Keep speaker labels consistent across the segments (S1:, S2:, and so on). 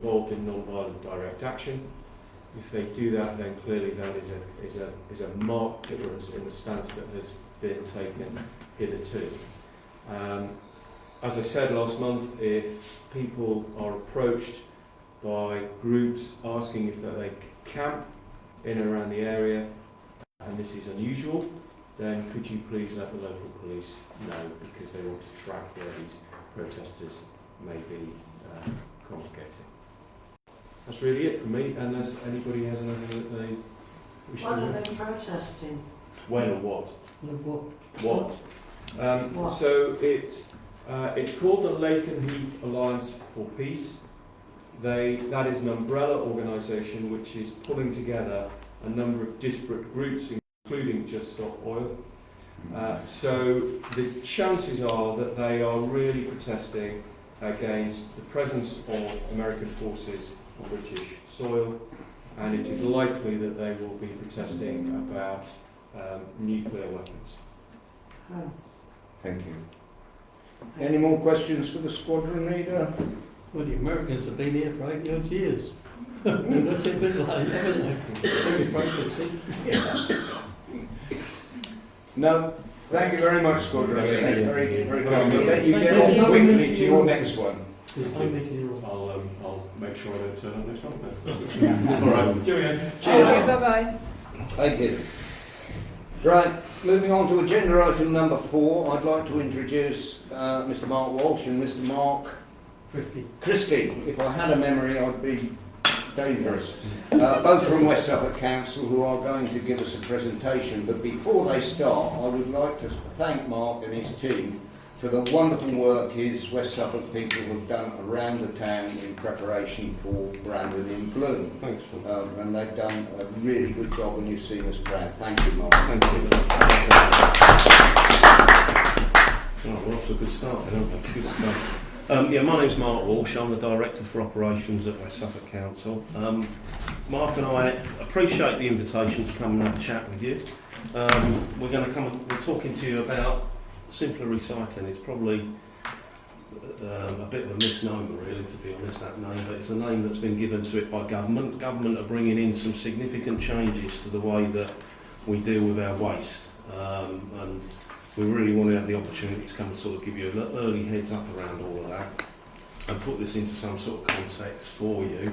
S1: involved in non-violent direct action. If they do that, then clearly that is a marked difference in the stance that has been taken hitherto. As I said last month, if people are approached by groups asking if they camp in and around the area, and this is unusual, then could you please let the local police know, because they want to track where these protesters may be congregating. That's really it from me, unless anybody has anything that they wish to...
S2: What are they protesting?
S1: When or what?
S2: What?
S1: What? So it's called the Lake and Heath Alliance for Peace. That is an umbrella organisation which is pulling together a number of disparate groups, including Just Stop Oil. So the chances are that they are really protesting against the presence of American forces on British soil, and it is likely that they will be protesting about nuclear weapons.
S2: Oh.
S3: Thank you. Any more questions for the squadron leader?
S4: Well, the Americans have been here for 80 odd years. They're a bit late, haven't they? Very protesting.
S3: No. Thank you very much, squadron leader.
S1: Thank you.
S3: Very kind. We'll let you get on quickly to your next one.
S4: There's no meeting in
S1: I'll make sure I don't turn up next month then. All right. Cheerio.
S3: Cheers.
S5: Bye-bye.
S3: Thank you. Right, moving on to agenda item number 4, I'd like to introduce Mr. Mark Walsh and Mr. Mark Christie. If I had a memory, I'd be dangerous. Both from West Suffolk Council, who are going to give us a presentation. But before they start, I would like to thank Mark and his team for the wonderful work his West Suffolk people have done around the town in preparation for Brandon in Bloom.
S1: Thanks.
S3: And they've done a really good job, and you've seen us proud. Thank you, Mark.
S1: Thank you. Oh, we're off to a good start then, aren't we? Good start. My name's Mark Walsh. I'm the Director for Operations at West Suffolk Council. Mark and I appreciate the invitation to come and have a chat with you. We're talking to you about simpler recycling. It's probably a bit of a misnomer, really, to be honest, that name, but it's a name that's been given to it by government. Government are bringing in some significant changes to the way that we deal with our waste, and we really want to have the opportunity to come and sort of give you an early heads up around all of that and put this into some sort of context for you.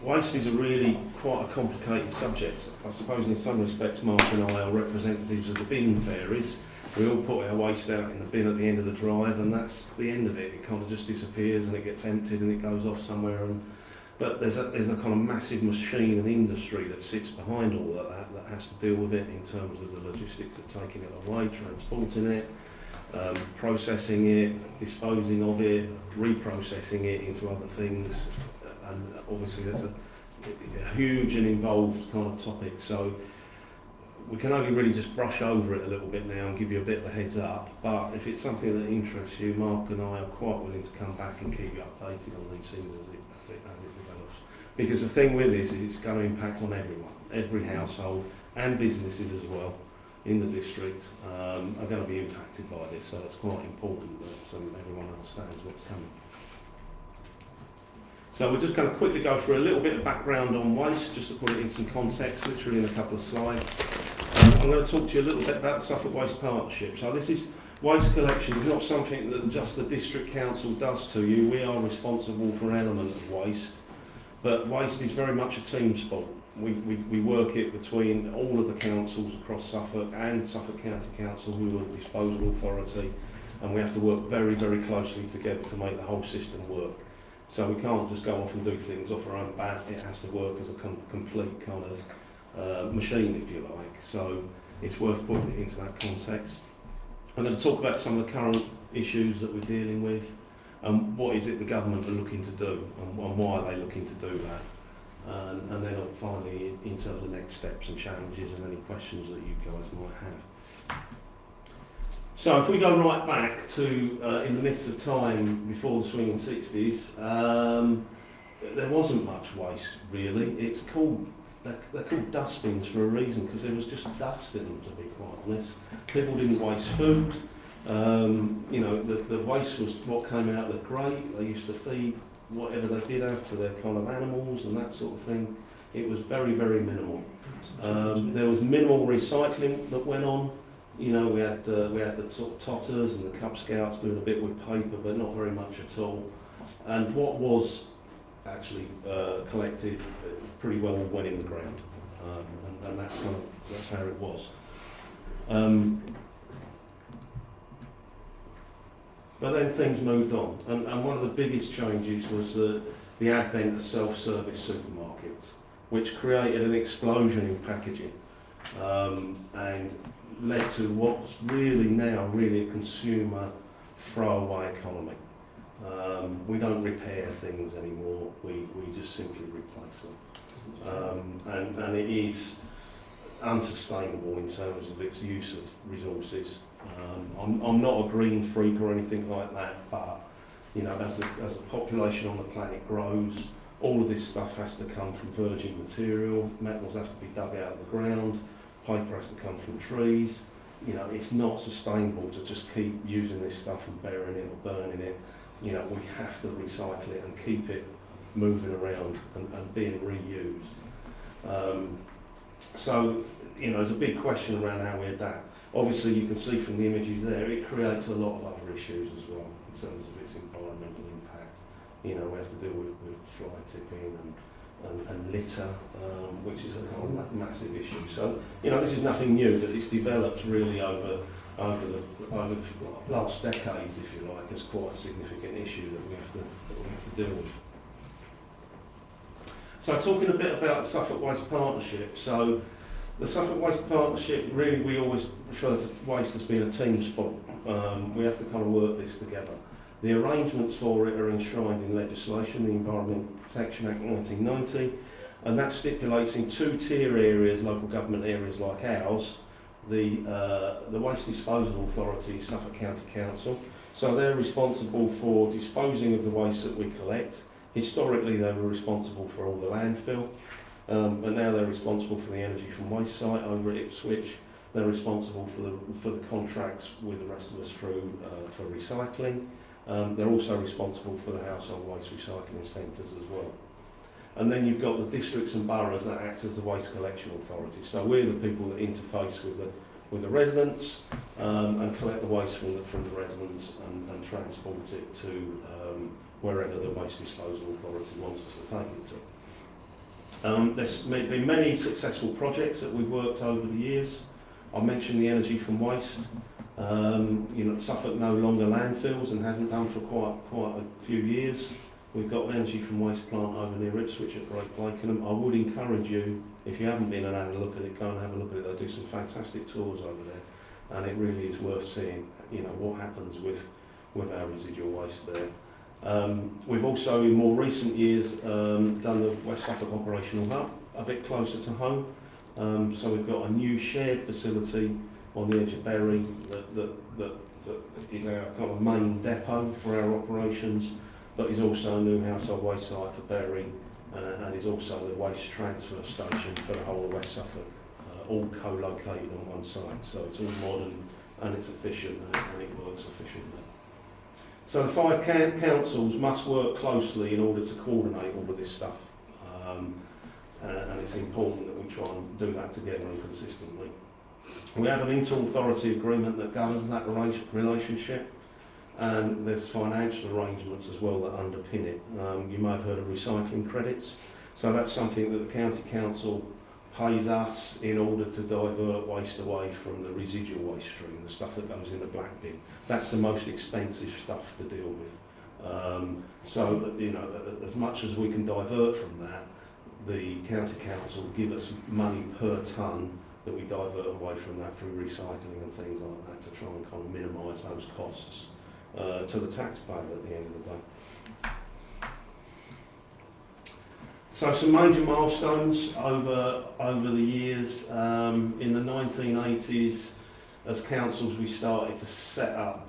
S1: Waste is a really quite a complicated subject. I suppose in some respects Mark and I are representatives of the bin fairies. We all put our waste out in the bin at the end of the drive, and that's the end of it. It kind of just disappears and it gets emptied and it goes off somewhere. But there's a kind of massive machine and industry that sits behind all of that has to deal with it in terms of the logistics of taking it away, transporting it, processing it, disposing of it, reprocessing it into other things. And obviously there's a huge and involved kind of topic. So we can only really just brush over it a little bit now and give you a bit of a heads up, but if it's something that interests you, Mark and I are quite willing to come back and keep you updated on these things as it develops. Because the thing with this is it's going to impact on everyone, every household and businesses as well in the district are going to be impacted by this, so it's quite important that everyone understands what's coming. So we're just going to quickly go through a little bit of background on waste, just to put it in some context, literally in a couple of slides. I'm going to talk to you a little bit about the Suffolk Waste Partnership. So this is waste collection is not something that just the District Council does to you. We are responsible for an element of waste, but waste is very much a team sport. We work it between all of the councils across Suffolk and Suffolk County Council, who are the disposal authority, and we have to work very, very closely together to make the whole system work. So we can't just go off and do things off our own bat. It has to work as a complete kind of machine, if you like. So it's worth putting it into that context. I'm going to talk about some of the current issues that we're dealing with, and what is it the government are looking to do, and why are they looking to do that. And then finally, in terms of next steps and challenges and any questions that you guys might have. So if we go right back to in the midst of time before the swinging 60s, there wasn't much waste really. They're called dustbins for a reason, because there was just dust in them, to be quite honest. People didn't waste food. The waste was what came out of the grate. They used to feed whatever they did have to their kind of animals and that sort of thing. It was very, very minimal. There was minimal recycling that went on. You know, we had the sort of Totters and the Cub Scouts doing a bit with paper, but not very much at all. And what was actually collected pretty well went in the ground, and that's how it was. But then things moved on, and one of the biggest changes was the advent of self-service supermarkets, which created an explosion in packaging, and led to what's really now a consumer throwaway economy. We don't repair things anymore, we just simply replace them. And it is unsustainable in terms of its use of resources. I'm not a green freak or anything like that, but you know, as the population on the planet grows, all of this stuff has to come from virgin material, metals have to be dug out of the ground, paper has to come from trees. You know, it's not sustainable to just keep using this stuff and burying it or burning it. You know, we have to recycle it and keep it moving around and being reused. So, you know, there's a big question around how we adapt. Obviously, you can see from the images there, it creates a lot of other issues as well in terms of its environmental impact. You know, we have to deal with fly tipping and litter, which is a kind of massive issue. So, you know, this is nothing new, but it's developed really over the last decades, if you like, as quite a significant issue that we have to deal with. So, talking a bit about the Suffolk Waste Partnership. So, the Suffolk Waste Partnership, really, we always refer to waste as being a team sport. We have to kind of work this together. The arrangements for it are enshrined in legislation, the Environment Protection Act 1990, and that stipulates in two-tier areas, local government areas like ours, the Waste Disposal Authority, Suffolk County Council. So they're responsible for disposing of the waste that we collect. Historically, they were responsible for all the landfill. But now they're responsible for the energy from waste site over at Ipswich. They're responsible for the contracts with the rest of us through for recycling. They're also responsible for the household waste recycling centres as well. And then you've got the districts and boroughs that act as the waste collection authority. So we're the people that interface with the residents and collect the waste from the residents and transport it to wherever the waste disposal authority wants us to take it to. There's been many successful projects that we've worked over the years. I mentioned the energy from waste. You know, Suffolk no longer landfills and hasn't done for quite a few years. We've got an energy from waste plant over near Ipswich at Great Blakenham. I would encourage you, if you haven't been and had a look at it, go and have a look at it. They do some fantastic tours over there, and it really is worth seeing. You know what happens with our residual waste there. We've also, in more recent years, done the West Suffolk Operational Hub a bit closer to home. So we've got a new shared facility on the edge of Bury that is our kind of main depot for our operations, but is also a new household waste site for Bury, and is also the waste transfer station for the whole of West Suffolk, all co-located on one site. So it's all modern and it's efficient and it works efficiently. So the 5 councils must work closely in order to coordinate all of this stuff, and it's important that we try and do that together and consistently. We have an inter-authority agreement that governs that relationship, and there's financial arrangements as well that underpin it. You may have heard of recycling credits, so that's something that the County Council pays us in order to divert waste away from the residual waste stream, the stuff that goes in the black bin. That's the most expensive stuff to deal with. So, you know, as much as we can divert from that, the County Council give us money per tonne that we divert away from that through recycling and things like that to try and kind of minimise those costs to the taxpayer at the end of the day. So some major milestones over the years. In the 1980s, as councils, we started to set up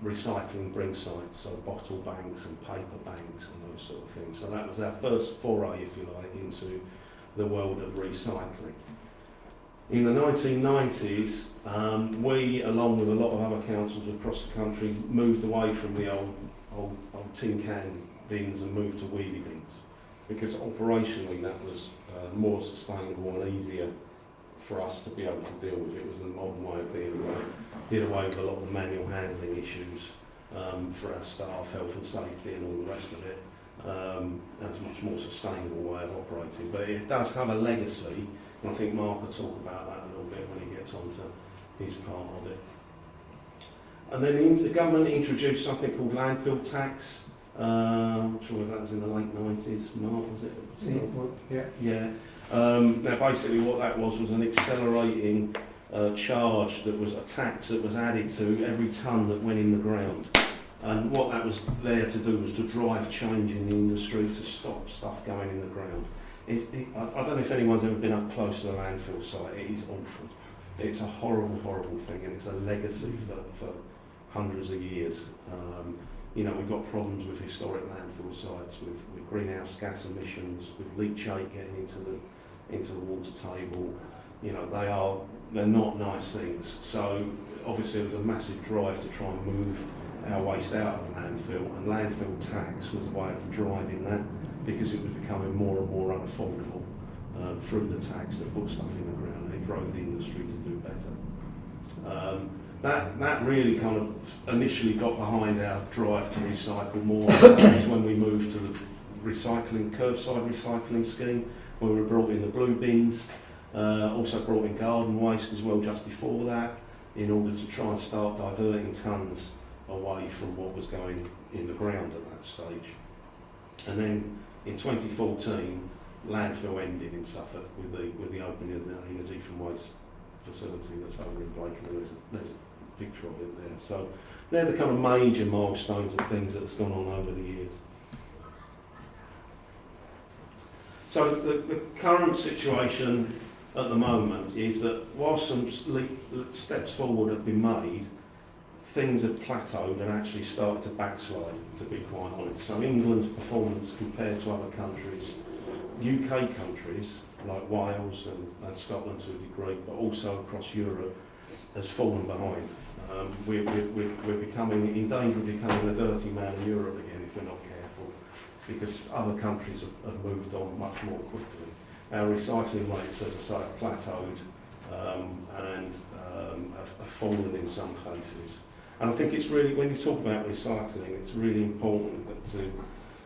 S1: recycling bring sites, so bottle banks and paper banks and those sort of things. So that was our first foray, if you like, into the world of recycling. In the 1990s, we, along with a lot of other councils across the country, moved away from the old tin can bins and moved to wheelie bins, because operationally that was more sustainable and easier for us to be able to deal with. It was a modern way of dealing with it. Did away with a lot of the manual handling issues for our staff, health and safety and all the rest of it. That's a much more sustainable way of operating. But it does have a legacy, and I think Mark will talk about that a little bit when he gets onto his part of it. And then the government introduced something called landfill tax. I'm not sure if that was in the late 90s. Mark, was it? Yeah. Now basically what that was an accelerating charge that was a tax that was added to every tonne that went in the ground. And what that was there to do was to drive change in the industry, to stop stuff going in the ground. I don't know if anyone's ever been up close to a landfill site. It is awful. It's a horrible, horrible thing, and it's a legacy for hundreds of years. You know, we've got problems with historic landfill sites, with greenhouse gas emissions, with leachate getting into the water table. You know, they're not nice things. So obviously there was a massive drive to try and move our waste out of the landfill, and landfill tax was a way of driving that, because it was becoming more and more unaffordable through the tax that put stuff in the ground, and it drove the industry to do better. That really kind of initially got behind our drive to recycle more. That was when we moved to the curbside recycling scheme, where we brought in the blue bins, also brought in garden waste as well just before that, in order to try and start diverting tonnes away from what was going in the ground at that stage. And then in 2014, landfill ended in Suffolk with the opening of the energy from waste facility that's over in Blakely. There's a picture of it there. So they're the kind of major milestones of things that's gone on over the years. So the current situation at the moment is that whilst some steps forward have been made, things have plateaued and actually started to backslide, to be quite honest. So England's performance compared to other countries, UK countries like Wales and Scotland to a degree, but also across Europe, has fallen behind. We're becoming in danger of becoming a dirty man in Europe again if we're not careful, because other countries have moved on much more quickly. Our recycling rates, as I say, have plateaued and have fallen in some cases. And I think it's really, when you talk about recycling, it's really important to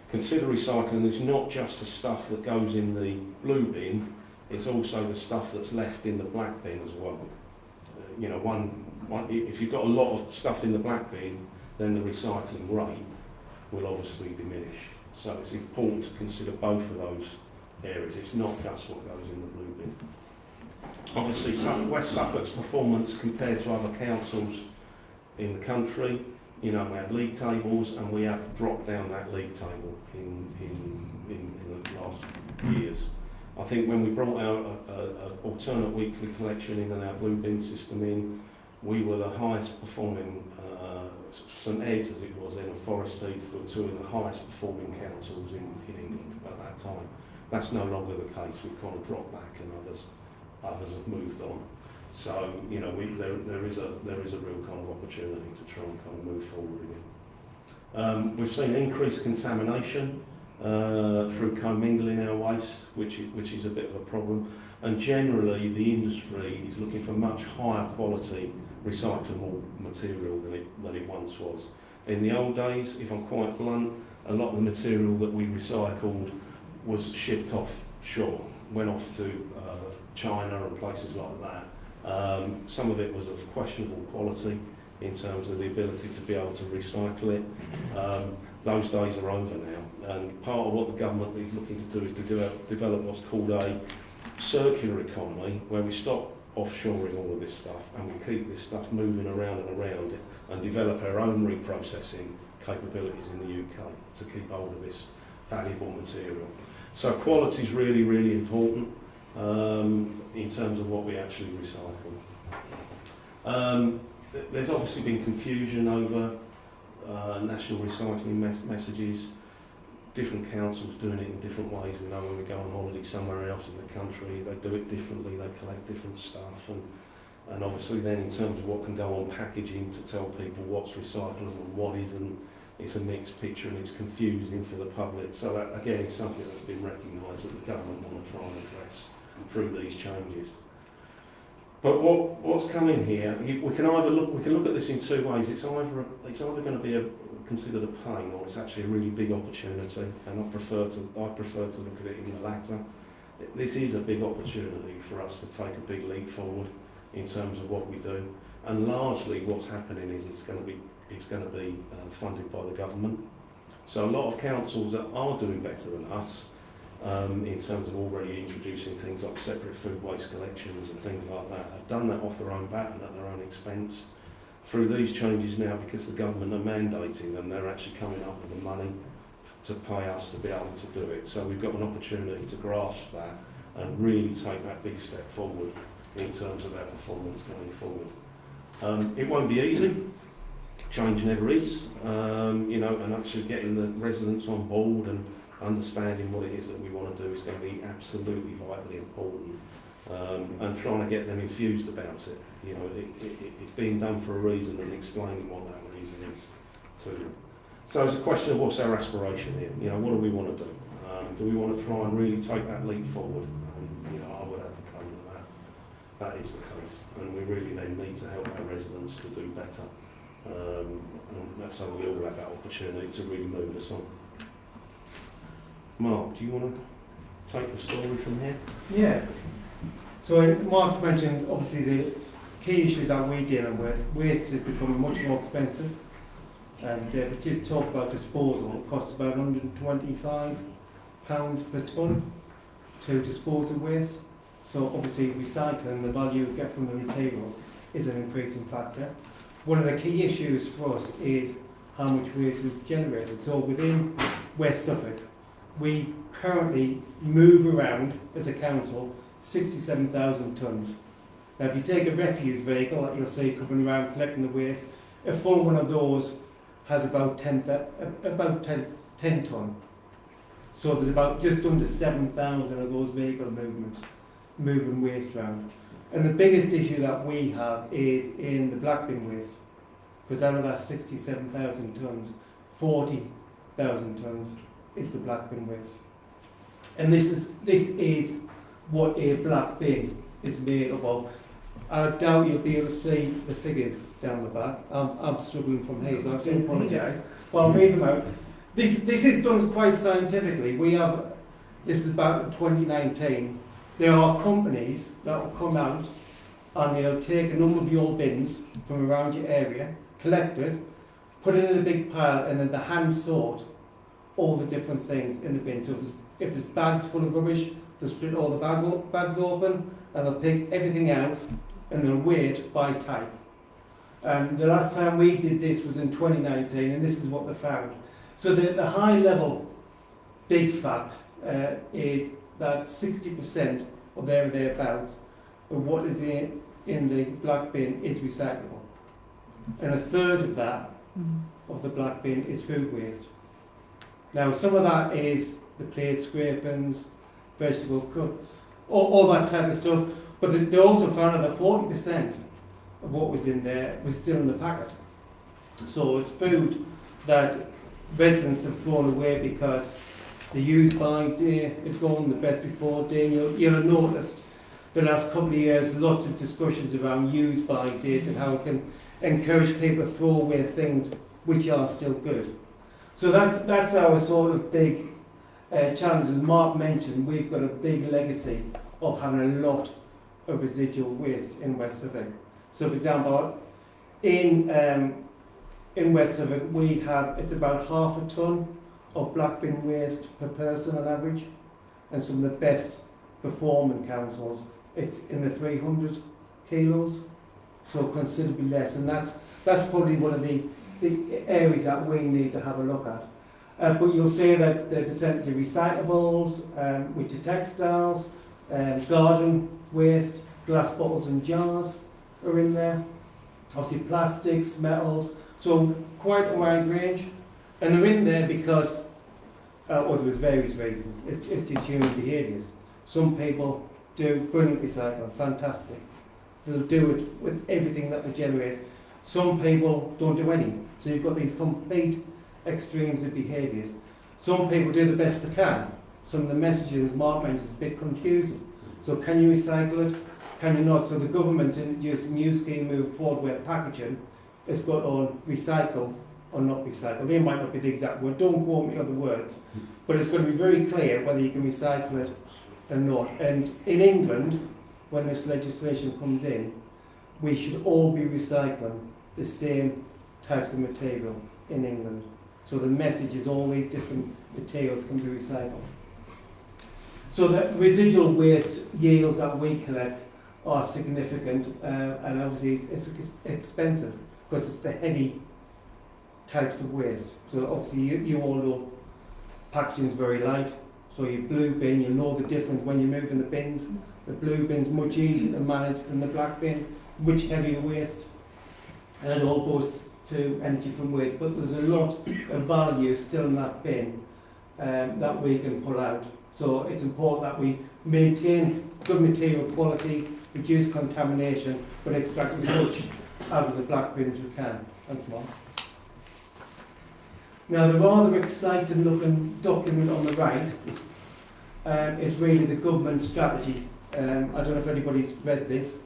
S1: consider recycling as not just the stuff that goes in the blue bin, it's also the stuff that's left in the black bin as well. You know, if you've got a lot of stuff in the black bin, then the recycling rate will obviously diminish. So it's important to consider both of those areas. It's not just what goes in the blue bin. Obviously, West Suffolk's performance compared to other councils in the country, you know, we have league tables, and we have dropped down that league table in the last years. I think when we brought our alternate weekly collection in and our blue bin system in, we were the highest performing, St Ed's as it was then, and Forest Heath were two of the highest performing councils in England at that time. That's no longer the case. We've kind of dropped back, and others have moved on. So, you know, there is a real kind of opportunity to try and kind of move forward again. We've seen increased contamination through commingling our waste, which is a bit of a problem. And generally, the industry is looking for much higher quality recyclable material than it once was. In the old days, if I'm quite blunt, a lot of the material that we recycled was shipped offshore, went off to China and places like that. Some of it was of questionable quality in terms of the ability to be able to recycle it. Those days are over now, and part of what the government is looking to do is to develop what's called a circular economy, where we stop offshoring all of this stuff and we keep this stuff moving around and around it, and develop our own reprocessing capabilities in the UK to keep hold of this valuable material. So quality is really, really important in terms of what we actually recycle. There's obviously been confusion over national recycling messages. Different councils doing it in different ways. We know when we go on holiday somewhere else in the country, they do it differently, they collect different stuff, and obviously then in terms of what can go on packaging to tell people what's recyclable and what isn't, it's a mixed picture and it's confusing for the public. So that again is something that's been recognised that the government want to try and address through these changes. But what's coming here? We can look at this in two ways. It's either going to be considered a pain, or it's actually a really big opportunity. And I prefer to look at it in the latter. This is a big opportunity for us to take a big leap forward in terms of what we do. And largely, what's happening is it's going to be funded by the government. So a lot of councils that are doing better than us, in terms of already introducing things like separate food waste collections and things like that, have done that off their own bat and at their own expense. Through these changes now, because the government are mandating them, they're actually coming up with the money to pay us to be able to do it. So we've got an opportunity to grasp that and really take that big step forward in terms of our performance going forward. It won't be easy. Change never is. And actually getting the residents on board and understanding what it is that we want to do is going to be absolutely vitally important, and trying to get them infused about it. It's being done for a reason, and explaining what that reason is to them. So it's a question of what's our aspiration here. What do we want to do? Do we want to try and really take that leap forward? And I would advocate that is the case, and we really then need to help our residents to do better. And that's how we all have that opportunity to really move us on. Mark, do you want to take the story from here?
S5: Yeah. So Mark's mentioned obviously the key issues that we're dealing with. Waste is becoming much more expensive, and if we just talk about disposal, it costs about £125 per tonne to dispose of waste. So obviously recycling, the value you get from the materials, is an increasing factor. One of the key issues for us is how much waste is generated. So within West Suffolk, we currently move around as a council 67,000 tonnes. Now if you take a refuse vehicle that you'll see coming around collecting the waste, a full one of those has about 10 tonne. So there's about just under 7,000 of those vehicle movements moving waste around. And the biggest issue that we have is in the black bin waste, because out of that 67,000 tonnes, 40,000 tonnes is the black bin waste. And this is what a black bin is made up of. I doubt you'll be able to see the figures down the back. I'm struggling from here, so I do apologise. But I'll read them out. This is done quite scientifically. This is about 2019. There are companies that will come out and they'll take a number of your bins from around your area, collect it, put it in a big pile, and then they hand sort all the different things in the bin. So if there's bags full of rubbish, they'll split all the bags open and they'll pick everything out and they'll weigh it by type. And the last time we did this was in 2019, and this is what they found. So the high level big fact is that 60% or thereabouts of what is in the black bin is recyclable. And a third of that, of the black bin, is food waste. Now some of that is the plate scrapings, vegetable cuts, all that type of stuff, but they also found that 40% of what was in there was still in the packet. So it's food that residents have thrown away because the use-by day had gone, the best before day. And you'll have noticed the last couple of years lots of discussions around use-by dates and how we can encourage people to throw away things which are still good. So that's our sort of big challenge. As Mark mentioned, we've got a big legacy of having a lot of residual waste in West Suffolk. So for example, in West Suffolk it's about half a tonne of black bin waste per person on average, and some of the best performing councils it's in the 300 kilos, so considerably less, and that's probably one of the areas that we need to have a look at. But you'll see that the percentage of recyclables, which are textiles, garden waste, glass bottles and jars are in there, obviously plastics, metals, so quite a wide range. And they're in there because, or there's various reasons, it's just human behaviours. Some people do brilliant recycling, fantastic. They'll do it with everything that they generate. Some people don't do any. So you've got these complete extremes of behaviours. Some people do the best they can. Some of the messages Mark mentions is a bit confusing. So can you recycle it? Can you not? So the government's introduced a new scheme moving forward where packaging is got on recycle or not recycle. They might not be the exact word, don't quote me on the words, but it's going to be very clear whether you can recycle it or not. And in England, when this legislation comes in, we should all be recycling the same types of material in England. So the message is all these different materials can be recycled. So the residual waste yields that we collect are significant, and obviously it's expensive because it's the heavy types of waste. So obviously you all know packaging is very light. So your blue bin, you know the difference when you're moving the bins. The blue bin's much easier to manage than the black bin, which heavier waste. And it all goes to energy from waste. But there's a lot of value still in that bin that we can pull out. So it's important that we maintain good material quality, reduce contamination, but extract as much out of the black bin as we can. Thanks, Mark. Now, the rather exciting looking document on the right is really the government strategy. I don't know if anybody's read this.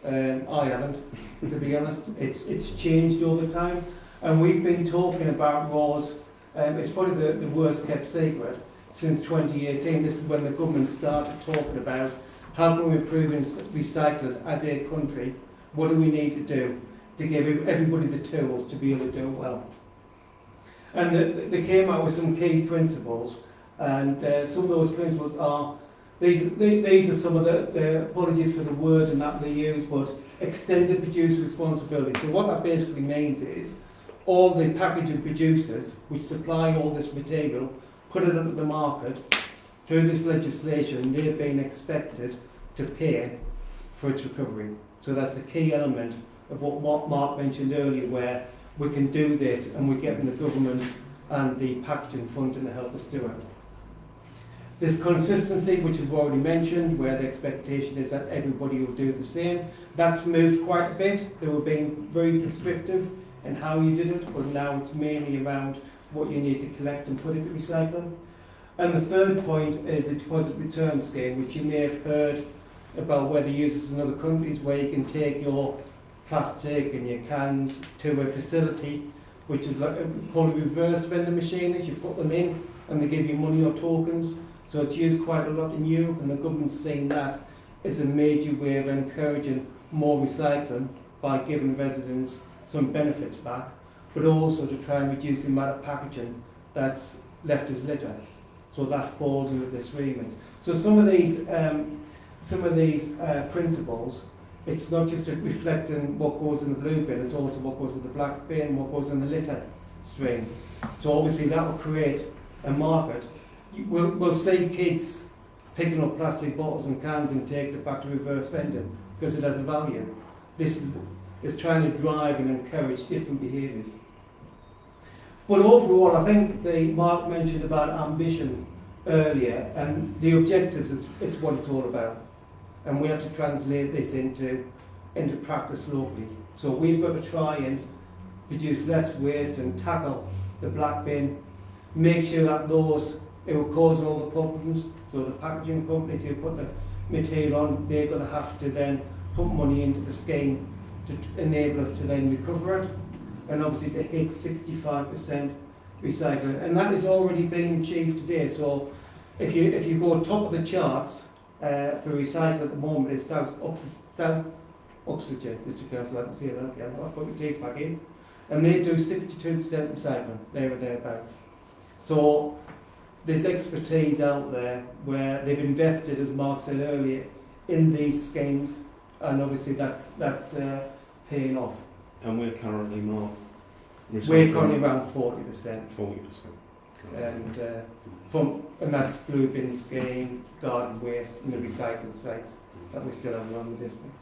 S5: I haven't, to be honest. It's changed over time, and we've been talking about RAWs. It's probably the worst kept secret since 2018. This is when the government started talking about how can we improve recycling as a country. What do we need to do to give everybody the tools to be able to do it well? And they came out with some key principles, and some of those principles are, these are some of the apologies for the word and that they use, but extended producer responsibility. So what that basically means is all the packaging producers which supply all this material, put it into the market through this legislation, they're being expected to pay for its recovery. So that's the key element of what Mark mentioned earlier, where we can do this and we're getting the government and the packaging funding to help us do it. This consistency, which we've already mentioned, where the expectation is that everybody will do the same, that's moved quite a bit. They were being very prescriptive in how you did it, but now it's mainly around what you need to collect and put into recycling. And the third point is the deposit return scheme, which you may have heard about where they use this in other countries, where you can take your plastic and your cans to a facility which is like called a reverse vending machine. You put them in and they give you money or tokens. So it's used quite a lot in Europe, and the government's saying that is a major way of encouraging more recycling by giving residents some benefits back, but also to try and reduce the amount of packaging that's left as litter. So that falls into this remit. So some of these principles, it's not just reflecting what goes in the blue bin, it's also what goes in the black bin, what goes in the litter stream. So obviously that will create a market. We'll see kids picking up plastic bottles and cans and taking it back to reverse vending because it has a value. This is trying to drive and encourage different behaviours. But overall, I think Mark mentioned about ambition earlier, and the objectives it's what it's all about. And we have to translate this into practice locally. So we've got to try and produce less waste and tackle the black bin, make sure that those who are causing all the problems, so the packaging companies who put the material on, they're going to have to then put money into the scheme to enable us to then recover it, and obviously to hit 65% recycling. And that is already being achieved today. So if you go top of the charts, for recycling at the moment is South Oxfordshire District Council. I can see it. Okay, I'll put my teeth back in, and they do 62% recycling there or thereabouts. So there's expertise out there where they've invested, as Mark said earlier, in these schemes, and obviously that's paying off.
S1: And we're currently not.
S5: We're currently around 40%.
S1: 40%.
S5: And that's blue bin scheme, garden waste, and the recycling sites that we still have around the district.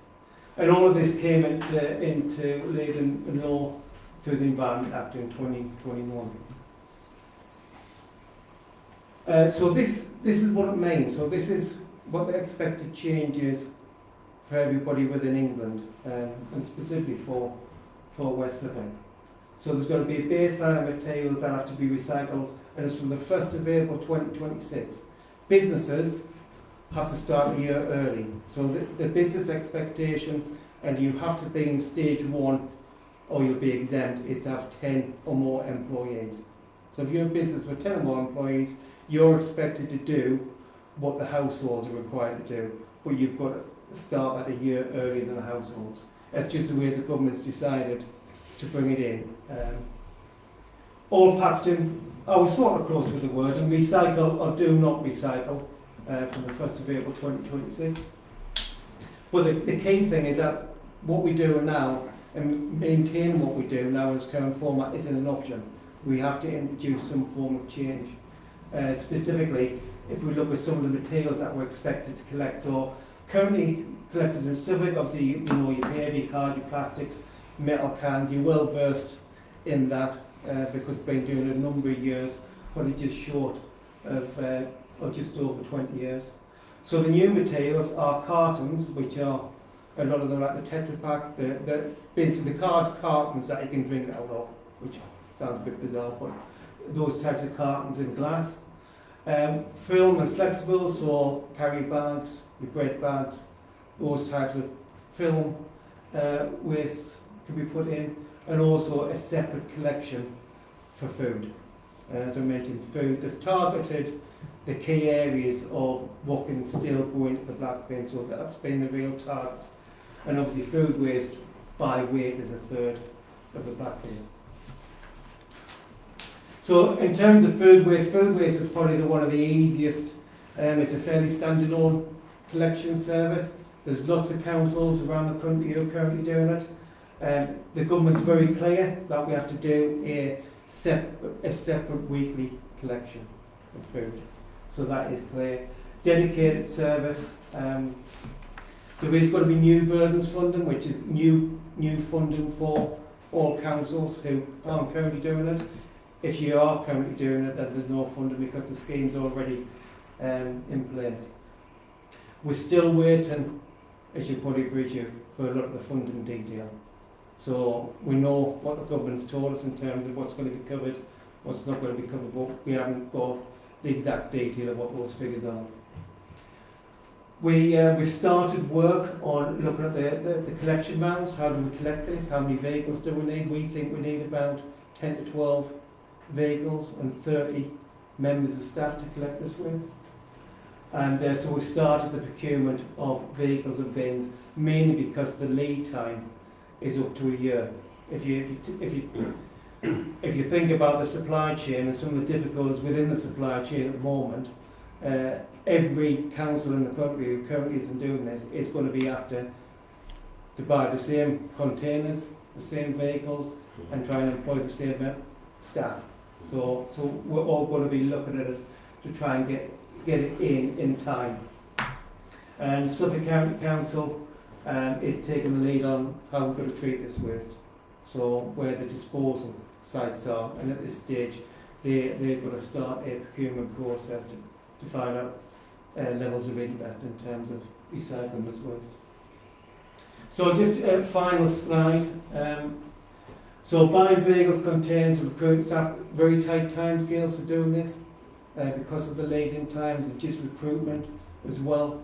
S5: And all of this came into laid in law through the Environment Act in 2021. So this is what it means. So this is what the expected change is for everybody within England, and specifically for West Suffolk. So there's going to be a baseline of materials that have to be recycled, and it's from the 1st of April 2026. Businesses have to start a year early. So the business expectation, and you have to be in stage 1 or you'll be exempt, is to have 10 or more employees. So if you're a business with 10 or more employees, you're expected to do what the households are required to do, but you've got to start at a year earlier than the households. That's just the way the government's decided to bring it in. All packaging, I was sort of close with the word, and recycle or do not recycle from the 1st of April 2026. But the key thing is that what we do now and maintain what we do now in its current format isn't an option. We have to introduce some form of change. Specifically, if we look at some of the materials that we're expected to collect. So currently collected in Suffolk, obviously you know your paper, your card, your plastics, metal cans, you're well versed in that because we've been doing it a number of years, probably just short of or just over 20 years. So the new materials are cartons, which are a lot of them like the Tetra Pak, basically the card cartons that you can drink out of, which sounds a bit bizarre, but those types of cartons in glass. Film and flexibles, so carry bags, your bread bags, those types of film waste can be put in, and also a separate collection for food. As I mentioned, food, they've targeted the key areas of what can still go into the black bin, so that's been the real target. And obviously food waste by weight is a third of the black bin. So in terms of food waste is probably one of the easiest. It's a fairly standalone collection service. There's lots of councils around the country who are currently doing it. The government's very clear that we have to do a separate weekly collection of food. So that is clear. Dedicated service. There is going to be new burdens funding, which is new funding for all councils who aren't currently doing it. If you are currently doing it, then there's no funding because the scheme's already in place. We're still waiting, as you probably appreciate, for a lot of the funding detail. So we know what the government's told us in terms of what's going to be covered, what's not going to be covered, but we haven't got the exact detail of what those figures are. We've started work on looking at the collection rounds. How do we collect this? How many vehicles do we need? We think we need about 10 to 12 vehicles and 30 members of staff to collect this waste. And so we started the procurement of vehicles and bins, mainly because the lead time is up to a year. If you think about the supply chain and some of the difficulties within the supply chain at the moment, every council in the country who currently isn't doing this is going to be after to buy the same containers, the same vehicles, and try and employ the same staff. So we're all going to be looking at it to try and get it in time. And Suffolk County Council is taking the lead on how we're going to treat this waste. So where the disposal sites are, and at this stage they're going to start a procurement process to find out levels of interest in terms of recycling this waste. So just a final slide. So buying vehicles, containers, recruiting staff, very tight timescales for doing this because of the lead-in times and just recruitment as well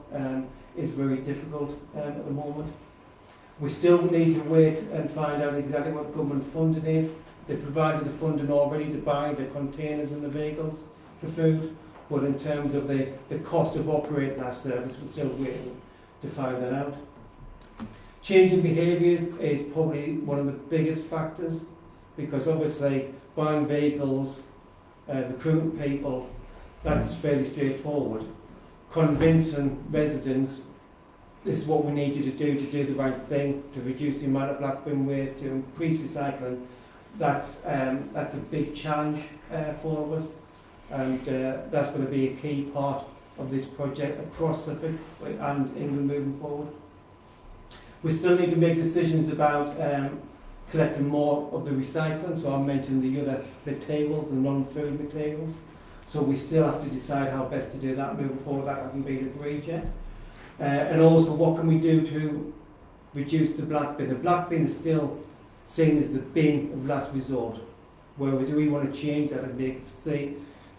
S5: is very difficult at the moment. We still need to wait and find out exactly what government funding is. They provided the funding already to buy the containers and the vehicles for food, but in terms of the cost of operating that service, we're still waiting to find that out. Changing behaviours is probably one of the biggest factors, because obviously buying vehicles, recruiting people, that's fairly straightforward. Convincing residents, this is what we need you to do the right thing, to reduce the amount of black bin waste, to increase recycling, that's a big challenge for all of us, and that's going to be a key part of this project across Suffolk and England moving forward. We still need to make decisions about collecting more of the recycling, so I mentioned the other materials, the non-food materials, so we still have to decide how best to do that moving forward. That hasn't been agreed yet. And also, what can we do to reduce the black bin? The black bin is still seen as the bin of last resort. Whereas we want to change that and be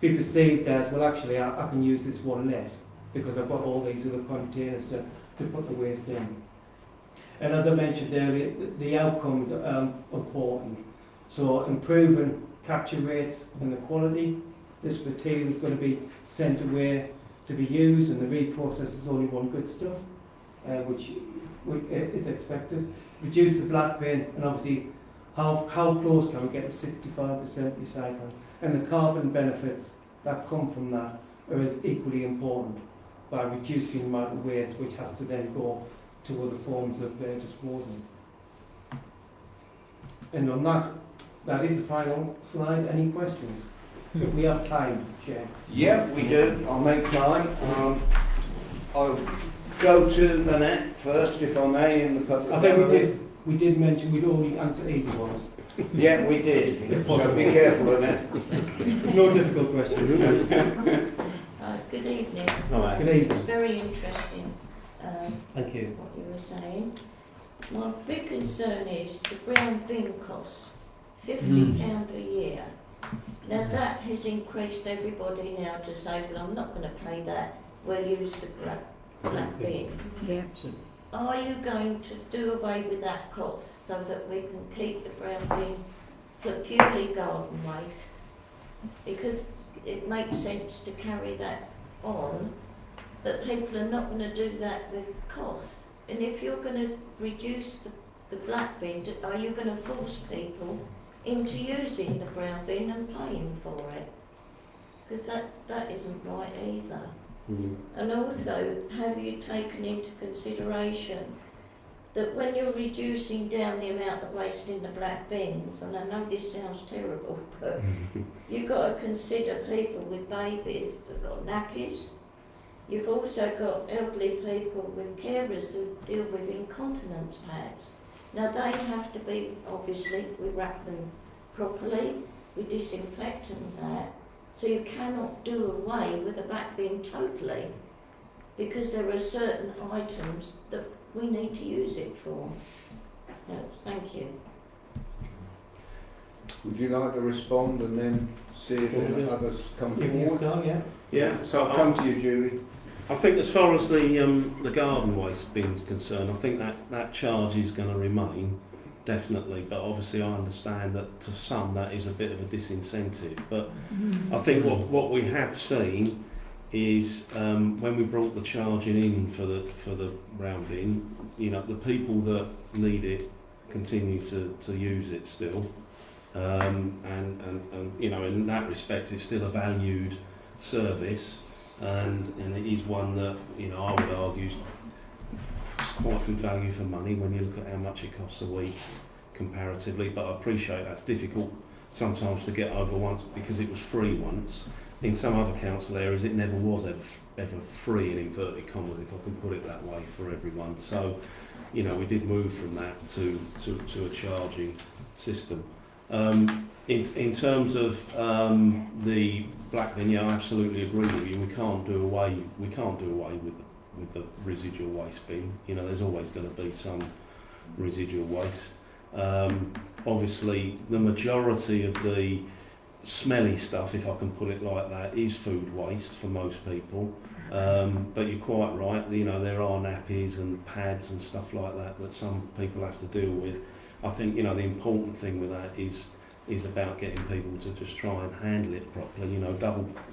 S5: perceived as, well, actually, I can use this one less because I've got all these other containers to put the waste in. And as I mentioned earlier, the outcomes are important. So improving capture rates and the quality, this material is going to be sent away to be used, and the reprocess is only one good stuff, which is expected. Reduce the black bin, and obviously how close can we get to 65% recycling? And the carbon benefits that come from that are as equally important by reducing the amount of waste which has to then go to other forms of disposal. And on that is the final slide. Any questions? If we have time, Chair.
S3: Yeah, we do. I'll make time. I'll go to Annette first, if I may, in the public.
S5: I think we did mention we'd already answered easy ones.
S3: Yeah, we did.
S5: If
S3: So
S5: possible.
S3: be careful, Annette.
S5: No difficult questions.
S6: Good evening.
S1: All
S5: Good
S6: It's
S5: evening.
S6: very interesting
S5: Thank you.
S6: what you were saying. My big concern is the brown bin costs £50 a year. Now that has increased everybody now to say, well, I'm not going to pay that, we'll use the black bin.
S2: Yeah.
S6: Are you going to do away with that cost so that we can keep the brown bin for purely garden waste? Because it makes sense to carry that on, but people are not going to do that with costs. And if you're going to reduce the black bin, are you going to force people into using the brown bin and paying for it? Because that isn't right either. And also, have you taken into consideration that when you're reducing down the amount of waste in the black bins, and I know this sounds terrible, but you've got to consider people with babies who've got nappies. You've also got elderly people with carers who deal with incontinence pads. Now they have to be, obviously, we wrap them properly, we disinfect and that. So you cannot do away with the back bin totally, because there are certain items that we need to use it for. No, thank you.
S3: Would you like to respond and then see if any others come
S5: If you
S3: forward?
S5: start, yeah.
S1: Yeah, so
S3: I'll come to you, Julie.
S1: I think as far as the garden waste bin's concerned, I think that charge is going to remain, definitely, but obviously I understand that to some that is a bit of a disincentive. But I think what we have seen is when we brought the charging in for the brown bin, you know, the people that need it continue to use it still, and you know, in that respect it's still a valued service, and it is one that, you know, I would argue is quite good value for money when you look at how much it costs a week comparatively. But I appreciate that's difficult sometimes to get over once, because it was free once. In some other council areas it never was ever free, in inverted commas, if I can put it that way, for everyone. So, you know, we did move from that to a charging system. In terms of the black bin, yeah, I absolutely agree with you. We can't do away with the residual waste bin. You know, there's always going to be some residual waste. Obviously, the majority of the smelly stuff, if I can put it like that, is food waste for most people. But you're quite right. You know, there are nappies and pads and stuff like that some people have to deal with. I think, you know, the important thing with that is about getting people to just try and handle it properly, you know,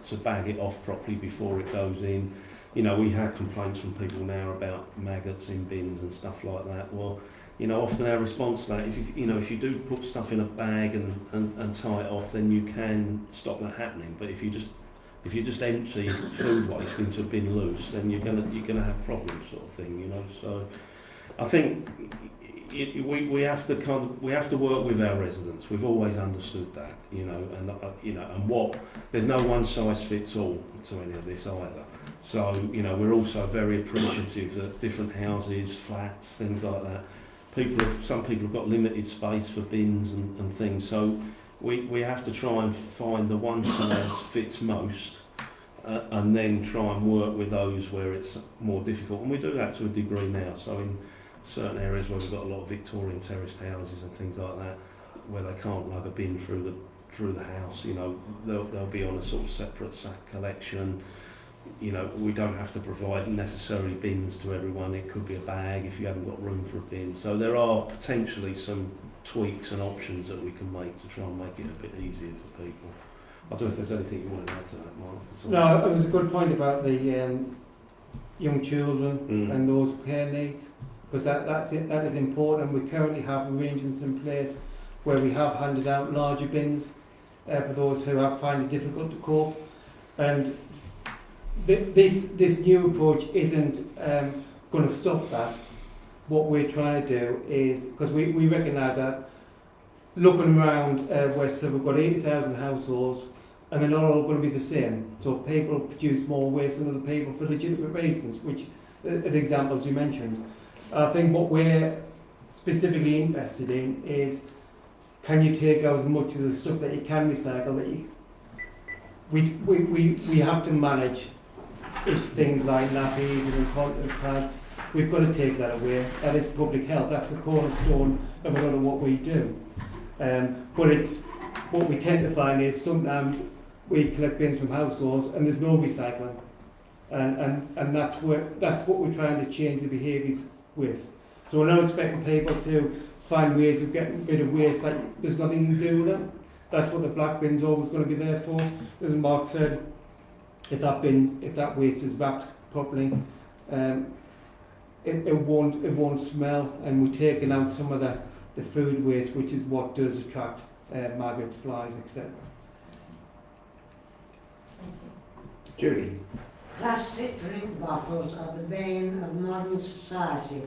S1: to bag it off properly before it goes in. You know, we have complaints from people now about maggots in bins and stuff like that. Well, you know, often our response to that is, if you do put stuff in a bag and tie it off, then you can stop that happening. But if you just empty food waste into a bin loose, then you're gonna have problems, sort of thing, you know. So I think we have to work with our residents. We've always understood that, you know, and there's no one size fits all to any of this either. So, you know, we're also very appreciative that different houses, flats, things like that, some people have got limited space for bins and things. So we have to try and find the one size fits most, and then try and work with those where it's more difficult. And we do that to a degree now. So in certain areas where we've got a lot of Victorian terraced houses and things like that, where they can't lug a bin through the house. You know, they'll be on a sort of separate sack collection. You know, we don't have to provide necessarily bins to everyone. It could be a bag if you haven't got room for a bin. So there are potentially some tweaks and options that we can make to try and make it a bit easier for people. I don't know if there's anything you want to add to that, Mark.
S5: No, it was a good point about the young children and those care needs, because that is important. We currently have arrangements in place where we have handed out larger bins for those who have find it difficult to cope, and this new approach isn't going to stop that. What we're trying to do is, because we recognise that looking around West Suffolk, we've got 80,000 households, and they're not all going to be the same. So people produce more waste than other people for legitimate reasons, which are the examples you mentioned. I think what we're specifically interested in is, can you take out as much of the stuff that you can recycle that you, we have to manage if things like nappies and incontinence pads, we've got to take that away. That is public health. That's the cornerstone of a lot of what we do. But it's what we tend to find is sometimes we collect bins from households and there's no recycling, and that's what we're trying to change the behaviours with. So we're not expecting people to find ways of getting rid of waste like there's nothing you can do with them. That's what the black bin's always going to be there for. As Mark said, if that waste is wrapped properly, it won't smell, and we're taking out some of the food waste, which is what does attract maggots, flies, etc.
S3: Judy.
S2: Plastic drink bottles are the bane of modern society.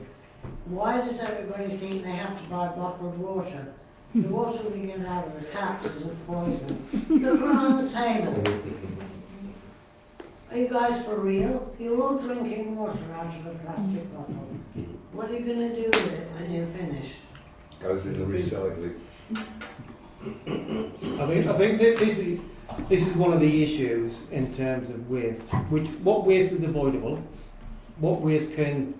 S2: Why does everybody think they have to buy bottled water? The water we get out of the taps isn't poison. Look around the table. Are you guys for real? You're all drinking water out of a plastic bottle. What are you going to do with it when you're finished?
S7: Goes in the recycling.
S5: I think that this is one of the issues in terms of waste. What waste is avoidable? What waste can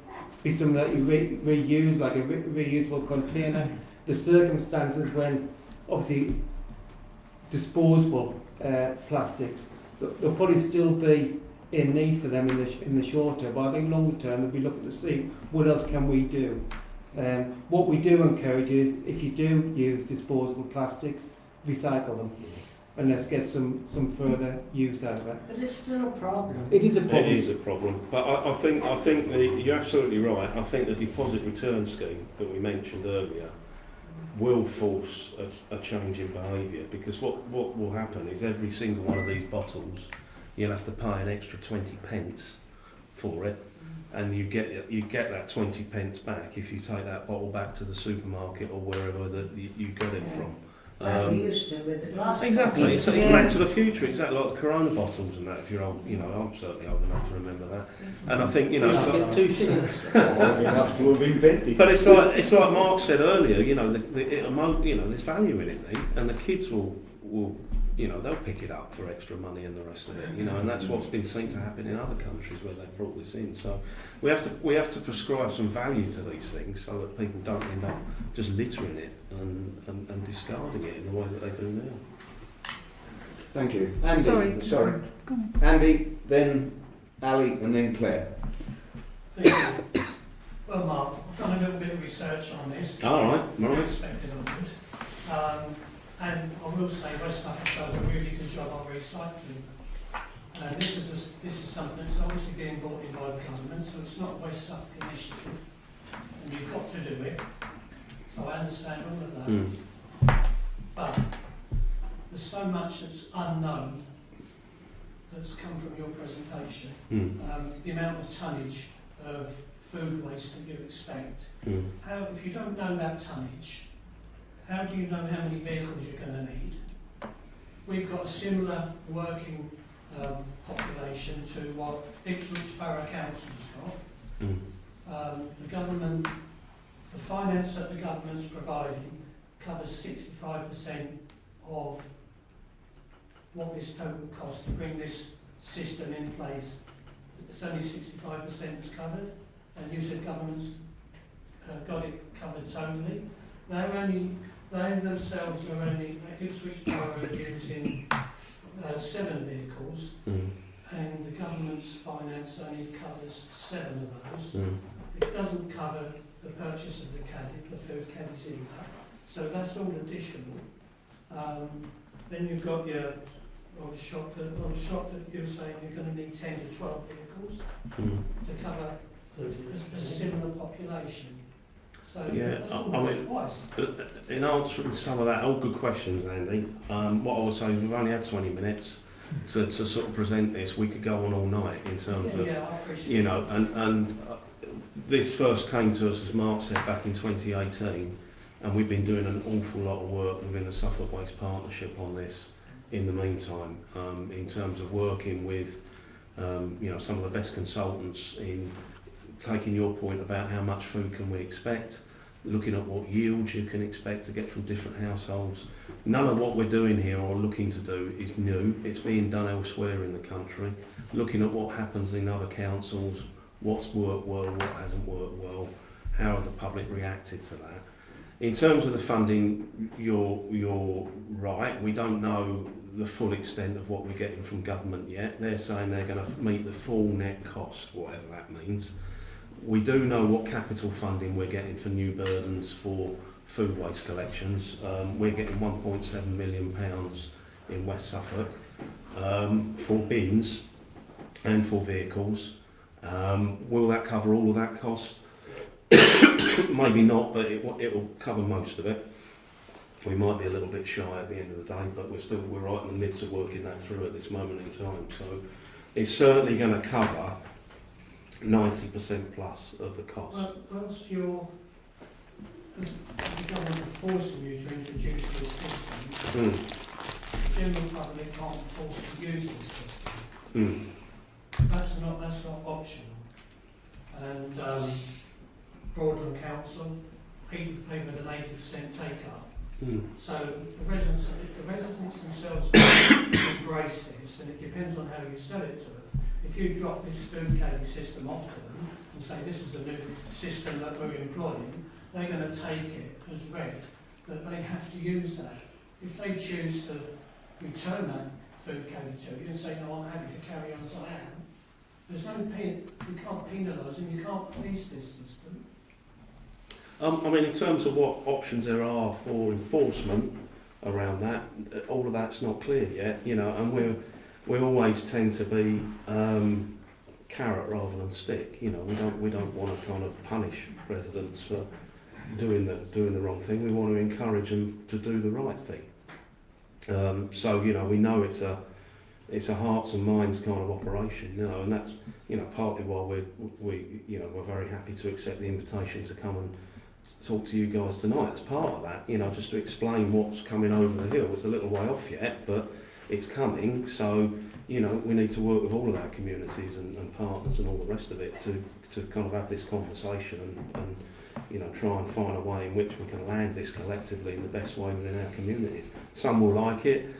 S5: be something that you reuse, like a reusable container? The circumstances when, obviously, disposable plastics, there'll probably still be a need for them in the short term, but I think longer term we'll be looking to see what else can we do. What we do encourage is, if you do use disposable plastics, recycle them, and let's get some further use out of it.
S2: But it's still a problem.
S5: It is a problem.
S1: It is a problem, but I think you're absolutely right. I think the deposit return scheme that we mentioned earlier will force a change in behaviour, because what will happen is every single one of these bottles you'll have to pay an extra 20 pence for it, and you get that 20 pence back if you take that bottle back to the supermarket or wherever that you got it from.
S2: Like we used to with the glass.
S1: Exactly, it's back to the future, exactly like the Corona bottles and that. If you're old, I'm certainly old enough to remember that. And I think it's
S4: Get
S1: like,
S4: 2 shillings.
S3: You have to have invented.
S1: but it's like Mark said earlier. There's value in it, and the kids will they'll pick it up for extra money and the rest of it. And that's what's been seen to happen in other countries where they've brought this in. So we have to prescribe some value to these things so that people don't end up just littering it and discarding it in the way that they do now.
S3: Thank you. Andy. Sorry. Andy, then Ali, and then Claire.
S8: Thank you. Well, Mark, I've done a little bit of research on this.
S1: All right,
S8: I expected I would. And I will say West Suffolk does a really good job on recycling. And this is something that's obviously being brought in by the government, so it's not a West Suffolk initiative. And you've got to do it. So I understand all of that. But there's so much that's unknown that's come from your presentation. The amount of tonnage of food waste that you expect. How, if you don't know that tonnage, how do you know how many vehicles you're going to need? We've got a similar working population to what Ipswich Borough Council's got. The government, the finance that the government's providing covers 65% of what this total costs to bring this system in place. It's only 65% that's covered, and you said government's got it covered totally. They themselves are only, Ipswich Borough are using 7 vehicles, and the government's finance only covers 7 of those. It doesn't cover the purchase of the caddy, the food caddies either, so that's all additional. Then you've got your on the shop that you're saying you're going to need 10 to 12 vehicles to cover a similar population. So
S1: Yeah,
S8: that's
S1: I
S8: almost
S1: mean-
S8: twice.
S1: In answering some of that, all good questions, Andy. What I would say is we've only had 20 minutes to sort of present this. We could go on all night in terms of,
S8: Yeah, I appreciate
S1: you know, and this first came to us, as Mark said, back in 2018, and we've been doing an awful lot of work within the Suffolk Waste Partnership on this in the meantime, in terms of working with, you know, some of the best consultants in taking your point about how much food can we expect, looking at what yields you can expect to get from different households. None of what we're doing here or looking to do is new. It's being done elsewhere in the country, looking at what happens in other councils, what's worked well, what hasn't worked well, how have the public reacted to that. In terms of the funding, you're right. We don't know the full extent of what we're getting from government yet. They're saying they're going to meet the full net cost, whatever that means. We do know what capital funding we're getting for new burdens for food waste collections. We're getting £1.7 million in West Suffolk for bins and for vehicles. Will that cover all of that cost? Maybe not, but it will cover most of it. We might be a little bit shy at the end of the day, but we're right in the midst of working that through at this moment in time. So it's certainly going to cover 90% plus of the cost.
S8: Well, whilst the government are forcing you to introduce this system, the general public can't force to use this system. That's not optional. And Broadland Council, paid with an 80% take up. So if the residents themselves embrace this, and it depends on how you sell it to them. If you drop this food caddy system off to them and say this is a new system that we're employing, they're going to take it as read that they have to use that. If they choose to return that food caddy to you and say, no, I'm happy to carry on as I am, there's no you can't penalise them, you can't police this system.
S1: I mean, in terms of what options there are for enforcement around that, all of that's not clear yet, you know, and we always tend to be carrot rather than stick. You know, we don't want to kind of punish residents for doing the wrong thing. We want to encourage them to do the right thing. So you know, we know it's a hearts and minds kind of operation, you know, and that's, you know, partly why we're very happy to accept the invitation to come and talk to you guys tonight. It's part of that, you know, just to explain what's coming over the hill. It's a little way off yet, but it's coming. So, you know, we need to work with all of our communities and partners and all the rest of it to kind of have this conversation and you know, try and find a way in which we can land this collectively in the best way within our communities. Some will like it,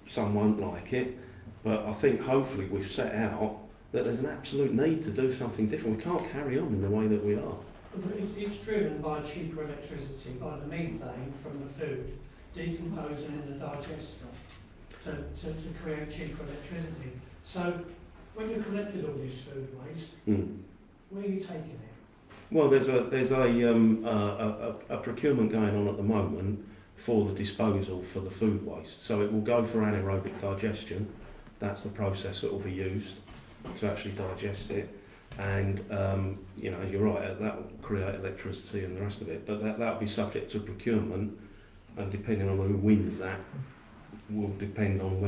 S1: some won't like it, but I think hopefully we've set out that there's an absolute need to do something different. We can't carry on in the way that we are.
S8: It's driven by cheaper electricity, by the methane from the food decomposing in the digester to create cheaper electricity. So when you collected all this food waste, where are you taking it?
S1: Well, there's a procurement going on at the moment for the disposal for the food waste. So it will go for anaerobic digestion. That's the process that will be used to actually digest it. And you know, you're right, that will create electricity and the rest of it. But that will be subject to procurement, and depending on who wins that, will depend on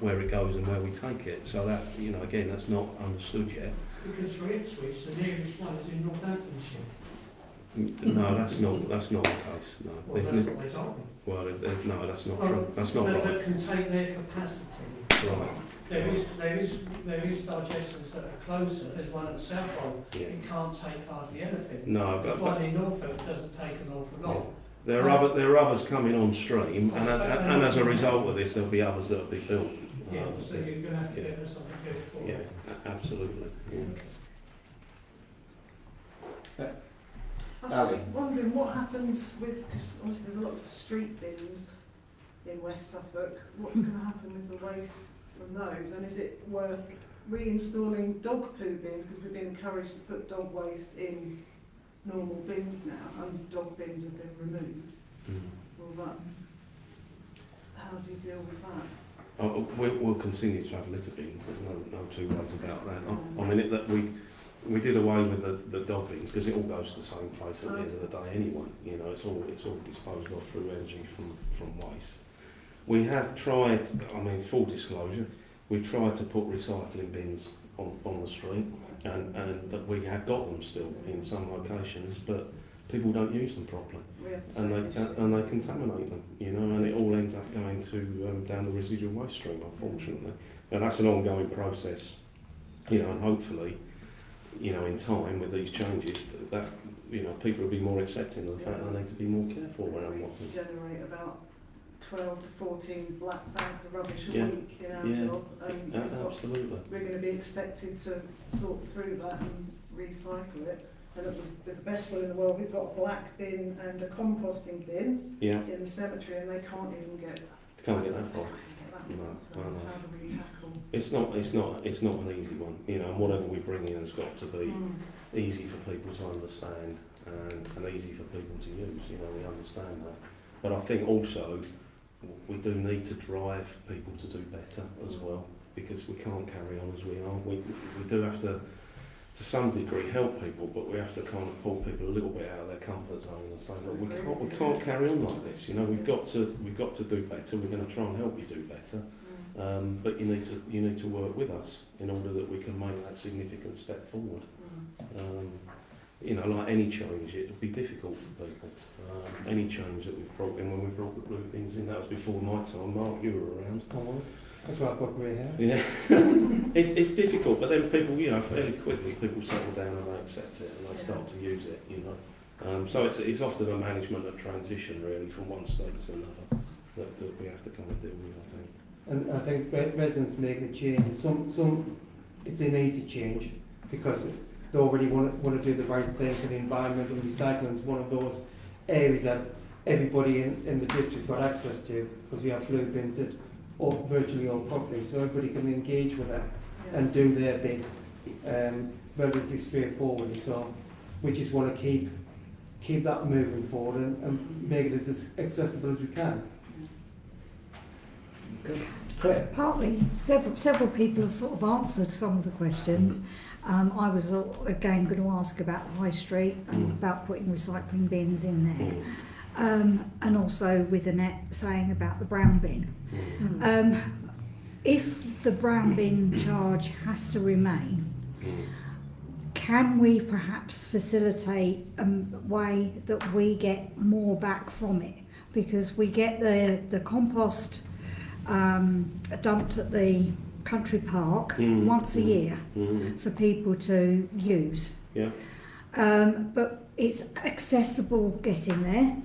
S1: where it goes and where we take it. So that, you know, again, that's not understood yet.
S8: Because for Ipswich, the nearest one is in Northamptonshire.
S1: No, that's not the case. No.
S8: Well, that's what they told me.
S1: Well, no, that's not true. That's not right.
S8: That can take their capacity.
S1: Right.
S8: There is digesters that are closer. There's one at Southwold.
S1: Yeah.
S8: It can't take hardly anything.
S1: No,
S8: There's
S1: but
S8: one in Norfolk that doesn't take an awful lot.
S1: there are others coming on stream, and as a result of this, there'll be others that will be built.
S8: Yeah, so you're going to have to get us something good for
S1: Yeah,
S8: it.
S1: absolutely. Yeah.
S9: I was
S3: Ali.
S9: just wondering what happens with, because obviously there's a lot of street bins in West Suffolk, what's going to happen with the waste from those, and is it worth reinstalling dog poo bins, because we've been encouraged to put dog waste in normal bins now, and dog bins have been removed. Well, that, how do you deal with that?
S1: We'll continue to have litter bins. There's no two ways about that. I mean, that we did away with the dog bins because it all goes to the same place at the end of the day anyway. You know, it's all disposed of through energy from waste. We have tried. I mean, full disclosure, we've tried to put recycling bins on the street, and that we have got them still in some locations, but people don't use them properly, and they contaminate them, you know, and it all ends up going to down the residual waste stream, unfortunately. And that's an ongoing process, you know, and hopefully, you know, in time with these changes, that, you know, people will be more accepting of the fact they need to be more careful around what
S9: We generate about 12 to 14 black bags of rubbish a
S1: Yeah.
S9: week in our
S1: Yeah.
S9: job, and
S1: absolutely.
S9: we're going to be expected to sort through that and recycle it. And with the best will in the world, we've got a black bin and a composting bin
S1: Yeah,
S9: in the cemetery, and they can't even get
S1: can't get that problem.
S9: that
S1: No,
S9: one. So
S1: no.
S9: how do we tackle?
S1: It's not an easy one, you know, and whatever we bring in has got to be easy for people to understand and easy for people to use, you know, we understand that. But I think also we do need to drive people to do better as well, because we can't carry on as we are. We do have to some degree help people, but we have to kind of pull people a little bit out of their comfort zone and say, look, we can't carry on like this, you know, we've got to do better, we're going to try and help you do better. But you need to work with us in order that we can make that significant step forward. You know, like any change, it would be difficult for people. Any change that we've brought in, when we brought the blue things in, that was before my time. Mark, you were around.
S5: I was. That's why I've got grey hair.
S1: Yeah, it's difficult, but then people, you know, fairly quickly people settle down and they accept it and they start to use it, you know. So it's often a management of transition really from one state to another that we have to kind of deal with, I think.
S5: And I think residents make a change. Some it's an easy change because they already want to do the right thing for the environment, and recycling is one of those areas that everybody in the district got access to, because we have blue bins at virtually all properties, so everybody can engage with it and do their bit relatively straightforwardly. So we just want to keep that moving forward and make it as accessible as we can.
S3: Claire?
S10: Partly, several people have sort of answered some of the questions. I was again going to ask about High Street and about putting recycling bins in there. And also with Annette saying about the brown bin. If the brown bin charge has to remain, can we perhaps facilitate a way that we get more back from it? Because we get the compost dumped at the country park once a year for people to use.
S1: Yeah.
S10: But it's accessible getting there.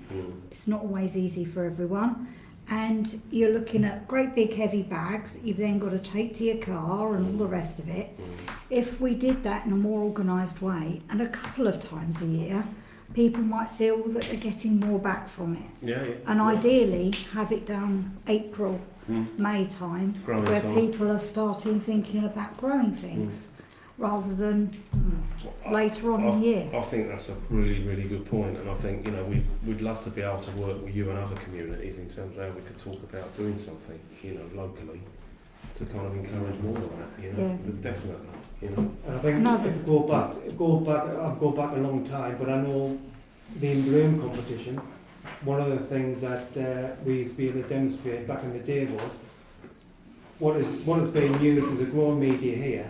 S10: It's not always easy for everyone. And you're looking at great big heavy bags that you've then got to take to your car and all the rest of it. If we did that in a more organised way and a couple of times a year, people might feel that they're getting more back from it.
S1: Yeah.
S10: And ideally have it done April, May time,
S1: Growing
S10: where
S1: time.
S10: people are starting thinking about growing things rather than later on in the year.
S1: I think that's a really, really good point, and I think, you know, we'd love to be able to work with you and other communities in terms of how we could talk about doing something, you know, locally to kind of encourage more of that, you know.
S10: Yeah.
S1: Definitely, you know.
S5: And I think
S10: Another-
S5: if we go back a long time, but I know the In Bloom competition, one of the things that we used to be able to demonstrate back in the day was what is being used as a growing media here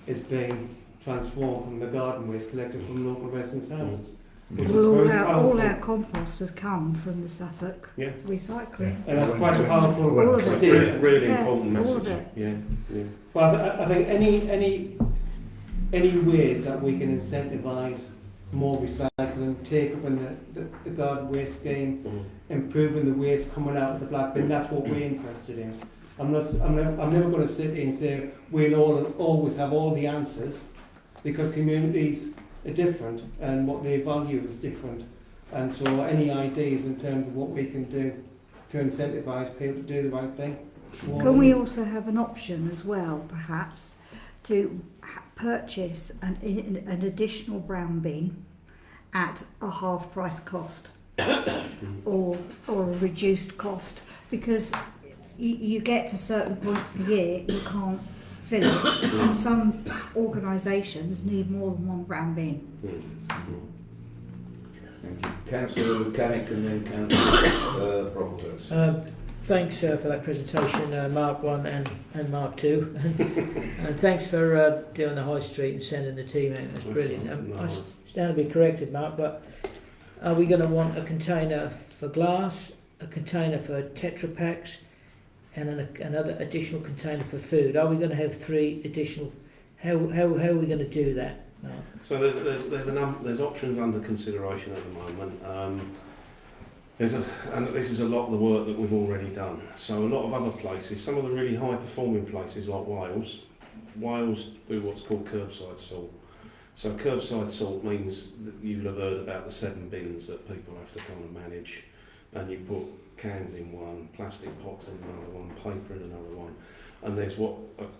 S5: is being transformed from the garden waste collected from local residents' houses. Which is
S10: Well,
S5: very
S10: all
S5: powerful.
S10: our compost has come from the Suffolk
S1: Yeah.
S10: recycling.
S5: And that's quite a powerful
S10: All of it.
S1: It's
S5: still.
S1: a really
S10: Yeah,
S1: important
S10: all of
S1: message.
S10: it.
S1: Yeah.
S5: But I think any ways that we can incentivise more recycling, take up in the garden waste scheme, improving the waste coming out of the black bin, that's what we're interested in. I'm never going to sit here and say we'll always have all the answers, because communities are different, and what they value is different. And so any ideas in terms of what we can do to incentivise people to do the right thing?
S10: Can we also have an option as well, perhaps, to purchase an additional brown bin at a half price cost or a reduced cost? Because you get to certain points of the year, you can't fill it, and some organisations need more than one brown bin.
S3: Thank you. Councillor Mechanic and then Councillor Brocklehurst.
S11: Thanks for that presentation, Mark 1 and Mark 2. And thanks for doing the High Street and sending the team out. That's brilliant. I stand to be corrected, Mark, but are we going to want a container for glass, a container for Tetra Packs, and another additional container for food? Are we going to have 3 additional? How are we going to do that, Mark?
S1: So there's options under consideration at the moment. And this is a lot of the work that we've already done. So a lot of other places, some of the really high performing places like Wales do what's called curbside sort. So curbside sort means that you'll have heard about the 7 bins that people have to kind of manage, and you put cans in one, plastic pots in another one, paper in another one. And there's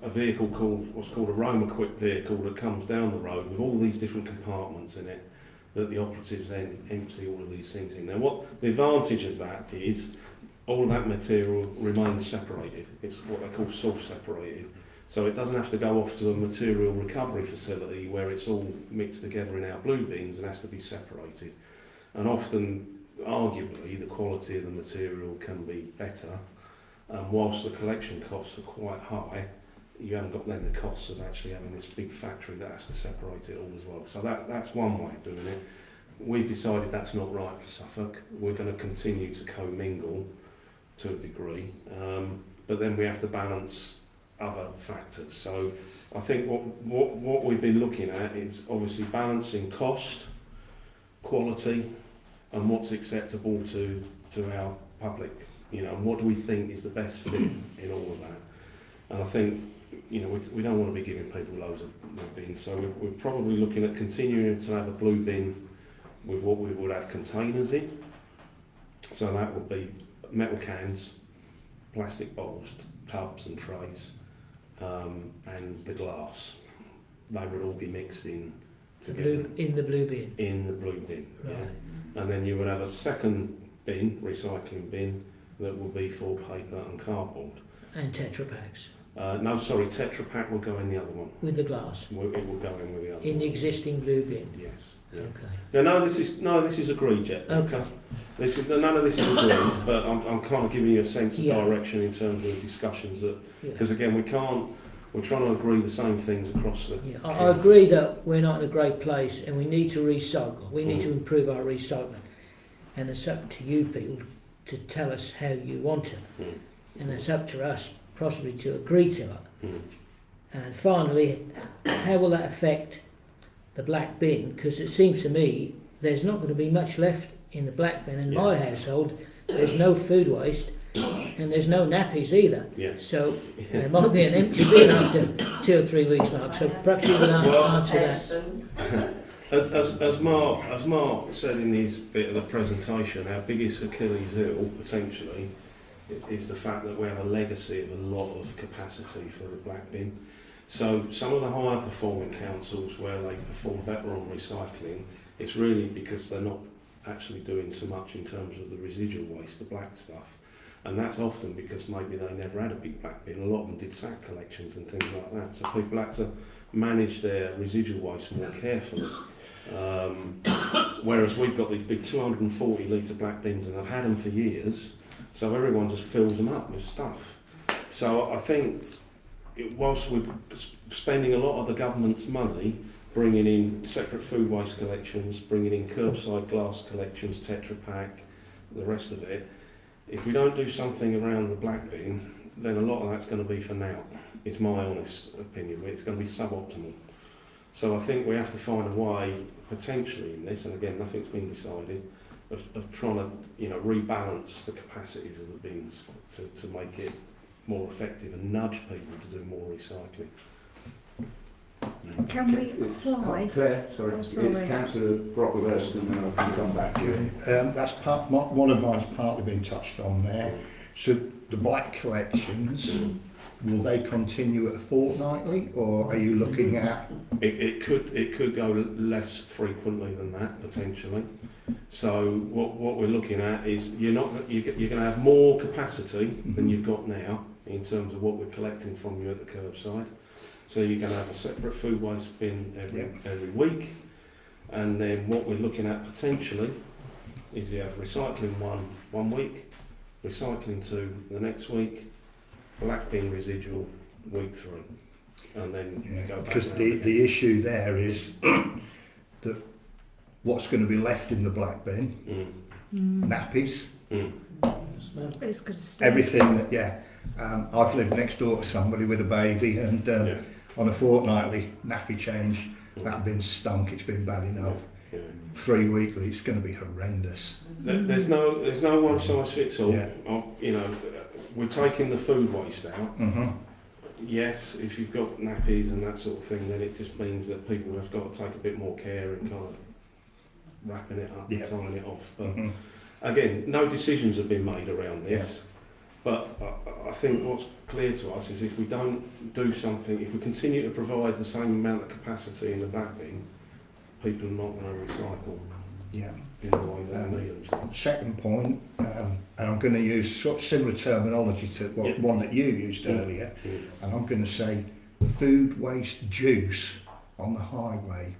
S1: a vehicle what's called a roam equipped vehicle that comes down the road with all these different compartments in it that the operatives then empty all of these things in. Now what the advantage of that is, all of that material remains separated. It's what they call source separated. So it doesn't have to go off to a material recovery facility where it's all mixed together in our blue bins and has to be separated. And often, arguably, the quality of the material can be better. Whilst the collection costs are quite high, you haven't got then the costs of actually having this big factory that has to separate it all as well. So that's one way of doing it. We've decided that's not right for Suffolk. We're going to continue to commingle to a degree, but then we have to balance other factors. So I think what we've been looking at is obviously balancing cost, quality, and what's acceptable to our public. You know, and what do we think is the best fit in all of that? And I think, you know, we don't want to be giving people loads of bins, so we're probably looking at continuing to have a blue bin with what we would have containers in. So that would be metal cans, plastic bottles, tubs and trays, and the glass. They would all be mixed in together.
S11: In the blue bin?
S1: In the blue bin,
S11: right.
S1: Yeah. And then you would have a second bin, recycling bin, that will be for paper and cardboard.
S11: And Tetra Packs?
S1: No, sorry, Tetra Pak will go in the other one.
S11: With the glass?
S1: It will go in with the other one.
S11: In the existing blue bin?
S1: Yes. Yeah.
S11: Okay.
S1: No, this is agreed yet.
S11: Okay.
S1: None of this is agreed, but I'm kind of giving you a sense of direction in terms of the discussions that, because again, we're trying to agree the same things across the...
S11: Yeah, I agree that we're not in a great place and we need to recycle. We need to improve our recycling. And it's up to you people to tell us how you want it. And it's up to us possibly to agree to it. And finally, how will that affect the black bin? Because it seems to me there's not going to be much left in the black bin. In my household, there's no food waste and there's no nappies either. So there might be an empty bin after 2 or 3 weeks, Mark. So perhaps you can answer that.
S1: As Mark said in his bit of the presentation, our biggest Achilles heel, potentially, is the fact that we have a legacy of a lot of capacity for the black bin. So some of the higher performing councils where they perform better on recycling, it's really because they're not actually doing so much in terms of the residual waste, the black stuff. And that's often because maybe they never had a big black bin. A lot of them did sack collections and things like that. So people had to manage their residual waste more carefully. Whereas we've got these big 240 litre black bins and I've had them for years, so everyone just fills them up with stuff. So I think whilst we're spending a lot of the government's money bringing in separate food waste collections, bringing in curbside glass collections, Tetra Pak, the rest of it, if we don't do something around the black bin, then a lot of that's going to be for now. It's my honest opinion. It's going to be suboptimal. So I think we have to find a way, potentially in this, and again, nothing's been decided, of trying to, you know, rebalance the capacities of the bins to make it more effective and nudge people to do more recycling.
S10: Can we apply?
S3: Claire, sorry,
S10: Oh,
S3: it's
S10: sorry.
S3: Councillor Brocklehurst and then I can come back to you.
S12: That's one of mine's partly been touched on there. So the black collections, will they continue at a fortnightly, or are you looking at?
S1: It could go less frequently than that potentially. So what we're looking at is you're going to have more capacity than you've got now in terms of what we're collecting from you at the curbside. So you're going to have a separate food waste bin every week, and then what we're looking at potentially is you have recycling one week, recycling 2 the next week, black bin residual week 3, and then go back.
S12: Because the issue there is that what's going to be left in the black bin, nappies,
S10: It's going to stay.
S12: everything. I've lived next door to somebody with a baby, and on a fortnightly nappy change, that bin stunk. It's been bad enough. 3 weekly, it's going to be horrendous.
S1: There's no one size fits all. You know, we're taking the food waste out. Yes, if you've got nappies and that sort of thing, then it just means that people have got to take a bit more care in kind of wrapping it up and tying it off. But again, no decisions have been made around this. But I think what's clear to us is if we don't do something, if we continue to provide the same amount of capacity in the black bin, people are not going to recycle in the way that they need them.
S12: Second point, and I'm going to use sort of similar terminology to one that you used earlier, and I'm going to say food waste juice on the highway.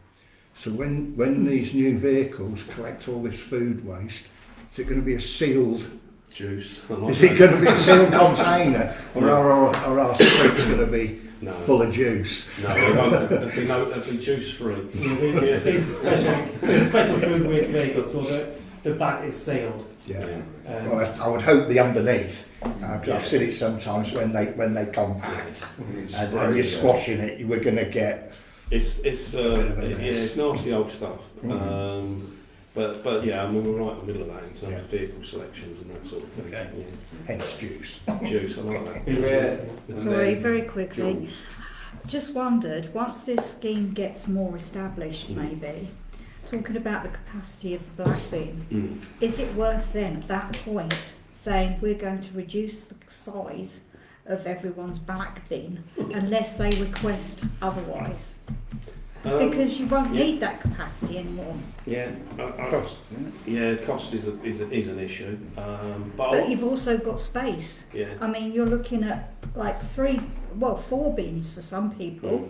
S12: So when these new vehicles collect all this food waste, is it going to be a sealed
S1: juice?
S12: Is it going to be a sealed container, or are our streets going to be full of juice?
S1: No, it'll be juice free.
S5: These are special food waste vehicles, so the back is sealed.
S12: Well, I would hope the underneath. I've seen it sometimes when they compact and you're squashing it. You were going to get.
S1: It's nasty old stuff. But yeah, I mean, we're right in the middle of that in terms of vehicle selections and that sort of thing.
S12: Hence juice.
S1: Juice, I like that.
S10: Sorry, very quickly. Just wondered, once this scheme gets more established, maybe, talking about the capacity of the black bin, is it worth then at that point saying we're going to reduce the size of everyone's black bin unless they request otherwise? Because you won't need that capacity anymore.
S12: Cost.
S1: Cost is an issue.
S10: But you've also got space. I mean, you're looking at like 4 bins for some people.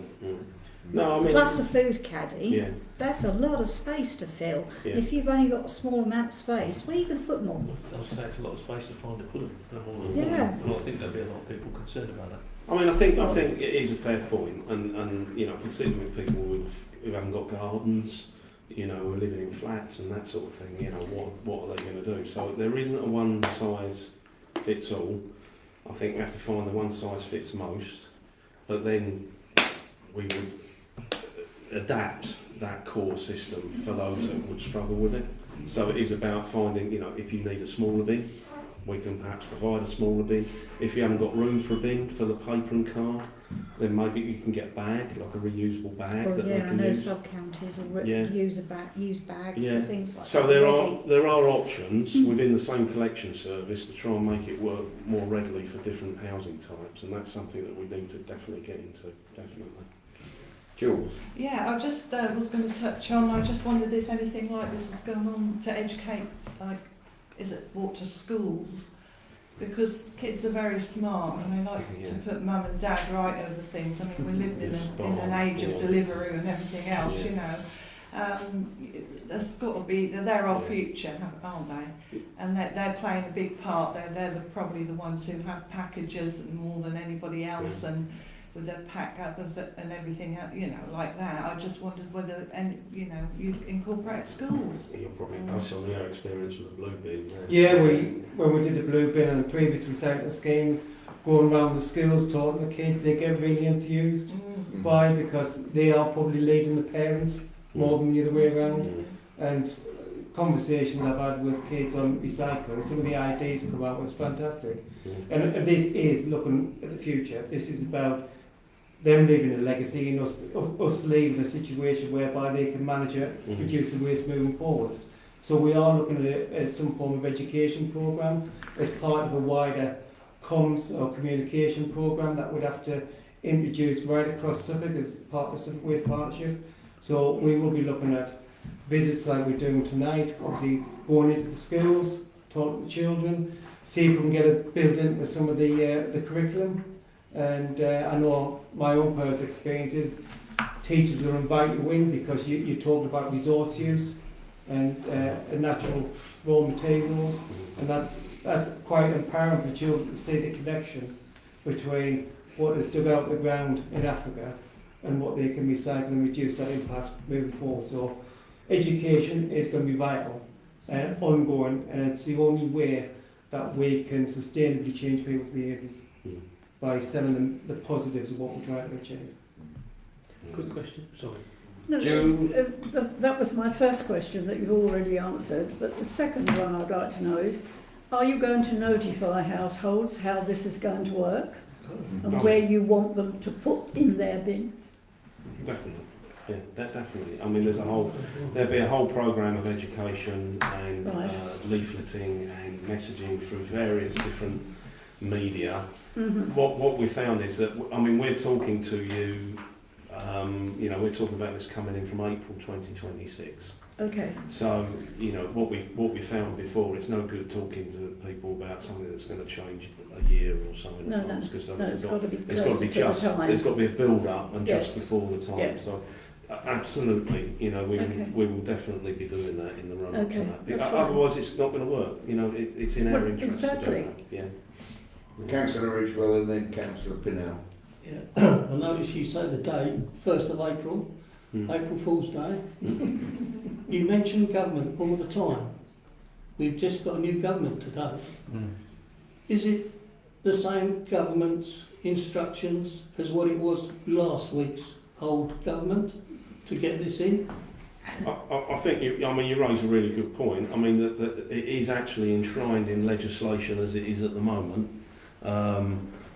S1: No, I mean,
S10: plus a food caddy. That's a lot of space to fill. If you've only got a small amount of space, where are you going to put them all?
S4: I was going to say it's a lot of space to find to put them.
S10: Yeah.
S4: I think there'll be a lot of people concerned about that.
S1: I mean, I think it is a fair point, and you know, particularly with people who haven't got gardens, you know, who are living in flats and that sort of thing. You know, what are they going to do? So there isn't a one size fits all. I think we have to find the one size fits most, but then we would adapt that core system for those that would struggle with it. So it is about finding, you know, if you need a smaller bin, we can perhaps provide a smaller bin. If you haven't got room for a bin for the paper and card, then maybe you can get a bag, like a reusable bag that they
S10: I
S1: can
S10: know
S1: use.
S10: sub-counties will use bags for things like
S1: so
S10: that.
S1: there are options within the same collection service to try and make it work more readily for different housing types, and that's something that we need to definitely get into, definitely.
S3: Jules?
S9: Yeah, I just was going to touch on, I just wondered if anything like this is going on to educate, like, is it brought to schools? Because kids are very smart and they like to put mum and dad right over things. I mean, we're living in an age of Deliveroo and everything else, you know. There's got to be, they're our future, aren't they? And they're playing a big part. They're probably the ones who have packages more than anybody else, and with their pack up and everything, you know, like that. I just wondered whether, you incorporate schools.
S1: You're probably based on your experience with the blue bin.
S5: When we did the blue bin and the previous recycling schemes, going around the schools talking to kids, they get really enthused by, because they are probably leading the parents more than the other way around. And conversations I've had with kids on recycling, some of the ideas come out was fantastic. And this is looking at the future. This is about them leaving a legacy and us leaving a situation whereby they can manage it, reduce the waste moving forward. So we are looking at it as some form of education programme as part of a wider comms or communication programme that we'd have to introduce right across Suffolk as part of the Suffolk Waste Partnership. So we will be looking at visits like we're doing tonight, obviously going into the schools, talking to children, see if we can get it built into some of the curriculum. And I know my own personal experience is teachers will invite you in because you talked about resource use and natural raw materials, and that's quite empowering for children to see the connection between what is dug out of the ground in Africa and what they can recycle and reduce that impact moving forward. So education is going to be vital and ongoing, and it's the only way that we can sustainably change people's behaviours by selling them the positives of what we're trying to achieve.
S11: Good question. Sorry.
S13: No,
S3: June.
S13: that was my first question that you've already answered, but the second one I'd like to know is, are you going to notify households how this is going to work and where you want them to put in their bins?
S1: Definitely. Yeah, definitely. I mean, there'll be a whole programme of education and
S13: Right.
S1: leafleting and messaging through various different media.
S13: Mm-hmm.
S1: What we found is that, I mean, we're talking to you, you know, we're talking about this coming in from April 2026.
S13: Okay.
S1: So, you know, what we found before, it's no good talking to people about something that's going to change a year or so in
S13: No,
S1: advance, because
S13: it's got to be
S1: it's got to be
S13: closer to
S1: just,
S13: the time.
S1: there's got to be a build-up and just
S13: Yes.
S1: before the time.
S13: Yeah.
S1: So, absolutely, you know,
S13: Okay.
S1: we will definitely be doing that in the run-up
S13: Okay,
S1: to that.
S13: that's fine.
S1: Otherwise, it's not going to work. You know, it's in our
S13: Well,
S1: interest to
S13: exactly.
S1: do that. Yeah.
S7: Councillor Ridgewell and then Councillor Pinnell.
S4: Yeah. I notice you say the date, 1st of April, April Fool's Day. You mention government all the time. We've just got a new government today. Is it the same government's instructions as what it was last week's old government to get this in?
S1: I think you raise a really good point. I mean, that it is actually enshrined in legislation as it is at the moment.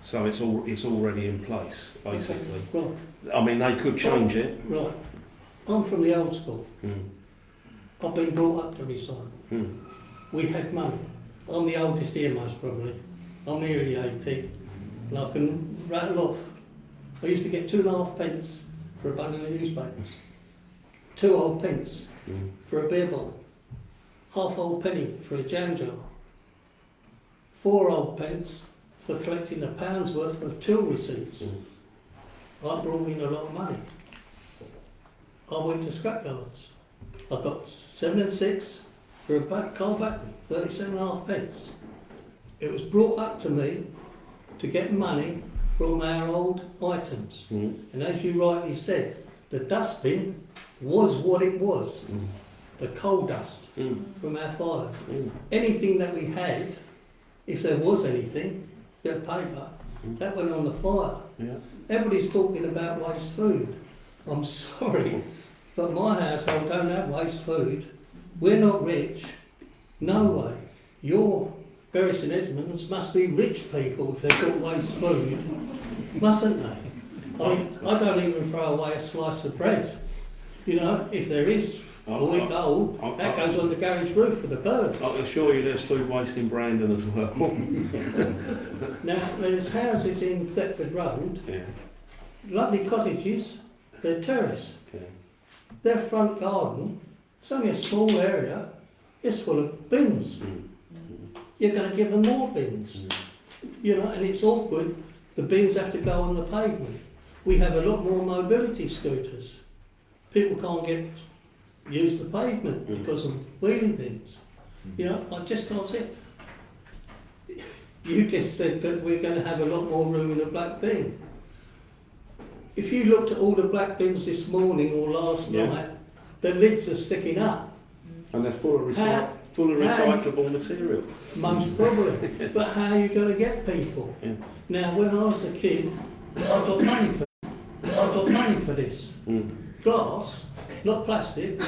S1: So it's already in place, basically.
S4: Right.
S1: I mean, they could change it.
S4: Right. I'm from the old school. I've been brought up to recycle. We had money. I'm the oldest here, most probably. I'm nearly 80, and I can rattle off. I used to get 2.5 pence for a bundle of newspapers, 2 old pence for a beer bottle, half old penny for a jam jar, 4 old pence for collecting £1 worth of till receipts. I brought in a lot of money. I went to scrapyards. I got 7 and 6 for a car battery, 37.5 pence. It was brought up to me to get money from our old items. And as you rightly said, the dustbin was what it was, the coal dust from our fires. Anything that we had, if there was anything, bit of paper, that went on the fire. Everybody's talking about waste food. I'm sorry, but my household don't have waste food. We're not rich. No way. Your Bury St Edmunds must be rich people if they've got waste food, mustn't they? I mean, I don't even throw away a slice of bread. You know, if there is a week old, that goes on the garage roof for the birds.
S1: I can assure you there's food waste in Brandon as well.
S4: Now, there's houses in Thetford Road, lovely cottages, they're terraced. Their front garden, it's only a small area, it's full of bins. You're going to give them more bins. You know, and it's awkward, the bins have to go on the pavement. We have a lot more mobility scooters. People can't use the pavement because of wheelie bins. You know, I just can't see it. You just said that we're going to have a lot more room in the black bin. If you looked at all the black bins this morning or last night, the lids are sticking up.
S1: And they're full of recyclable material.
S4: Most probably. But how are you going to get people? Now, when I was a kid, I got money for this. Glass, not plastic.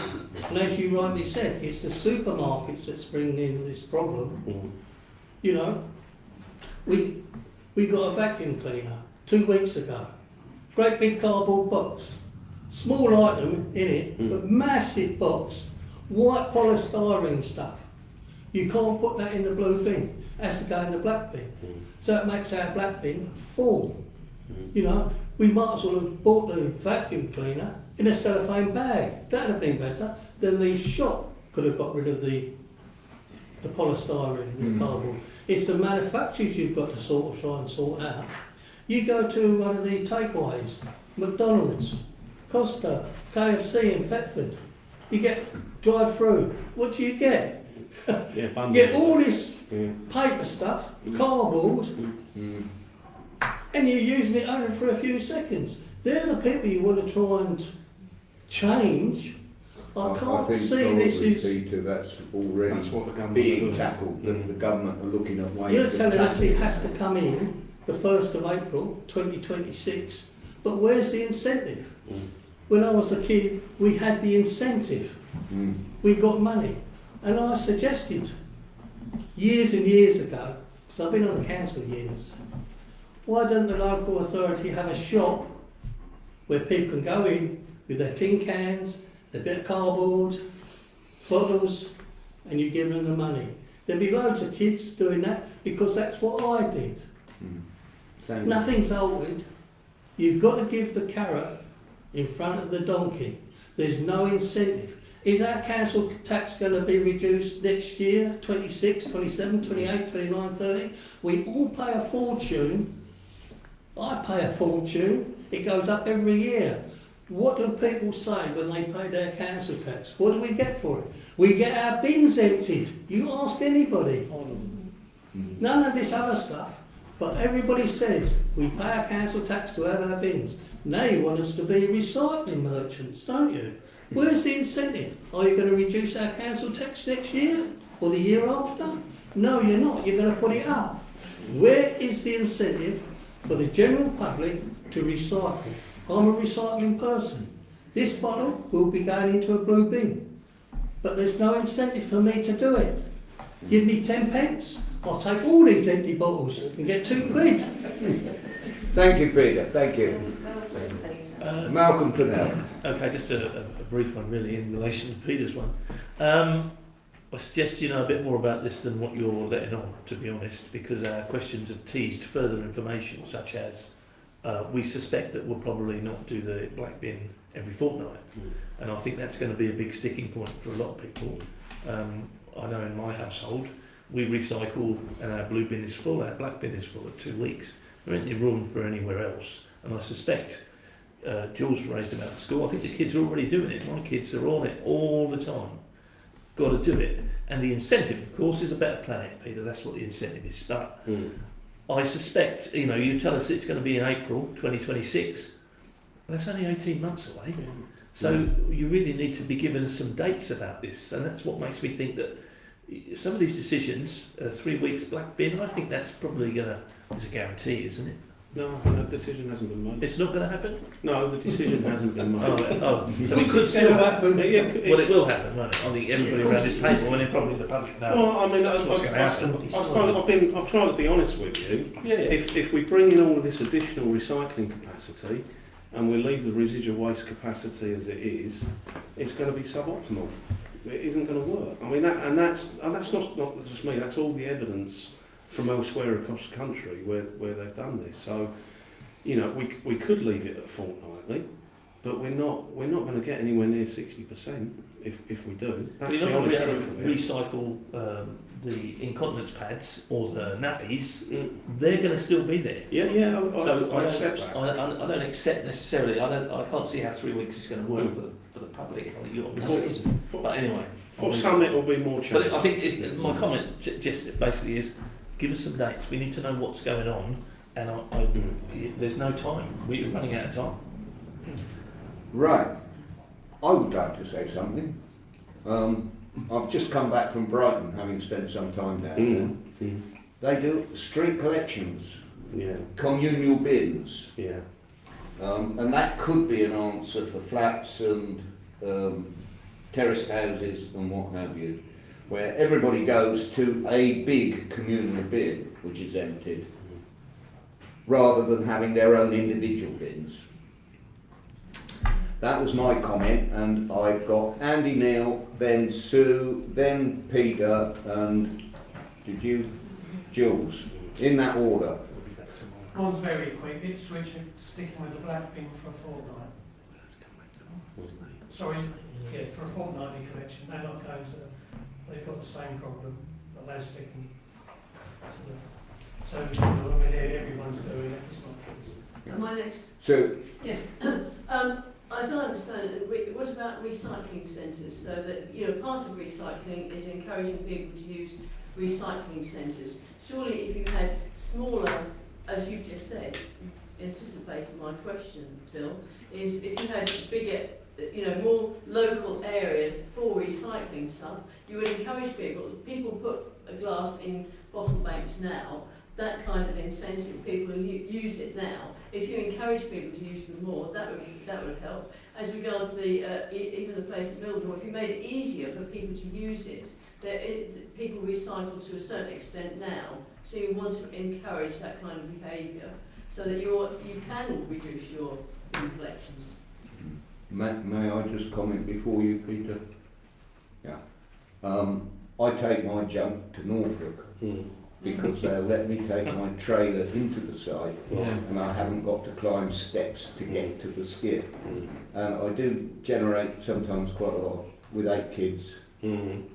S4: And as you rightly said, it's the supermarkets that's bringing in this problem. You know, we got a vacuum cleaner 2 weeks ago. great big cardboard box, small item in it, but massive box, white polystyrene stuff. You can't put that in the blue bin, it has to go in the black bin. So it makes our black bin full. You know, we might as well have bought the vacuum cleaner in a cellophane bag. That'd have been better. Then the shop could have got rid of the polystyrene and the cardboard. It's the manufacturers you've got to sort of try and sort out. You go to one of the takeaways, McDonald's, Costa, KFC in Thetford, you get drive through. What do you get? You get all this paper stuff, cardboard, and you're using it only for a few seconds. They're the people you want to try and change. I can't see this is...
S7: Peter, that's already
S1: what the government
S7: being
S1: does.
S7: tackled. The government are looking at ways
S4: You're
S7: of
S4: telling us
S7: tackling
S4: it has to come in the 1st of April 2026, but where's the incentive? When I was a kid, we had the incentive. We got money. And I suggested years and years ago, because I've been on the council years, why doesn't the local authority have a shop where people can go in with their tin cans, a bit of cardboard, bottles, and you give them the money? There'd be loads of kids doing that because that's what I did. Nothing's altered. You've got to give the carrot in front of the donkey. There's no incentive. Is our council tax going to be reduced next year, 26, 27, 28, 29, 30? We all pay a fortune. I pay a fortune. It goes up every year. What do people say when they pay their council tax? What do we get for it? We get our bins emptied. You ask anybody. None of this other stuff. But everybody says we pay our council tax to have our bins. Now you want us to be recycling merchants, don't you? Where's the incentive? Are you going to reduce our council tax next year or the year after? No, you're not. You're going to put it up. Where is the incentive for the general public to recycle? I'm a recycling person. This bottle will be going into a blue bin, but there's no incentive for me to do it. Give me 10 pence, I'll take all these empty bottles and get £2.
S7: Thank you, Peter. Thank you. Malcolm Purnell.
S14: Okay, just a brief one really in relation to Peter's one. I suggest you know a bit more about this than what you're letting on, to be honest, because our questions have teased further information, such as we suspect that we'll probably not do the black bin every fortnight, and I think that's going to be a big sticking point for a lot of people. I know in my household we recycle and our blue bin is full, our black bin is full at 2 weeks. There ain't any room for anywhere else, and I suspect Jules raised about school. I think the kids are already doing it. My kids are on it all the time. Got to do it, and the incentive, of course, is a better planet, Peter. That's what the incentive is. But I suspect, you know, you tell us it's going to be in April 2026. That's only 18 months away. So you really need to be given some dates about this, and that's what makes me think that some of these decisions, 3 weeks black bin, I think that's probably going to, it's a guarantee, isn't it?
S1: No, that decision hasn't been made.
S14: It's not going to happen?
S1: No, the decision hasn't been made.
S14: So it could still happen. Well, it will happen, won't it? I think everybody around this table, and then probably the public know.
S1: Well, I mean,
S14: that's what's going to happen.
S1: I've tried to be honest with you.
S14: Yeah.
S1: If we bring in all of this additional recycling capacity, and we leave the residual waste capacity as it is, it's going to be suboptimal. It isn't going to work. I mean, that's not just me. That's all the evidence from elsewhere across the country where they've done this. So, you know, we could leave it at fortnightly, but we're not going to get anywhere near 60% if we do. That's
S14: You're
S1: the
S14: not
S1: honest
S14: going to
S1: truth of it.
S14: recycle the incontinence pads or the nappies. They're going to still be there.
S1: Yeah.
S14: I
S1: accept that.
S14: I don't accept necessarily. I can't see how 3 weeks is going to work for the public. I think you're it isn't. But anyway,
S1: For some it will be more challenging.
S14: But I think my comment just basically is, give us some dates. We need to know what's going on, and there's no time. We're running out of time.
S7: Right. I would like to say something. I've just come back from Brighton, having spent some time down there. They do street collections, communal bins, and that could be an answer for flats and terraced houses and what have you, where everybody goes to a big communal bin which is emptied, rather than having their own individual bins. That was my comment, and I've got Andy Neal, then Sue, then Peter, and did you? Jules, in that order.
S8: One's very quick. Ipswich are sticking with the black bin for a fortnight. Sorry, yeah, for a fortnightly collection. They're not going to. They've got the same problem, but they're sticking. So you know, I mean, everyone's doing it. It's not kids.
S15: Am I next?
S7: So,
S15: Yes. As I understand it, it was about recycling centres, so that, you know, part of recycling is encouraging people to use recycling centres. Surely if you had smaller, as you've just said, anticipated my question, Phil, is if you had bigger, you know, more local areas for recycling stuff, you would encourage people put a glass in bottle banks now, that kind of incentive, people use it now. If you encourage people to use them more, that would help. As regards to the even the place at Mildred, if you made it easier for people to use it, people recycle to a certain extent now, so you want to encourage that kind of behaviour, so that you can reduce your bin collections.
S7: may I just comment before you, Peter? Yeah. I take my junk to Norfolk. Because they'll let me take my trailer into the site, and I haven't got to climb steps to get to the skip. And I do generate sometimes quite a lot with 8 kids, 2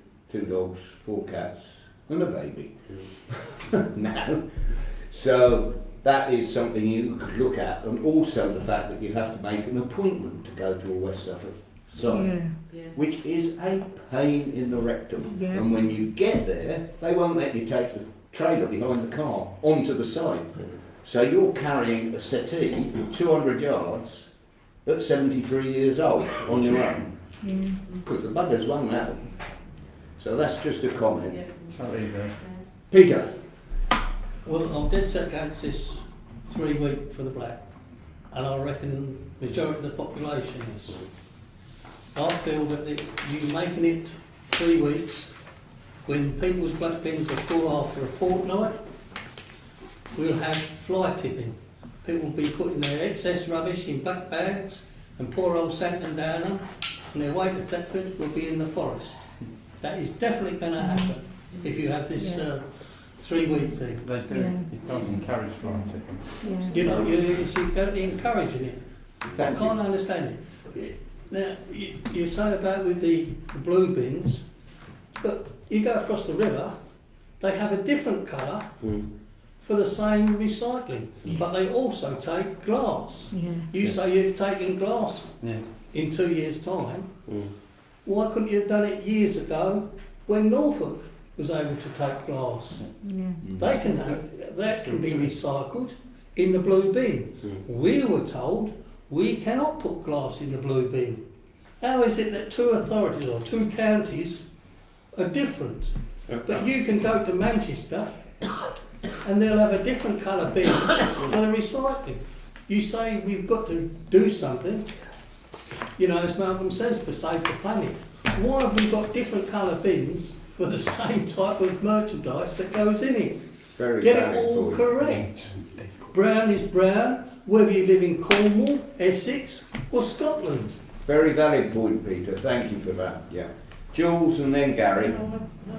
S7: dogs, 4 cats, and a baby. Now, so that is something you could look at, and also the fact that you have to make an appointment to go to a West Suffolk site, which is a pain in the rectum. And when you get there, they won't let you take the trailer behind the car onto the site. So you're carrying a settee 200 yards at 73 years old on your own. Because the buggers won't let them. So that's just a comment. Peter.
S4: Well, I'm dead set against this 3 week for the black, and I reckon the majority of the population is. I feel that you making it 3 weeks when people's black bins are full after a fortnight, we'll have fly tipping. People will be putting their excess rubbish in black bags and poor old Santon down them, and their weight of Thetford will be in the forest. That is definitely going to happen if you have this 3 week thing.
S16: They do. It does encourage fly tipping.
S4: You know, you're encouraging it. I can't understand it. Now, you say about with the blue bins, but you go across the river, they have a different colour for the same recycling, but they also take glass. You say you're taking glass in 2 years' time. Why couldn't you have done it years ago when Norfolk was able to take glass? They can have, that can be recycled in the blue bin. We were told we cannot put glass in the blue bin. How is it that 2 authorities or 2 counties are different? But you can go to Manchester and they'll have a different colour bin for the recycling. You say we've got to do something, you know, as Malcolm says, to save the planet. Why have we got different colour bins for the same type of merchandise that goes in it? Get it all correct. Brown is brown, whether you live in Cornwall, Essex or Scotland.
S7: Very valid point, Peter. Thank you for that. Yeah. Jules and then Gary.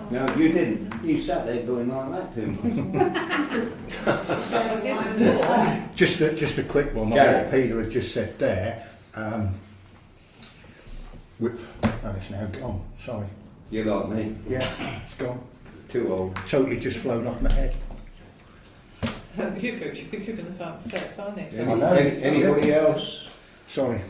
S7: No, you didn't. You sat there going like that too much.
S12: Just a quick one on what Peter had just said there. Oh, it's now gone. Sorry.
S7: You like me?
S12: Yeah, it's gone.
S7: Too old.
S12: Totally just flown off my head.
S17: You've given the fact set finance.
S7: Anybody else?
S12: Sorry.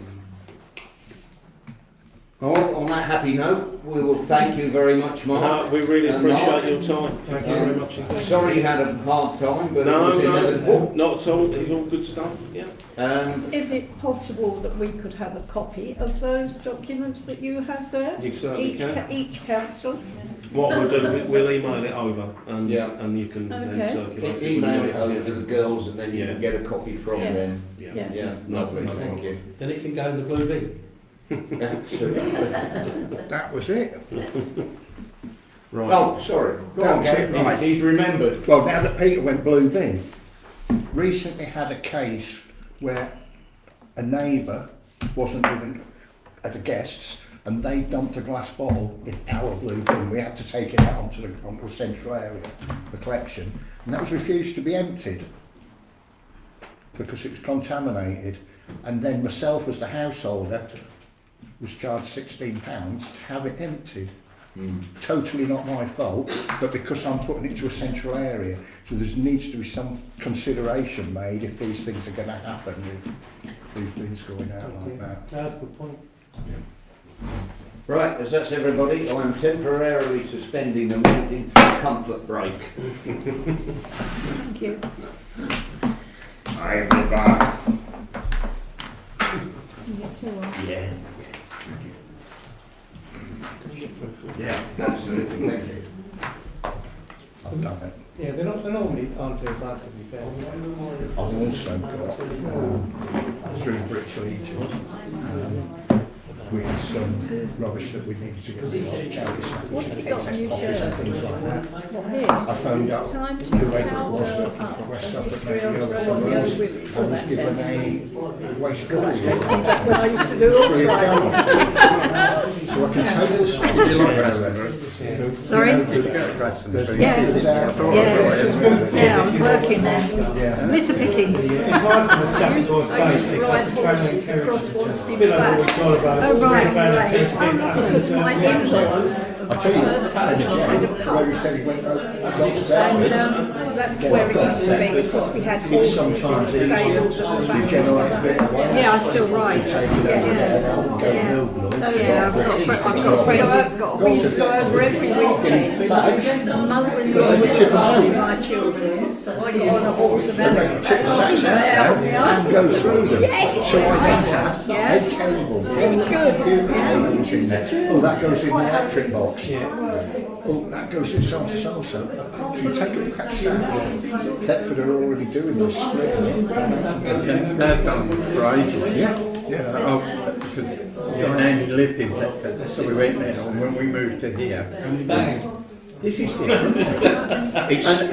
S7: Well, on that happy note, we will thank you very much, Mark.
S1: No, we really appreciate your time. Thank you very much.
S7: Sorry you had a hard time, but it was inevitable.
S1: Not at all. It's all good stuff. Yeah.
S13: Is it possible that we could have a copy of those documents that you have there?
S1: You certainly can.
S13: Each council?
S1: What we'll do, we'll email it over, and you can then circulate it.
S7: Email it over to the girls, and then you can get a copy from them.
S1: Yeah.
S7: Lovely. Thank you.
S4: Then it can go in the blue bin.
S12: That was it.
S1: Right.
S7: Oh, sorry. Go on, Gary.
S12: Right.
S7: He's remembered.
S12: Well, now that Peter went blue bin, recently had a case where a neighbour wasn't given at the guests, and they dumped a glass bottle in our blue bin. We had to take it out onto the central area for collection, and that was refused to be emptied because it was contaminated. And then myself, as the householder, was charged £16 to have it emptied. Totally not my fault, but because I'm putting it to a central area, so there needs to be some consideration made if these things are going to happen with these bins going out like that.
S5: That's a good point.
S3: Right, as that's everybody, I am temporarily suspending the meeting for a comfort break.
S13: Thank you.
S3: I'll be back.
S12: Yeah.
S3: Yeah, absolutely, thank you.
S12: I've done it.
S5: Yeah, they're normally aren't too bad, to be fair.
S12: I've also got through Bricks Legion. We had some rubbish that we needed to get rid of, charity stuff,
S13: What's he got on your
S12: copies and
S13: shirt?
S12: things like that.
S13: What, his?
S12: I phoned up
S13: Time to
S12: whoever it
S13: powder
S12: was
S13: up
S12: at West Suffolk
S13: history of
S12: Medical
S13: what the old women.
S12: I was given a waste
S13: That takes me back when I used to do all
S12: free of
S13: Friday.
S12: charge. So I can take the stuff.
S10: Sorry? Yeah, I was working there. Litter picking.
S5: It's hard for the staff to
S13: I used to ride horses across one steep flat.
S10: Oh, right.
S13: Because my in-laws,
S12: I'll tell you,
S13: first husband had a
S12: where he
S13: pub.
S12: said he went
S13: And that's where it used to be, because we had horses in the
S12: sometimes easier
S13: stables at the
S12: to
S13: back.
S12: generate a bit of waste.
S10: Yeah, I still ride. Yeah, I've got friends who's got a
S13: We used
S10: horse.
S13: to go over every weekend. My mother-in-law was teaching my children, so I got on a horse and had
S12: Sacks out now and go through them. So I had that head cable.
S13: It was good.
S12: Here's the cables in there. Oh, that goes in the electric box. Oh, that goes in so. So you take a pack of Thetford are already doing this split.
S16: They've done for ages.
S12: Yeah.
S16: Diane lived in Thetford, so we went there, and when we moved to here, this is different.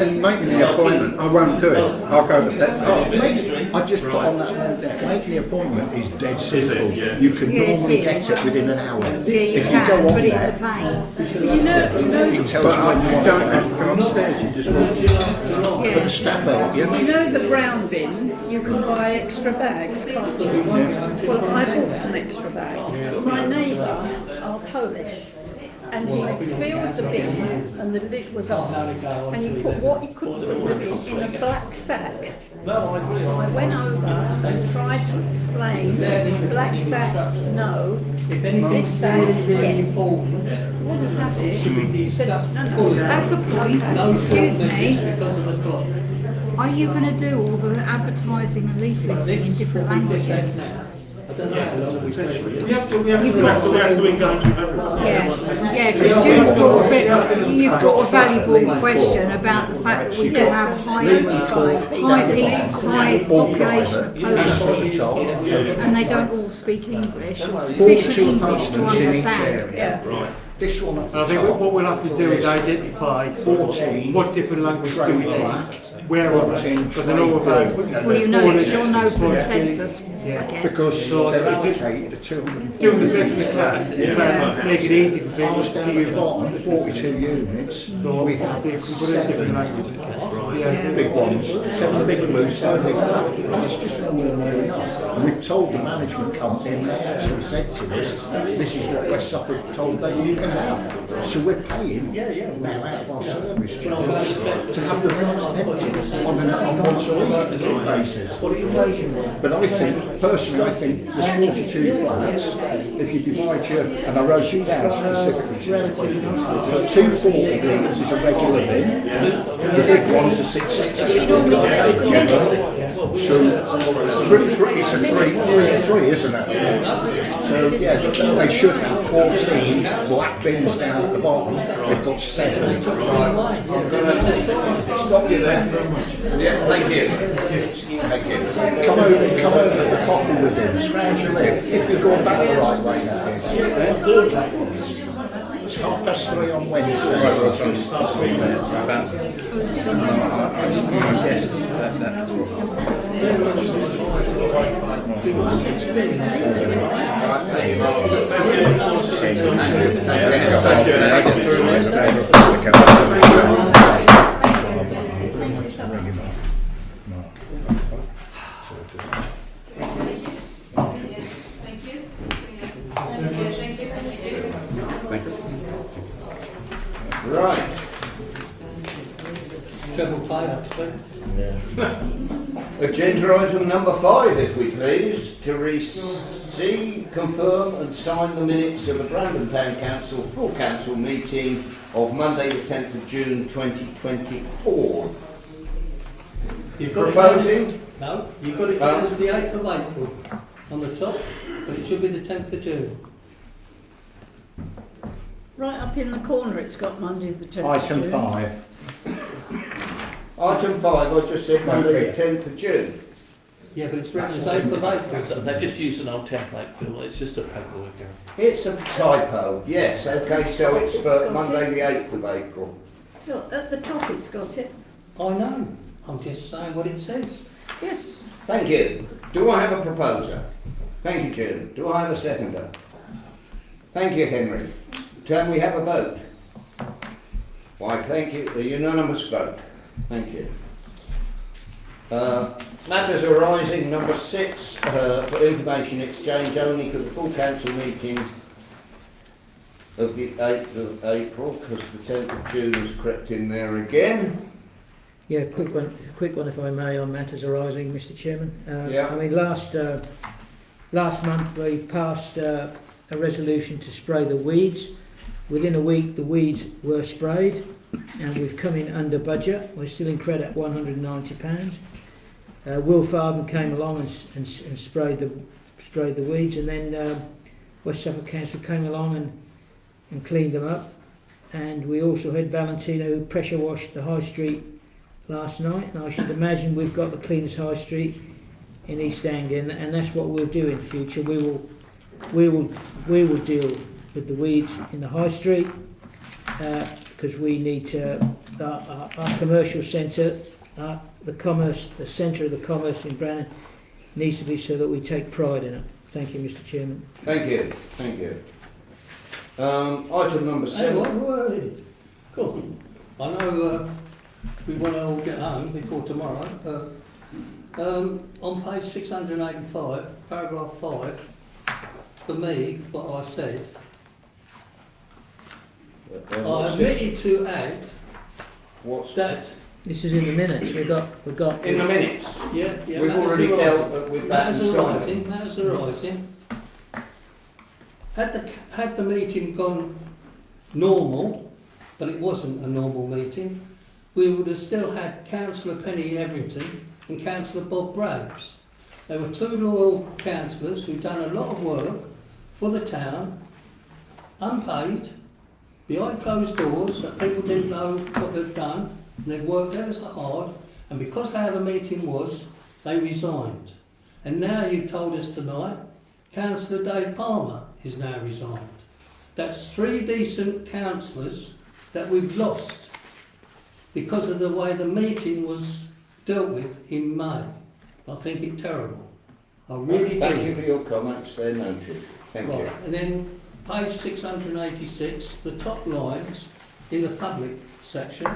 S16: and making the appointment, I won't do it. I'll go to Thetford.
S12: I just put on that note there. Making the appointment is dead simple. You can normally get it within an hour.
S10: Yeah, you
S12: If you
S10: can,
S12: go on
S10: but it's a
S12: there,
S10: pain.
S12: it tells you when you
S16: You
S12: want
S16: don't
S12: it.
S16: have to come upstairs, you just walk.
S12: Put the staff help you.
S13: You know the brown bin, you can buy extra bags, can't you? Well, I bought some extra bags. My neighbour are Polish, and he filled the bin and the lid was on, and he put what he could put in the bin in a black sack. So I went over and tried to explain, black sack, no, this sack, yes. Wouldn't have it. He said, no.
S10: That's the point. Excuse me. Are you going to do all the advertising and leafleting in different languages?
S5: We have to engage with everyone.
S10: Yeah, because you've got a valuable question about the fact that we do have high population of Polish, and they don't all speak English or sufficient English to understand.
S5: Right.
S12: This one.
S5: I think what we'll have to do is identify
S12: 14
S5: what different languages do we need, where are they?
S12: 14
S5: Because I know about.
S10: Well, you'll know from the census, I guess.
S12: Because
S5: So
S12: they're
S5: it's just
S12: allocated to 240.
S5: doing the best we can to try and make it easy for people
S12: Ours
S5: to
S12: down the
S5: use
S12: bottom,
S5: us.
S12: 42 units.
S5: So
S12: We have
S5: so you can put it in different
S12: 7
S5: languages. Yeah.
S12: big ones, 7 big blue, 7 big black, and it's just nowhere near enough. And we've told the management company, and they actually said to us, this is what West Suffolk told them you can have. So we're paying now out of our service to have the rooms empty on a once a week basis. But I think, personally, I think there's 42 flats. If you divide your, and I wrote it down specifically, so 240 bins is a regular bin, the big one's a 660 general. So it's a 3, isn't it? So yeah, they should have 14 black bins down at the bottom. They've got 7.
S3: I'm going to stop you there. Yeah, thank you. Thank you.
S12: Come over for coffee with him. Scrounge your live. If you're going back the right way, that is. It's 3:30 on Wednesday.
S4: We've got 6 bins.
S3: Right.
S4: Treble pay, actually.
S3: Agenda item number 5, if we please, to receive, confirm and sign the minutes of the Brandon Town Council full council meeting of Monday the 10th of June 2024.
S4: You've got
S3: Proposing?
S4: No, you've got it down as the 8th of April on the top, but it should be the 10th of June.
S13: Right up in the corner it's got Monday the 10th of
S12: Item
S13: June.
S12: 5.
S3: Item 5, I just said Monday the 10th of June.
S4: Yeah, but it's written as 8th of April.
S14: They've just used an old template, Phil. It's just a paperwork error.
S3: It's a typo, yes. Okay, so it's for Monday the 8th of April.
S13: Look, at the top it's got it.
S4: I know. I'm just saying what it says.
S13: Yes.
S3: Thank you. Do I have a proposer? Thank you, June. Do I have a seconder? Thank you, Henry. Can we have a vote? Why, thank you. A unanimous vote. Thank you. Matters arising, number 6, for information exchange only for the full council meeting of the 8th of April, because the 10th of June has crept in there again.
S11: Yeah, quick one if I may on matters arising, Mr. Chairman.
S3: Yeah.
S11: I mean, last month we passed a resolution to spray the weeds. Within a week the weeds were sprayed and we've come in under budget. We're still in credit at £190. Will Farben came along and sprayed the weeds, and then West Suffolk Council came along and cleaned them up. And we also had Valentino who pressure washed the high street last night, and I should imagine we've got the cleanest high street in East Anglia, and that's what we'll do in future. We will deal with the weeds in the high street because we need to our commercial centre, the centre of the commerce in Brannan needs to be so that we take pride in it. Thank you, Mr. Chairman.
S3: Thank you. Thank you. Item number 7.
S4: Hey, what? Cool. I know we want to all get home before tomorrow. On page 685, paragraph 5, for me, what I said, I omitted to add that.
S11: This is in the minutes. We got.
S3: In the minutes.
S4: Yeah.
S3: We've already dealt with that.
S4: Matters arising. Had the meeting gone normal, but it wasn't a normal meeting, we would have still had Councillor Penny Everington and Councillor Bob Brabs. They were 2 loyal councillors who'd done a lot of work for the town, unpaid, behind closed doors, that people didn't know what they've done, and they've worked ever so hard, and because how the meeting was, they resigned. And now you've told us tonight, Councillor Dave Palmer is now resigned. That's 3 decent councillors that we've lost because of the way the meeting was dealt with in May. I think it's terrible. I really do.
S3: Thank you for your comments, they're noted. Thank you.
S4: And then page 686, the top lines in the public section,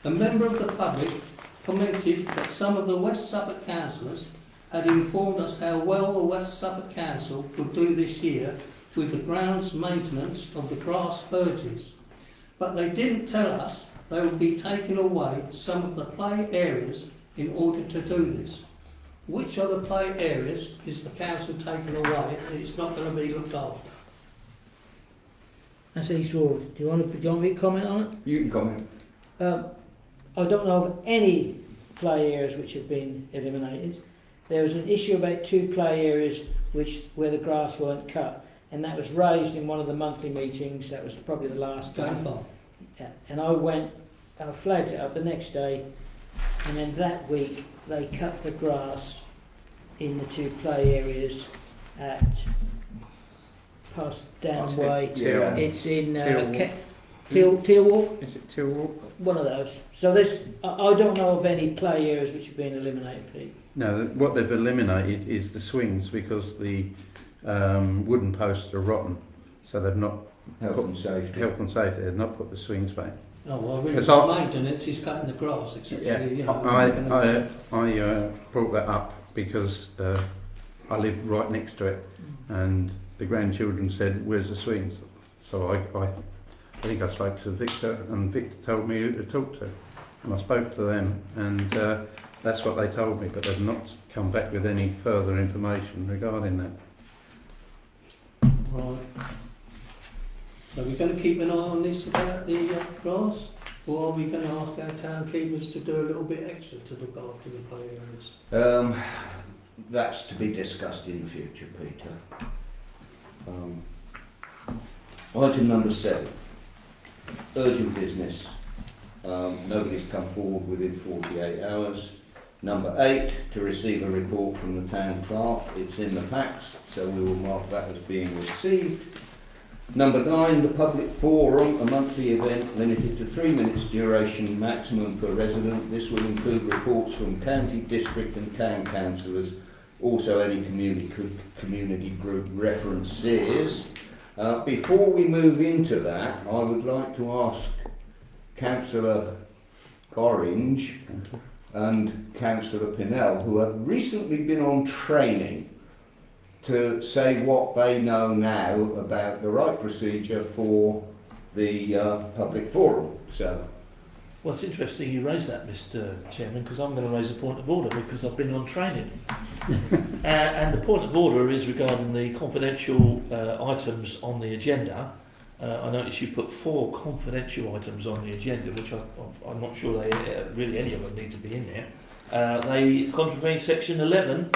S4: a member of the public commented that some of the West Suffolk councillors had informed us how well the West Suffolk Council would do this year with the grounds maintenance of the grass verges. But they didn't tell us they would be taking away some of the play areas in order to do this. Which other play areas is the council taking away and it's not going to be looked after?
S11: That's East Ward. Do you want me to comment on it?
S3: You can comment.
S11: I don't know of any play areas which have been eliminated. There was an issue about 2 play areas where the grass weren't cut, and that was raised in one of the monthly meetings. That was probably the last one. Yeah. And I flagged it up the next day, and then that week they cut the grass in the 2 play areas at past Downway.
S16: Yeah.
S11: It's in
S16: Teal
S11: Tealwalk.
S16: Is it Tealwalk?
S11: One of those. So there's, I don't know of any play areas which have been eliminated, Pete.
S16: No, what they've eliminated is the swings because the wooden posts are rotten, so they've not
S7: Health and safety.
S16: Health and safety. They've not put the swings back.
S4: Oh, well, really,
S16: Because I-
S4: maintenance, he's cutting the grass, etc.
S16: Yeah,
S4: You know,
S16: I brought that up because I live right next to it, and the grandchildren said, "Where's the swings?" So I think I spoke to Victor, and Victor told me who to talk to, and I spoke to them, and that's what they told me, but they've not come back with any further information regarding that.
S4: Right. So we're going to keep an eye on this about the grass, or are we going to ask our town keepers to do a little bit extra to look after the play areas?
S7: That's to be discussed in the future, Peter. Item number 7. Urgent business. Nobody's come forward within 48 hours. Number 8, to receive a report from the town clerk. It's in the packs, so we will mark that as being received. Number 9, the public forum, a monthly event limited to 3 minutes duration maximum per resident. This will include reports from county, district and town councillors, also any community group references. Before we move into that, I would like to ask Councillor Gorringe and Councillor Pinnell, who have recently been on training, to say what they know now about the right procedure for the public forum. So,
S14: Well, it's interesting you raise that, Mr. Chairman, because I'm going to raise a point of order because I've been on training. And the point of order is regarding the confidential items on the agenda. I noticed you put 4 confidential items on the agenda, which I'm not sure they really any of them need to be in there. They contravene section 11.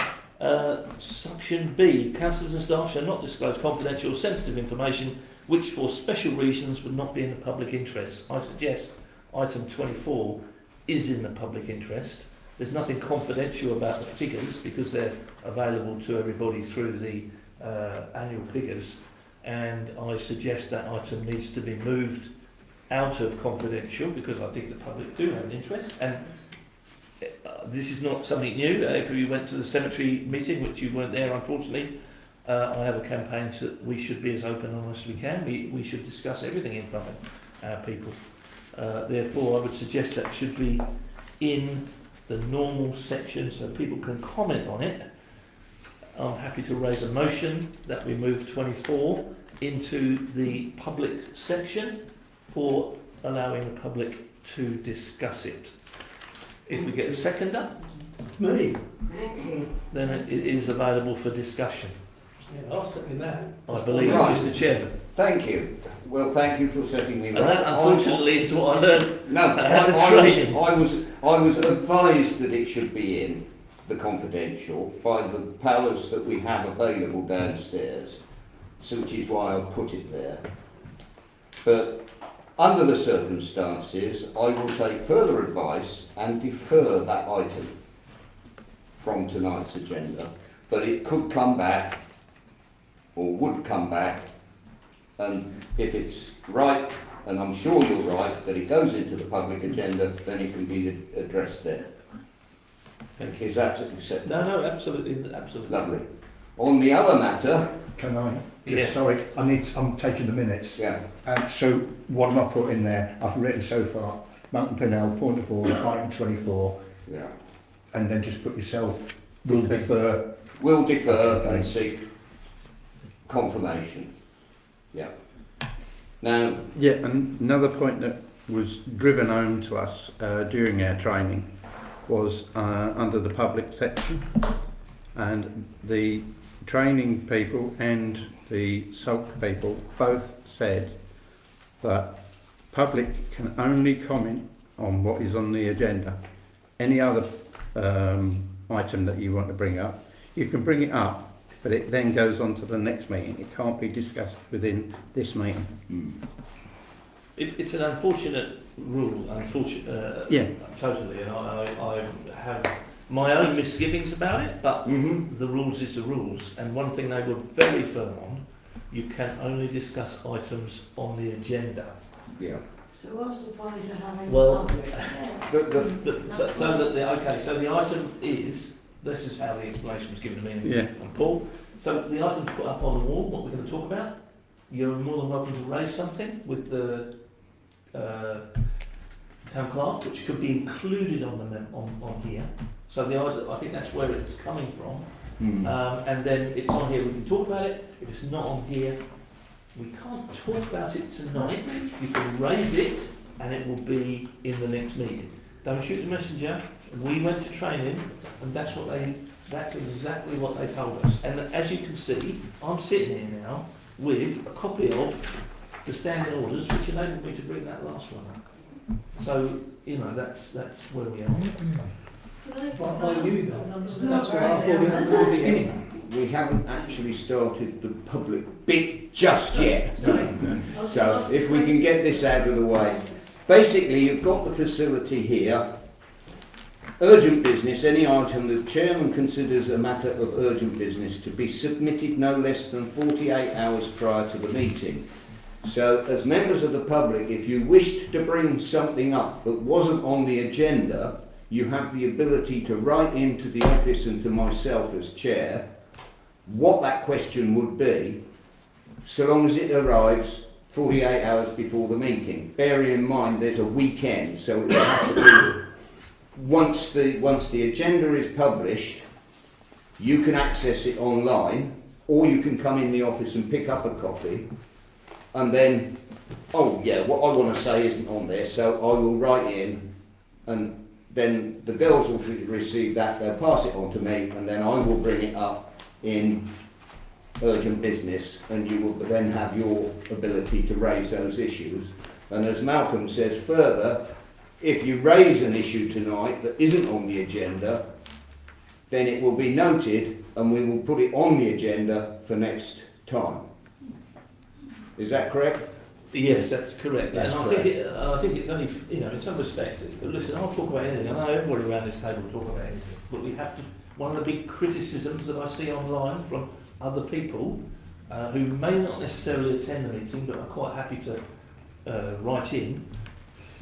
S14: Section B, councillors and staff shall not disclose confidential or sensitive information which for special reasons would not be in the public interest. I suggest item 24 is in the public interest. There's nothing confidential about the figures because they're available to everybody through the annual figures, and I suggest that item needs to be moved out of confidential because I think the public do have an interest, and this is not something new. If you went to the cemetery meeting, which you weren't there unfortunately, I have a campaign that we should be as open and honest as we can. We should discuss everything in front of our people. Therefore, I would suggest that should be in the normal section so people can comment on it. I'm happy to raise a motion that we move 24 into the public section for allowing the public to discuss it. If we get a seconder,
S4: Me?
S14: then it is available for discussion.
S4: Yeah, I'll second that.
S14: I believe
S7: Right.
S14: it is the chairman.
S7: thank you. Well, thank you for setting me
S14: And
S7: right.
S14: that, unfortunately, is what I learned
S7: No,
S14: at the training.
S7: I was advised that it should be in the confidential by the powers that we have available downstairs, so which is why I put it there. But under the circumstances, I will take further advice and defer that item from tonight's agenda. But it could come back, or would come back, and if it's right, and I'm sure you're right, that it goes into the public agenda, then it can be addressed there.
S14: Thank you.
S7: Is that acceptable?
S14: No, absolutely, absolutely.
S7: Lovely. On the other matter,
S12: Can I?
S14: Yeah.
S12: Sorry, I'm taking the minutes.
S7: yeah,
S12: So what am I putting there? I've written so far, Mountain Pinnell, point of order, item 24,
S7: yeah.
S12: and then just put yourself, will defer.
S7: We'll defer
S12: Okay,
S7: and
S12: thanks.
S7: seek confirmation. Yeah. Now,
S16: Yeah, and another point that was driven home to us during our training was under the public section, and the training people and the SALT people both said that public can only comment on what is on the agenda. Any other item that you want to bring up, you can bring it up, but it then goes on to the next meeting. It can't be discussed within this meeting.
S14: It's an unfortunate rule,
S16: Yeah.
S14: totally, and I have my own misgivings about it, but the rules is the rules, and one thing they were very firm on you can only discuss items on the agenda.
S3: Yeah.
S2: So what's the point of having
S14: Well,
S2: public?
S14: So the item is, this is how the explanation was given to me
S16: Yeah.
S14: and Paul. So the item's put up on the wall, what we're going to talk about. You're more than welcome to raise something with the town clerk, which could be included on on here. So I think that's where it's coming from. And then it's on here, we can talk about it. If it's not on here, we can't talk about it tonight. You can raise it and it will be in the next meeting. Don't shoot the messenger. We went to training and that's exactly what they told us. And as you can see, I'm sitting here now with a copy of the standing orders which enabled me to bring that last one up. So, you know, that's where we are.
S4: But I knew that.
S2: It's
S4: That's
S2: not
S4: why I
S2: very
S4: thought it
S2: loud.
S4: would be anyway.
S3: We haven't actually started the public bit just yet. So if we can get this out of the way. Basically, you've got the facility here. Urgent business, any item the chairman considers a matter of urgent business to be submitted no less than 48 hours prior to the meeting. So as members of the public, if you wished to bring something up that wasn't on the agenda, you have the ability to write into the office and to myself as chair what that question would be, so long as it arrives 48 hours before the meeting. Bearing in mind there's a weekend, so it will have to be once the agenda is published, you can access it online, or you can come in the office and pick up a copy, and then, oh yeah, what I want to say isn't on there, so I will write in, and then the girls will receive that, they'll pass it on to me, and then I will bring it up in urgent business, and you will then have your ability to raise those issues. And as Malcolm says further, if you raise an issue tonight that isn't on the agenda, then it will be noted and we will put it on the agenda for next time. Is that correct?
S14: Yes, that's correct.
S3: That's
S14: and
S3: correct.
S14: I think it's only, you know, in some respects, listen, I'll talk about anything. I know everybody around this table will talk about anything, but we have to, one of the big criticisms that I see online from other people who may not necessarily attend the meeting but are quite happy to write in,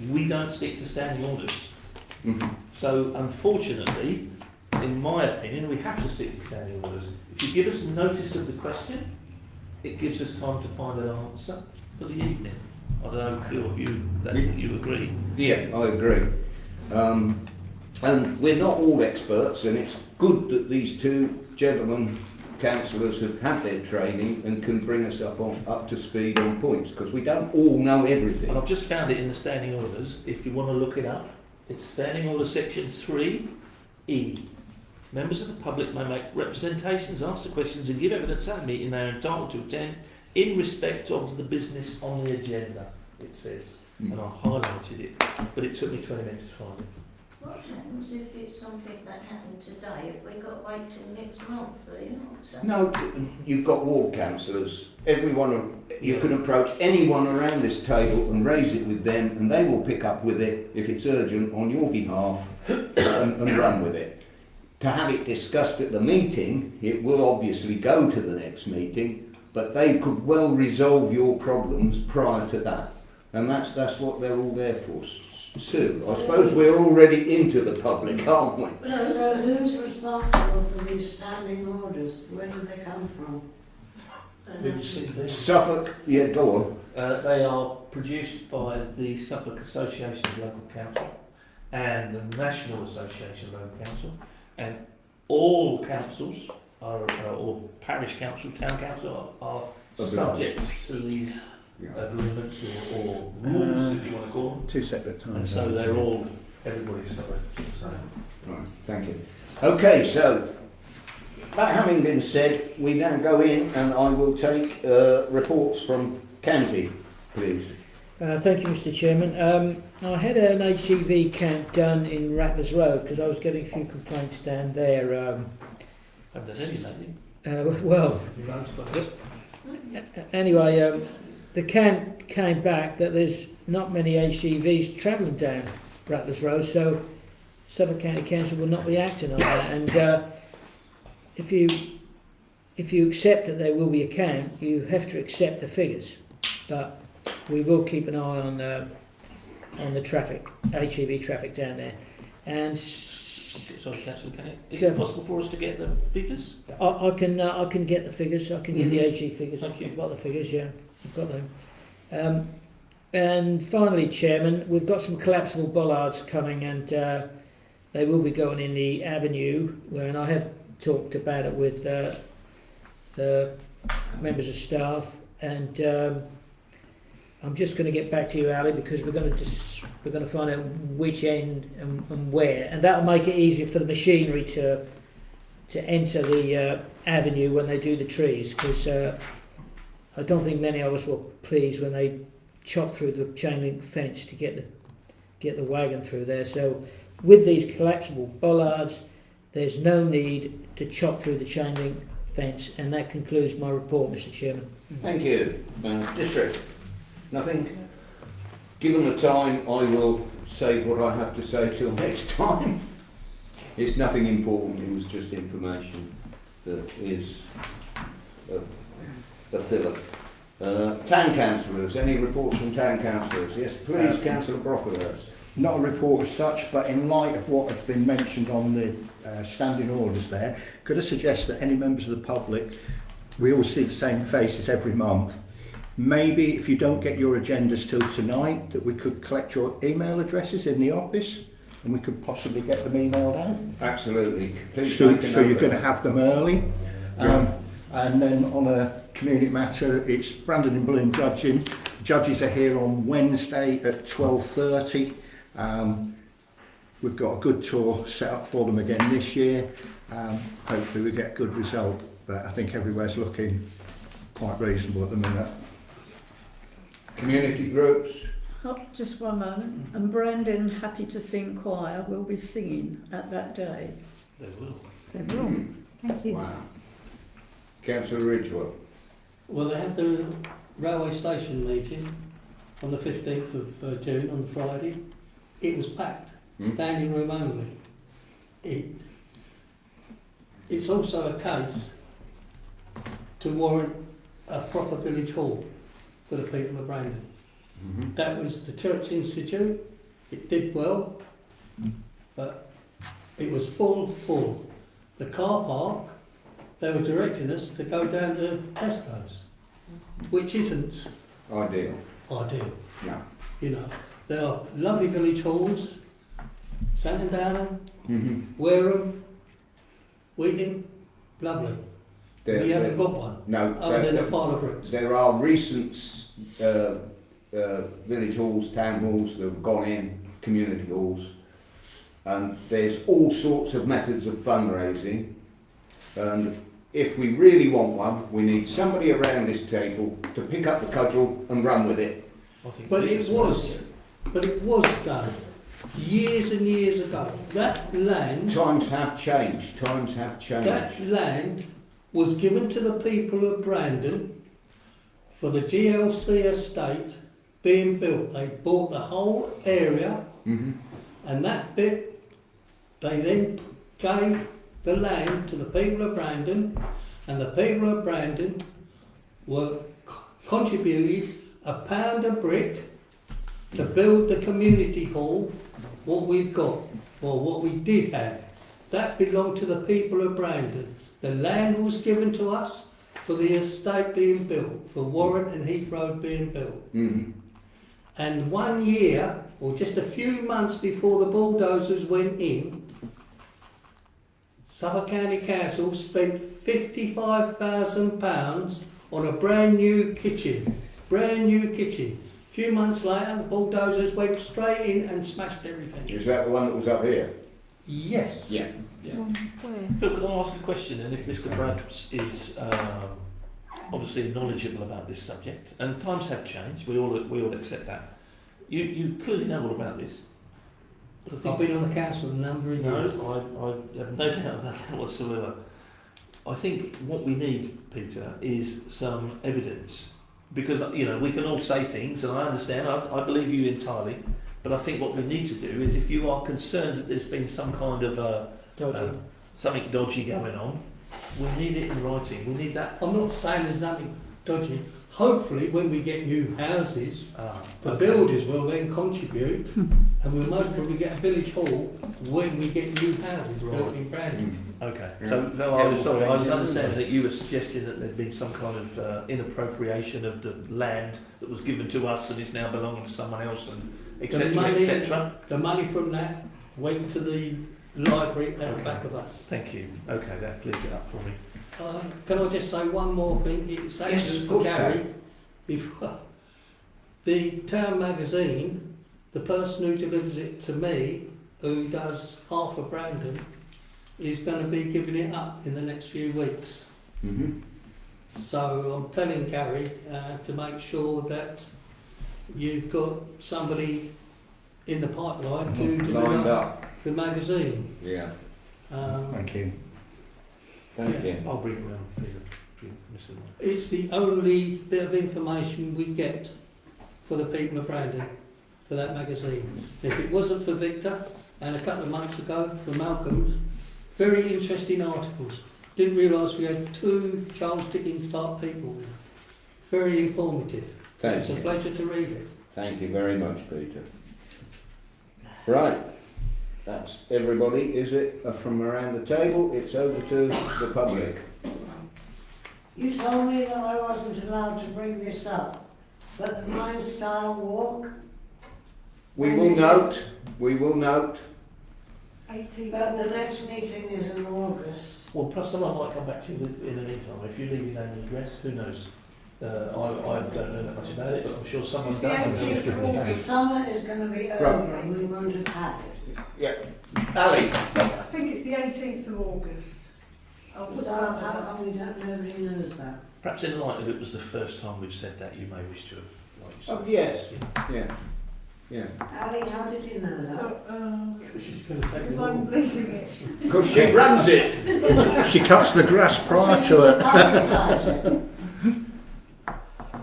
S14: we don't stick to standing orders. So unfortunately, in my opinion, we have to stick to standing orders. If you give us notice of the question, it gives us time to find an answer for the evening. I don't know, Phil, if you agree.
S3: Yeah, I agree. And we're not all experts, and it's good that these two gentlemen councillors have had their training and can bring us up to speed on points, because we don't all know everything.
S14: And I've just found it in the standing orders, if you want to look it up. It's Standing Order Section 3E. Members of the public may make representations, answer questions and give evidence at a meeting they are entitled to attend in respect of the business on the agenda, it says. And I highlighted it, but it took me 20 minutes to find it.
S6: What happens if it's something that happened today? Have we got to wait till next month for the answer?
S3: No, you've got ward councillors. Everyone, you can approach anyone around this table and raise it with them, and they will pick up with it if it's urgent on your behalf and run with it. To have it discussed at the meeting, it will obviously go to the next meeting, but they could well resolve your problems prior to that. And that's what they're all there for. Sue, I suppose we're already into the public, aren't we?
S2: So who's responsible for these standing orders? Where do they come from?
S3: Suffolk, yeah, go on.
S14: They are produced by the Suffolk Association of Local Council and the National Association of Local Council, and all councils are, or parish council, town council are subject to these agreements or rules, if you want to call them.
S16: Two separate times.
S14: And so they're all, everybody's subject to the same.
S3: Right, thank you. Okay, so that having been said, we now go in and I will take reports from Canty, please.
S11: Thank you, Mr. Chairman. I had an HGV camp done in Rattlers Road because I was getting a few complaints down there.
S14: I've done anything.
S11: Well, anyway, the camp came back that there's not many HGVs travelling down Rattlers Road, so Suffolk County Council will not be acting on that. And if if you accept that there will be a count, you have to accept the figures. But we will keep an eye on the traffic, HGV traffic down there. And
S14: Sorry, Councillor, is it possible for us to get the figures?
S11: I can get the figures. I can get the HG figures.
S14: Thank you.
S11: I've got the figures. Yeah, I've got them. And finally, Chairman, we've got some collapsible bollards coming, and they will be going in the avenue. And I have talked about it with the members of staff, and I'm just going to get back to you, Ali, because we're going to find out which end and where, and that will make it easier for the machinery to enter the avenue when they do the trees, because I don't think many of us were pleased when they chopped through the chain link fence to get the wagon through there. So with these collapsible bollards, there's no need to chop through the chain link fence, and that concludes my report, Mr. Chairman.
S3: Thank you. District? Nothing? Given the time, I will save what I have to say till next time. It's nothing important, it was just information that is a filler. Town councillors, any reports from town councillors? Yes, please, Councillor Brocklehurst.
S12: Not a report as such, but in light of what has been mentioned on the standing orders there, could I suggest that any members of the public, we all see the same faces every month, maybe if you don't get your agendas till tonight, that we could collect your email addresses in the office and we could possibly get them emailed out?
S3: Absolutely. Please
S12: So
S3: make a
S12: you're
S3: note
S12: going to
S3: of
S12: have them early.
S3: Yeah.
S12: And then on a community matter, it's Brandon and Bloom judging. Judges are here on Wednesday at 12:30. We've got a good tour set up for them again this year. Hopefully we get a good result, but I think everywhere's looking quite reasonable at the minute.
S3: Community groups?
S13: Oh, just one moment. And Brandon Happy to Sing Choir will be singing at that day.
S14: They will.
S13: They will.
S10: Thank you.
S3: Wow. Councillor Ridgewell?
S4: Well, they had the railway station meeting on the 15th of June, on Friday. It was packed, standing room only. It's also a case to warrant a proper village hall for the people of Brandon. That was the Church Institute. It did well, but it was full. The car park, they were directing us to go down to Tesco's, which isn't
S3: ideal.
S4: No. You know, there are lovely village halls, Sandown, Wareham, Wigan, lovely. We haven't got one.
S3: No.
S4: Other than a pile of bricks.
S3: There are recent village halls, town halls that have gone in, community halls, and there's all sorts of methods of fundraising, and if we really want one, we need somebody around this table to pick up the cudgel and run with it.
S4: But it was done years and years ago. That land...
S3: Times have changed.
S4: That land was given to the people of Brandon for the GLC estate being built. They bought the whole area, and that bit, they then gave the land to the people of Brandon, and the people of Brandon were contributed £1 a brick to build the community hall, what we've got, or what we did have. That belonged to the people of Brandon. The land was given to us for the estate being built, for Warren and Heath Road being built. And 1 year, or just a few months before the bulldozers went in, Suffolk County Council spent £55,000 on a brand new kitchen. A few months later, the bulldozers went straight in and smashed everything.
S3: Is that the one that was up here?
S4: Yes.
S3: Yeah.
S14: Phil, can I ask a question? And if Mr. Brad is obviously knowledgeable about this subject, and times have changed, we all accept that. You clearly know all about this.
S4: I've been on the council a number of years.
S14: No, I have no doubt about that whatsoever. I think what we need, Peter, is some evidence. Because, you know, we can all say things, and I understand, I believe you entirely, but I think what we need to do is, if you are concerned that there's been some kind of something dodgy going on, We need it in writing. We need that.
S4: I'm not saying there's nothing dodgy. Hopefully, when we get new houses, the
S14: okay.
S4: builders will then contribute, and we'll most probably get a village hall when we get new houses built in Brandon.
S14: Okay.
S3: Yeah.
S14: So, no, I was sorry. I was understanding that you were suggesting that there'd been some kind of inappropriation of the land that was given to us and is now belonging to someone else, and etc. etc.
S4: The money from that went to the library at the back of us.
S14: Thank you. Okay, that clears it up for me.
S4: Can I just say one more thing? It's
S3: Yes,
S4: actually
S3: of
S4: for
S3: course,
S4: Gary. The town magazine, the person who delivers it to me, who does half of Brandon, is going to be giving it up in the next few weeks.
S3: Mm-hmm.
S4: So I'm telling Gary to make sure that you've got somebody in the pipeline to
S3: Lined
S4: deliver
S3: up.
S4: the magazine.
S3: Yeah.
S12: Thank you.
S3: Thank you.
S14: I'll bring it round, Mr.
S4: It's the only bit of information we get for the people of Brandon for that magazine. If it wasn't for Victor, and a couple of months ago for Malcolm's, very interesting articles. Didn't realise we had 2 Charles Dickens type people there. Very informative.
S3: Thank
S4: It's
S3: you.
S4: a pleasure to read it.
S3: Thank you very much, Peter. Right. That's everybody, is it? From around the table, it's over to the public.
S2: You told me that I wasn't allowed to bring this up, but the Mine Style Walk,
S3: We will note.
S9: 18.
S2: but the next meeting is in August.
S14: Well, perhaps someone might come back to you in the meantime. If you leave your name and address, who knows? I don't know that much about it, but I'm sure someone
S9: It's the
S14: does.
S9: 18th of
S2: The
S9: August.
S2: summer is going to be over and we won't have had it.
S3: Yeah. Ali.
S9: I think it's the 18th of August. I'll put
S2: So
S9: that up as
S2: how come we don't, nobody knows that?
S14: Perhaps in light of it was the first time we've said that, you may wish to have, like you said.
S3: Oh, yes. Yeah. Yeah.
S2: Ali, how did you know that?
S9: So,
S14: She's going to take
S9: because
S14: it all.
S9: I'm leading it.
S3: Because she runs it.
S12: She cuts the grass prior
S2: So
S12: to
S2: you
S12: it.
S2: publicise it.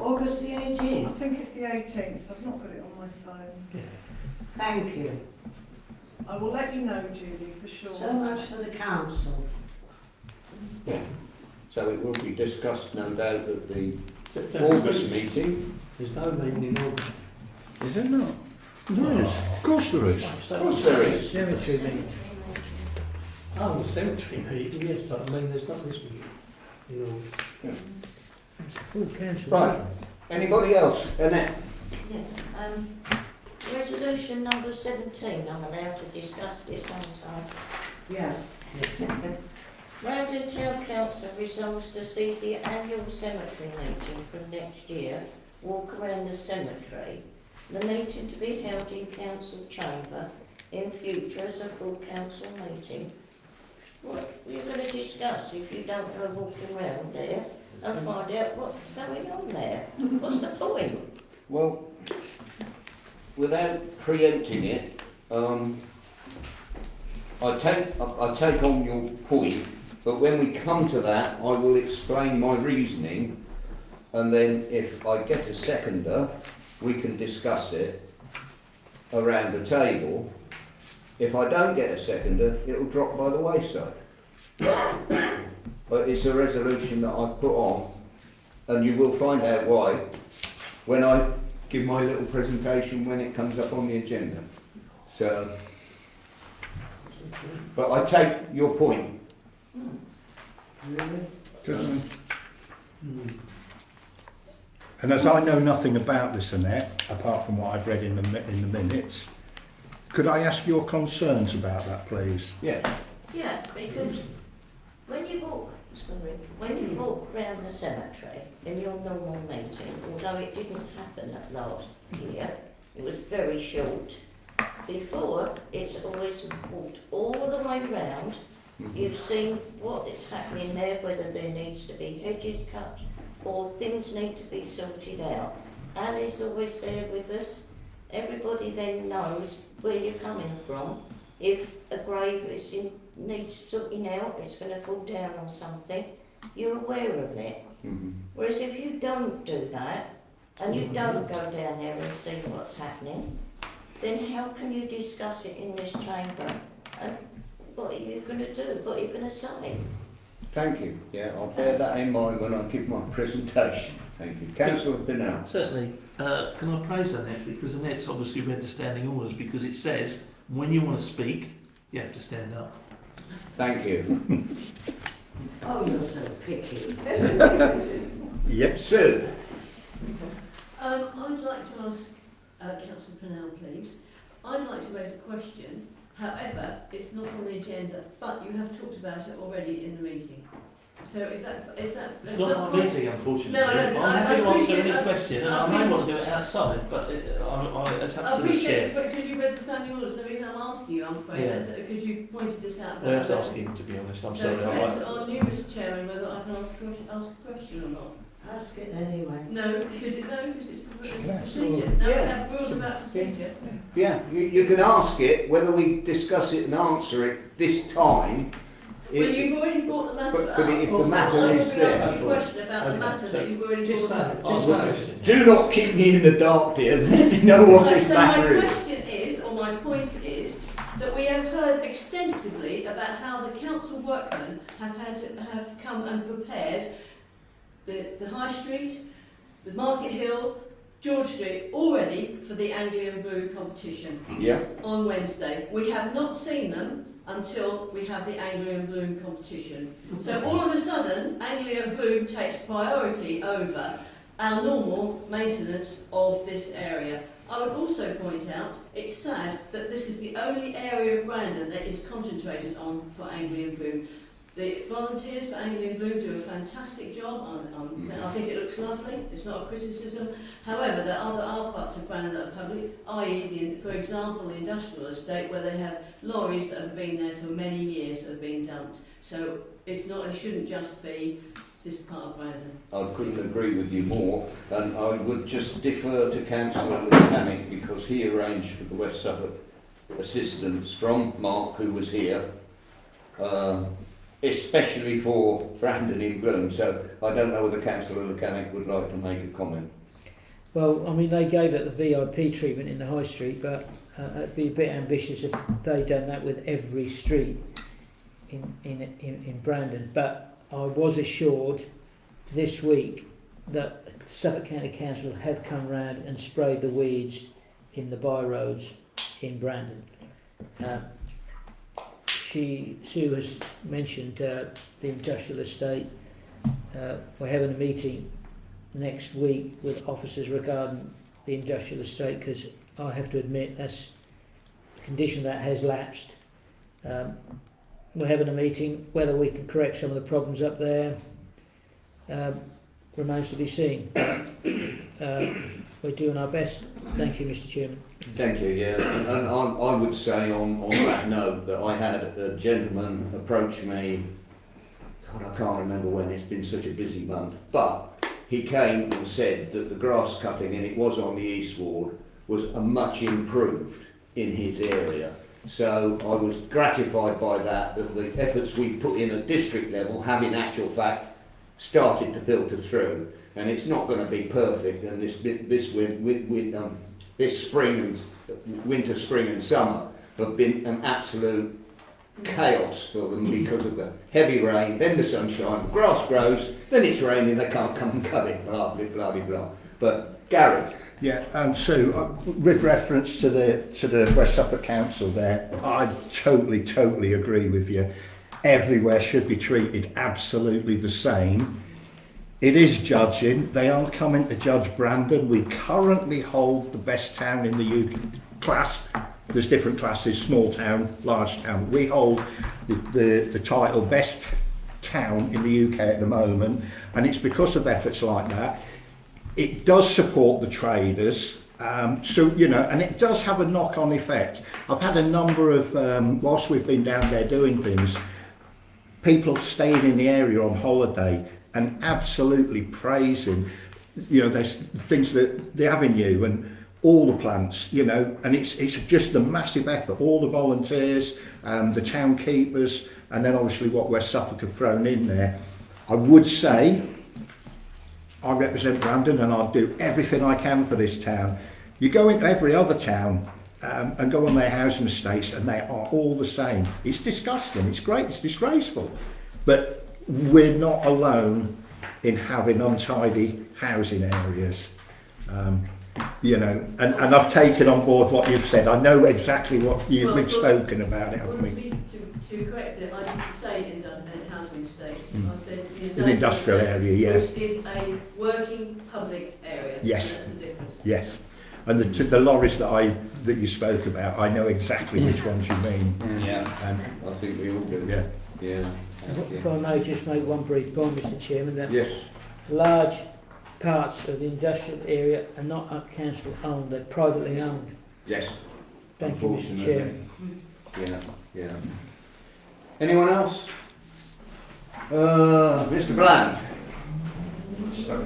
S2: August the
S9: I
S2: 18th.
S9: think it's the 18th. I've not got it on my phone.
S2: Thank you.
S9: I will let you know, Julie, for sure.
S2: So much for the council.
S3: So it will be discussed, no doubt, at the
S4: September.
S3: August meeting.
S4: There's no meeting in August.
S3: Is there not?
S12: There is. Of course there is.
S3: Of course there is.
S11: Cemetery meeting.
S4: Oh, the cemetery meeting, yes, but I mean, there's not this meeting. You know.
S11: It's a full council.
S3: Right. Anybody else? Annette?
S6: Yes, resolution number 17, I'm allowed to discuss this, aren't I?
S2: Yes.
S6: Brandon Town Council resolves to see the annual cemetery meeting from next year walk around the cemetery. The meeting to be held in council chamber in future as a full council meeting. What are you going to discuss if you don't go walking around there and find out what's going on there? What's the point?
S3: Well, without preempting it, I take on your point, but when we come to that, I will explain my reasoning, and then if I get a seconder, we can discuss it around the table. If I don't get a seconder, it'll drop by the wayside. But it's a resolution that I've put on, and you will find out why when I give my little presentation when it comes up on the agenda. So, but I take your point.
S12: And as I know nothing about this, Annette, apart from what I've read in the minutes, could I ask your concerns about that, please?
S3: Yes.
S6: Yeah, because when you walk round the cemetery in your normal meeting, although it didn't happen at last year, it was very short. Before, it's always walked all the way round. You've seen what is happening there, whether there needs to be hedges cut or things need to be sorted out. Ali's always there with us. Everybody then knows where you're coming from. If a grave needs sorting out, it's going to fall down or something, you're aware of it. Whereas if you don't do that, and you don't go down there and see what's happening, then how can you discuss it in this chamber? And what are you going to do? What are you going to say?
S7: Thank you. Yeah, I'll bear that in mind when I give my presentation. Thank you. Councillor Bennell.
S14: Certainly. Can I praise Annette? Because Annette's obviously read the standing orders, because it says when you want to speak, you have to stand up.
S7: Thank you.
S2: Oh, you're so picky.
S7: Yep, Sue.
S15: I'd like to ask Councillor Pennell, please. I'd like to raise a question. However, it's not on the agenda, but you have talked about it already in the meeting. So is that?
S14: It's not my meeting, unfortunately.
S15: No,
S14: I'm happy to answer any
S15: appreciate-
S14: question, and I may want to do it outside, but it's
S15: I
S14: up to the
S15: appreciate
S14: chair.
S15: it, but because you read the standing orders, the reason I'm asking you, I'm afraid,
S14: Yeah.
S15: that's because you pointed this out.
S14: We'll have to ask him, to be honest. I'm
S15: so
S14: sorry.
S15: it
S14: I
S15: depends
S14: like-
S15: on you, Mr. Chairman, whether I can ask a question or not.
S2: Ask it anyway.
S15: No, because it's the
S7: Yeah.
S15: procedure. No,
S7: Yeah.
S15: we have rules about procedure.
S7: Yeah, you can ask it. Whether we discuss it and answer it this time.
S15: Well, you've already brought the matter
S7: but
S15: up.
S7: if the
S15: So
S7: matter
S15: I will
S7: is
S15: be
S7: there.
S15: asking a question about the
S14: Okay,
S15: matter
S14: so
S15: that you've already
S14: just
S15: brought
S14: say-
S15: up.
S14: Ask the question.
S7: Do not keep me in the dark, dear. Let me know what this
S15: So
S7: matter
S15: my
S7: is.
S15: question is, or my point is, that we have heard extensively about how the council workmen have come and prepared the High Street, the Market Hill, George Street already for the Anglian Brew competition
S7: Yeah.
S15: on Wednesday. We have not seen them until we have the Anglian Bloom competition. So all of a sudden, Anglian Bloom takes priority over our normal maintenance of this area. I would also point out, it's sad that this is the only area of Brandon that is concentrated on for Anglian Bloom. The volunteers for Anglian Bloom do a fantastic job. I think it looks lovely. It's not a criticism. However, there are other parts of Brandon that are public, i.e., for example, the industrial estate, where they have lorries that have been there for many years that have been dumped. So it's not. It shouldn't just be this part of Brandon.
S7: I couldn't agree with you more, and I would just defer to Councillor Mechanic because he arranged for the West Suffolk assistance from Mark, who was here, especially for Brandon in Bloom. So I don't know whether Councillor Mechanic would like to make a comment.
S11: Well, I mean, they gave it the VIP treatment in the High Street, but it'd be a bit ambitious if they'd done that with every street in Brandon. But I was assured this week that Suffolk County Council have come round and sprayed the weeds in the byroads in Brandon. Sue has mentioned the industrial estate. We're having a meeting next week with officers regarding the industrial estate, because I have to admit that's the condition that has lapsed. We're having a meeting. Whether we can correct some of the problems up there remains to be seen. We're doing our best. Thank you, Mr. Chairman.
S7: Thank you, yeah. And I would say on that note that I had a gentleman approach me, God, I can't remember when, it's been such a busy month, but he came and said that the grass cutting, and it was on the East Ward, was a much improved in his area. So I was gratified by that the efforts we've put in at district level have in actual fact started to filter through. And it's not going to be perfect, and this spring and winter, spring and summer have been an absolute chaos for them because of the heavy rain, then the sunshine, the grass grows, then it's raining, they can't come and cut it, blah, blah, blah, blah, blah. But Gary.
S12: Yeah, so with reference to the West Suffolk Council there, I totally agree with you. Everywhere should be treated absolutely the same. It is judging. They aren't coming to judge Brandon. We currently hold the best town in the UK class. There's different classes, small town, large town. We hold the title best town in the UK at the moment, and it's because of efforts like that. It does support the traders, so you know, and it does have a knock-on effect. I've had a number of, whilst we've been down there doing things, people staying in the area on holiday and absolutely praising, you know, there's things that the avenue and all the plants, you know, and it's just a massive effort. All the volunteers, the town keepers, and then obviously what West Suffolk have thrown in there. I would say I represent Brandon and I'll do everything I can for this town. You go into every other town and go on their housing estates and they are all the same. It's disgusting, it's great, it's disgraceful. But we're not alone in having untidy housing areas. You know, and I've taken on board what you've said. I know exactly what we've spoken about it, haven't we?
S15: To correct it, I didn't say in housing estates. I said
S12: An industrial area, yes.
S15: Which is a working public area.
S12: Yes.
S15: That's the difference.
S12: Yes. And the lorries that you spoke about, I know exactly which ones you mean.
S3: Yeah, and I think we all do.
S12: Yeah.
S3: Yeah.
S11: If I may just make one brief point, Mr. Chairman, that
S3: Yes.
S11: large parts of the industrial area are not council owned, they're privately owned.
S3: Yes.
S11: Thank you, Mr. Chairman.
S3: Yeah, yeah. Anyone else? Mr. Bland.
S1: Mr.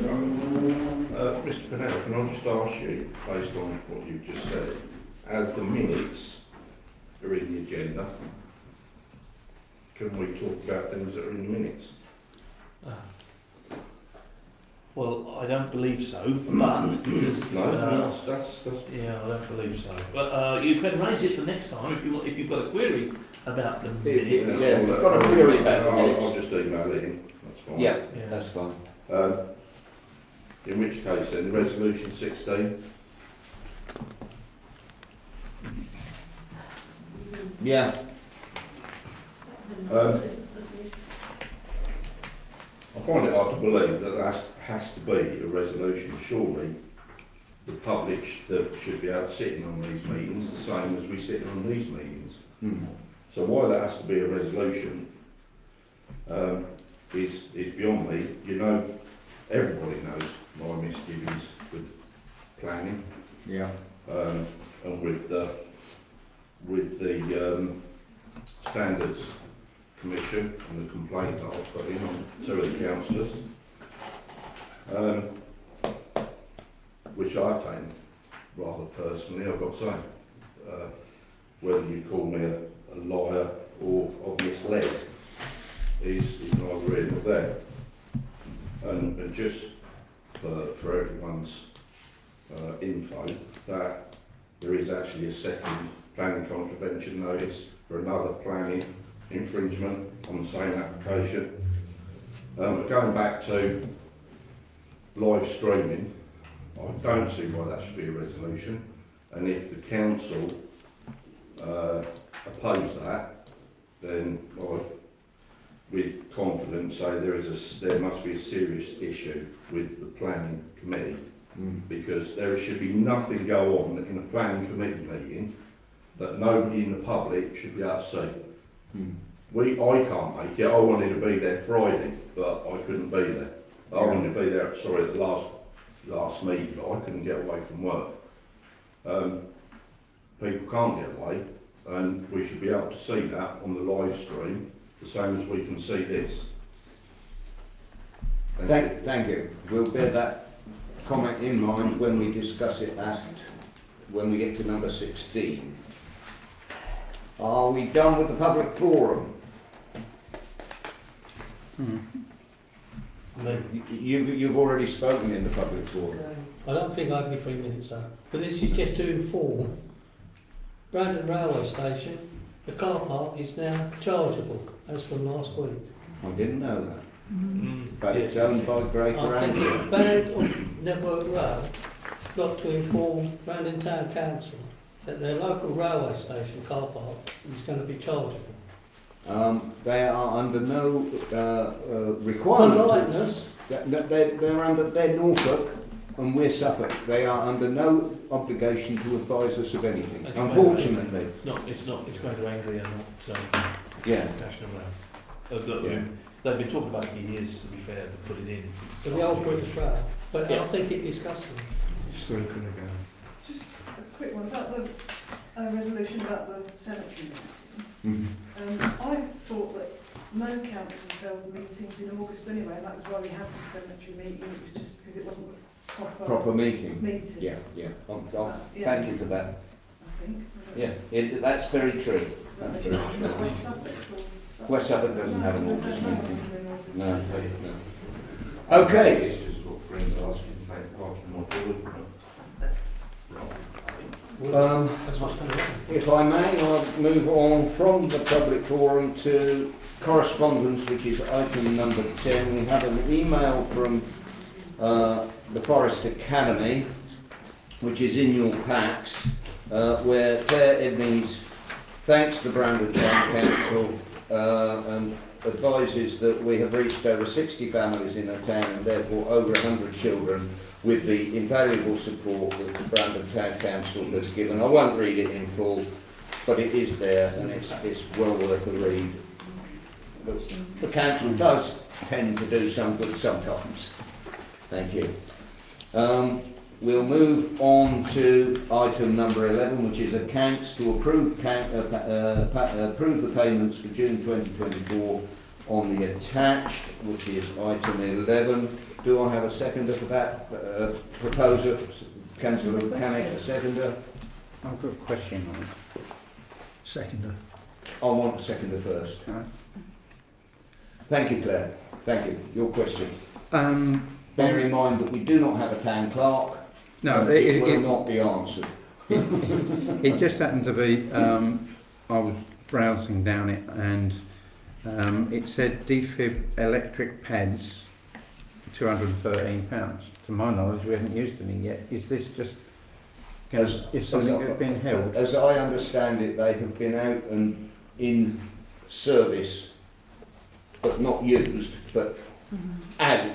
S1: Pennell, can I just ask you, based on what you've just said, as the minutes are in the agenda, can we talk about things that are in the minutes?
S14: Well, I don't believe so, but because
S1: No, that's
S14: yeah, I don't believe so. But you can raise it for next time if you've got a query about the minutes.
S3: Yeah, if you've got a query about the minutes.
S1: I'll just email it in. That's fine.
S3: Yeah, that's fine.
S1: In which case, then resolution 16.
S3: Yeah.
S1: I find it hard to believe that has to be a resolution. Surely the public that should be out sitting on these meetings the same as we sit on these meetings. So why that has to be a resolution is beyond me. You know, everybody knows my misgivings with planning.
S3: Yeah.
S1: And with the standards commission and the complaint that I've put in on two of the councillors, which I've taken rather personally, I've got to say. Whether you call me a liar or I've misled is neither here nor there. And just for everyone's info, that there is actually a second planning contravention notice for another planning infringement on the same application. But going back to live streaming, I don't see why that should be a resolution, and if the council oppose that, then I, with confidence, say there must be a serious issue with the planning committee, because there should be nothing go on in a planning committee meeting that nobody in the public should be able to see. I can't make it. I wanted to be there Friday, but I couldn't be there. I wanted to be there, at the last meeting, but I couldn't get away from work. People can't get away, and we should be able to see that on the live stream, the same as we can see this.
S3: Thank you. We'll bear that comment in mind when we discuss it when we get to number 16. Are we done with the public forum? You've already spoken in the public forum.
S4: I don't think I'd be 3 minutes though. But this is just to inform Brandon Railway Station, the car park is now chargeable as from last week.
S3: I didn't know that. But it's owned by Greater
S4: I think
S3: Anglia.
S4: it's bad of Network Rail not to inform Brandon Town Council that their local railway station car park is going to be chargeable.
S3: They are under no requirement.
S4: Politeness.
S3: They're under, they're Norfolk and we're Suffolk. They are under no obligation to advise us of anything, unfortunately.
S14: It's going to Anglia, not
S3: Yeah.
S14: National Rail. They've been talking about it for years, to be fair, to put it in.
S4: So the old British Rail. But
S14: Yeah.
S4: I think it disgusting.
S12: It's still going to go.
S9: Just a quick one about the resolution about the cemetery. I thought that no councils held meetings in August anyway, and that was why we had the cemetery meeting. It was just because it wasn't a
S3: Proper meeting.
S9: Yeah.
S3: Thank you for that.
S9: I think.
S3: Yeah, that's very true. That's very true. West Suffolk doesn't have an August meeting. No. Okay.
S1: It's just what friends asking to make parking more affordable.
S4: That's what's going to happen.
S3: If I may, I'll move on from the public forum to correspondence, which is item number 10. We have an email from the Forest Academy, which is in your packs, where Claire Edmonds thanks the Brandon Town Council and advises that we have reached over 60 families in the town and therefore over 100 children with the invaluable support that the Brandon Town Council has given. I won't read it in full, but it is there and it's well worth a read. The council does tend to do some good sometimes. Thank you. We'll move on to item number 11, which is accounts, to approve the payments for June 2024 on the attached, which is item 11. Do I have a seconder for that proposer? Councillor Mechanic, a seconder?
S16: I've got a question on it.
S12: Seconder.
S3: I want a seconder first. Thank you, Claire. Thank you. Your question. Bear in mind that we do not have a town clerk.
S16: No,
S3: it will not be answered.
S16: It just happened to be, I was browsing down it and it said defib electric pads, £213. To my knowledge, we haven't used any yet. Is this just, is something that's been held?
S3: As I understand it, they have been out and in service, but not used, but out.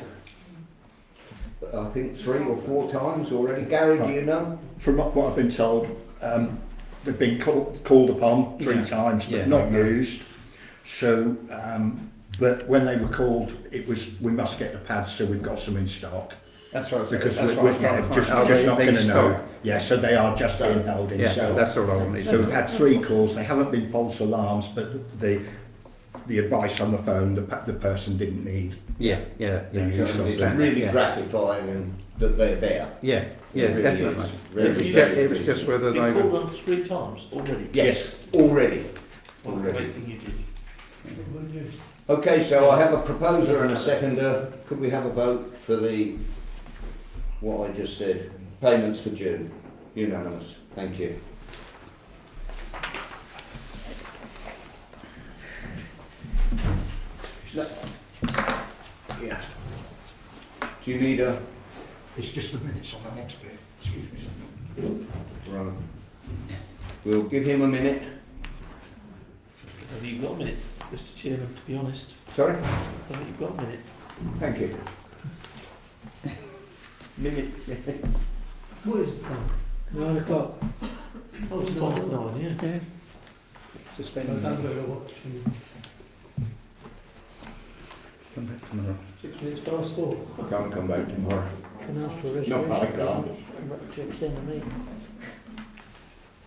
S3: I think 3 or 4 times already. Gary, do you know?
S12: From what I've been told, they've been called upon 3 times, but not used. So, but when they were called, it was, we must get the pads, so we've got some in stock.
S16: That's what I was
S12: because
S16: that's
S12: we're just not going to know. Yeah, so they are just being held in stock.
S16: That's all I wanted.
S12: So we've had 3 calls. They haven't been false alarms, but the advice on the phone, the person didn't need.
S3: It's really gratifying and that they're there.
S16: Yeah,
S3: really
S16: definitely.
S3: Really
S16: It was just whether they
S14: called on 3 times already.
S3: Yes, already.
S14: Well, great thing you did.
S3: Okay, so I have a proposer and a seconder. Could we have a vote for the what I just said? Payments for June. Unanimous. Thank you.
S12: Yeah.
S3: Do you need a...
S12: It's just the minutes on the next bit. Excuse me.
S3: Right. We'll give him a minute.
S14: Have you got a minute, Mr. Chairman, to be honest?
S3: Sorry?
S14: I think you've got a minute.
S3: Thank you. Minute.
S4: What is it? 9 o'clock.
S14: Oh, it's 9, yeah.
S16: Suspended.
S4: I don't know what.
S16: Come back tomorrow.
S4: 6 minutes past 4.
S3: Can't come back tomorrow.
S11: Can I ask for a
S3: No, I
S11: resolution
S3: can't.
S11: to extend the meeting?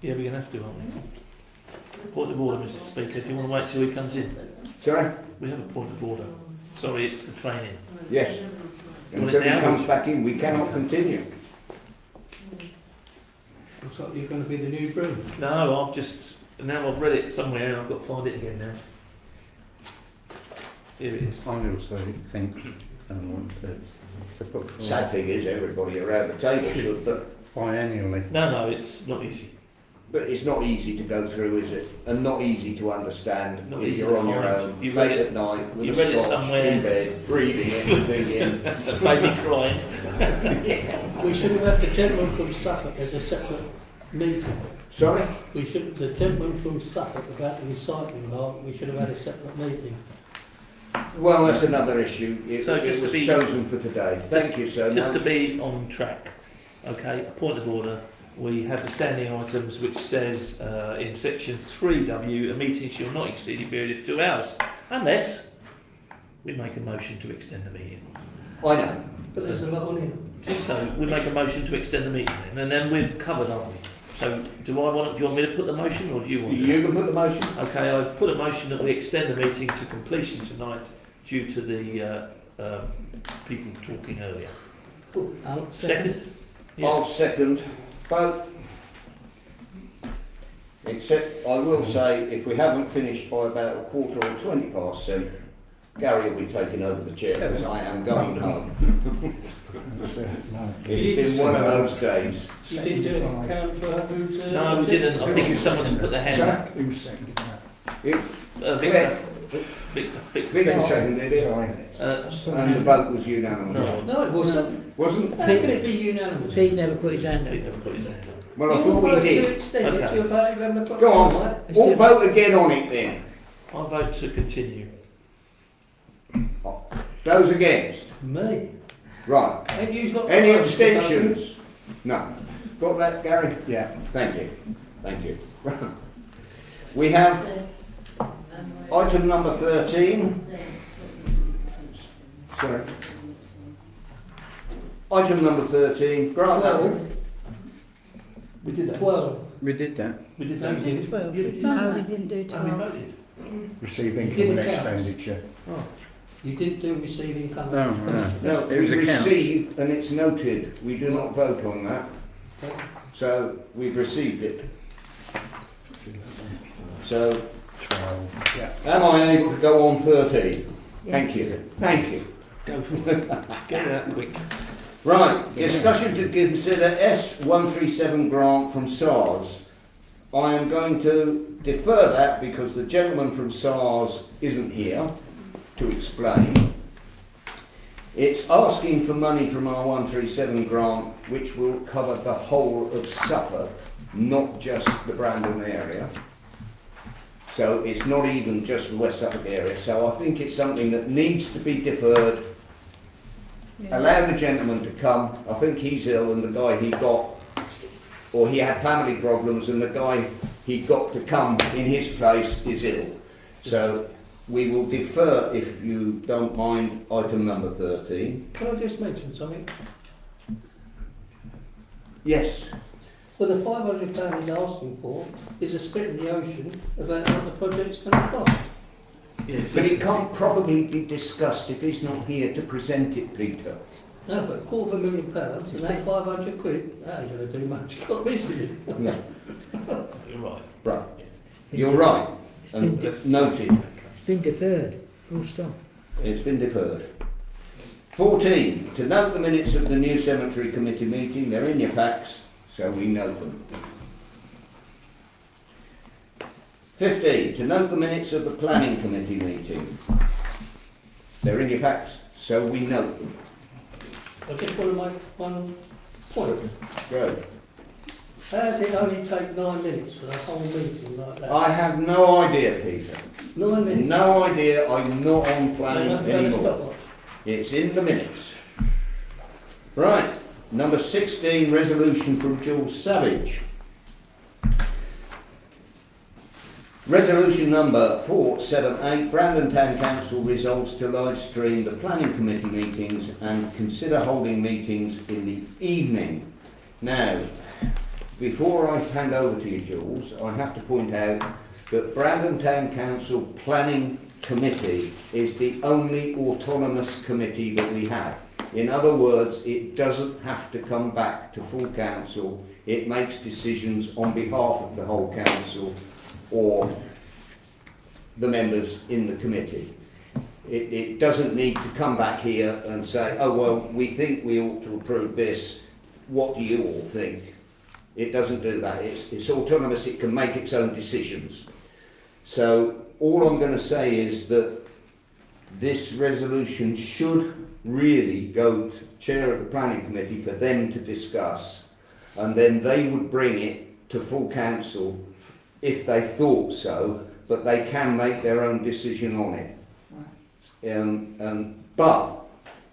S14: Yeah, we're going to have to, aren't we? Point of order, Mr. Speaker. Do you want to wait till he comes in?
S3: Sorry?
S14: We have a point of order. Sorry, it's the training.
S3: Yes.
S14: You want
S3: Until
S14: it
S3: he
S14: now?
S3: comes back in, we cannot continue.
S4: Looks like you're going to be the new broom.
S14: No, now I've read it somewhere and I've got to find it again now. Here it is.
S16: I also think to put forward
S3: Sad thing is, everybody around the table should, but
S16: biannually.
S14: No, it's not easy.
S3: But it's not easy to go through, is it? And not easy to understand
S14: Not
S3: if
S14: easy
S3: you're
S14: to
S3: on your
S14: find.
S3: own,
S14: You
S3: late
S14: read it-
S3: at night, with
S14: you
S3: a
S14: read it
S3: scotch,
S14: somewhere.
S3: in bed, breathing everything in.
S14: Baby crying.
S4: We should have had the gentleman from Suffolk as a separate meeting.
S3: Sorry?
S4: The gentleman from Suffolk about the recycling mark, we should have had a separate meeting.
S3: Well, that's another issue. It,
S14: So
S3: it
S14: just to
S3: was
S14: be-
S3: chosen for today. Thank you, sir.
S14: Just to
S3: Now-
S14: be on track, okay, a point of order. We have the standing items which says in section 3W, a meeting shall not exceed a period of 2 hours, unless we make a motion to extend the meeting.
S3: I know.
S4: But there's a lot on here.
S14: So we make a motion to extend the meeting then, and then we've covered, aren't we? So do you want me to put the motion or do you want to?
S3: You can put the motion.
S14: Okay, I put a motion that we extend the meeting to completion tonight due to the people talking earlier.
S11: I'll
S14: Second?
S3: I'll second. Vote. Except, I will say, if we haven't finished by about 15 or 20 past 7, Gary will be taking over the chair because I am going home.
S12: No.
S3: It's been one of those days.
S4: You didn't do it, Karen, for who to...
S14: No, we didn't. I think someone didn't put their hand up.
S12: Who seconded that?
S14: Victor.
S3: Victor seconded it, and the vote was unanimous.
S4: No, it wasn't.
S3: Wasn't?
S4: How can it be unanimous?
S11: Pete never put his hand up.
S14: He never put his hand up.
S3: Well, I
S4: You
S3: thought we
S4: vote
S3: did.
S4: to extend it
S14: Okay.
S4: to about 11 o'clock
S3: Go on.
S4: tonight.
S3: All vote again on it then.
S14: I vote to continue.
S3: Those against?
S4: Me.
S3: Right.
S4: Ain't you lot
S3: Any
S4: voted to
S3: abstentions? No. Got that, Gary?
S12: Yeah.
S3: Thank you. Thank you. We have item number 13. Sorry. Item number 13. Grant.
S4: 12. We did that. 12.
S16: We did that.
S14: We did
S4: No,
S14: that.
S4: we didn't.
S13: 12.
S4: You didn't.
S10: No, we didn't do
S14: And we
S10: 12.
S14: voted.
S12: Receive
S4: You
S12: income and
S4: didn't count.
S12: expenditure.
S4: You didn't do receiving income.
S16: No, no.
S3: No,
S16: It was
S3: we
S16: accounts.
S3: receive and it's noted. We do not vote on that. So we've received it. So
S12: 12. Yeah.
S3: am I able to go on 13? Thank
S10: Yes.
S3: you. Thank you.
S14: Go for it. Get it out quick.
S3: Right, discussion to consider S137 grant from SARS. I am going to defer that because the gentleman from SARS isn't here to explain. It's asking for money from our 137 grant, which will cover the whole of Suffolk, not just the Brandon area. So it's not even just the West Suffolk area. So I think it's something that needs to be deferred. Allow the gentleman to come. I think he's ill, and the guy he got, or he had family problems, and the guy he got to come in his place is ill. So we will defer, if you don't mind, item number 13.
S4: Can I just mention something?
S3: Yes.
S4: Well, the £500 he's asking for is a spit in the ocean about what the project's going to cost.
S14: Yes,
S3: But it can't probably be discussed if he's not here to present it, Peter.
S4: No, but £250,000 and that 500 quid, that ain't going to do much. You've got this in it.
S3: No.
S14: You're right.
S3: Right. You're right. And noted.
S11: It's been deferred. Full stop.
S3: It's been deferred. 14. To note the minutes of the new cemetery committee meeting. They're in your packs, so we note them. 15. To note the minutes of the planning committee meeting. They're in your packs, so we note them.
S4: I just want to make one point.
S3: Good.
S4: How does it only take 9 minutes for a whole meeting like that?
S3: I have no idea, Peter.
S4: 9 minutes?
S3: No idea. I'm not on
S4: They
S3: planning
S4: must have had a
S3: anymore.
S4: stopwatch.
S3: It's in the minutes. Right. Number 16, resolution from Jules Savage. Resolution number 478, Brandon Town Council resolves to live stream the planning committee meetings and consider holding meetings in the evening. Now, before I hand over to you, Jules, I have to point out that Brandon Town Council Planning Committee is the only autonomous committee that we have. In other words, it doesn't have to come back to full council. It makes decisions on behalf of the whole council or the members in the committee. It doesn't need to come back here and say, oh, well, we think we ought to approve this. What do you all think? It doesn't do that. It's autonomous. It can make its own decisions. So all I'm going to say is that this resolution should really go to the chair of the planning committee for them to discuss, and then they would bring it to full council if they thought so, but they can make their own decision on it. But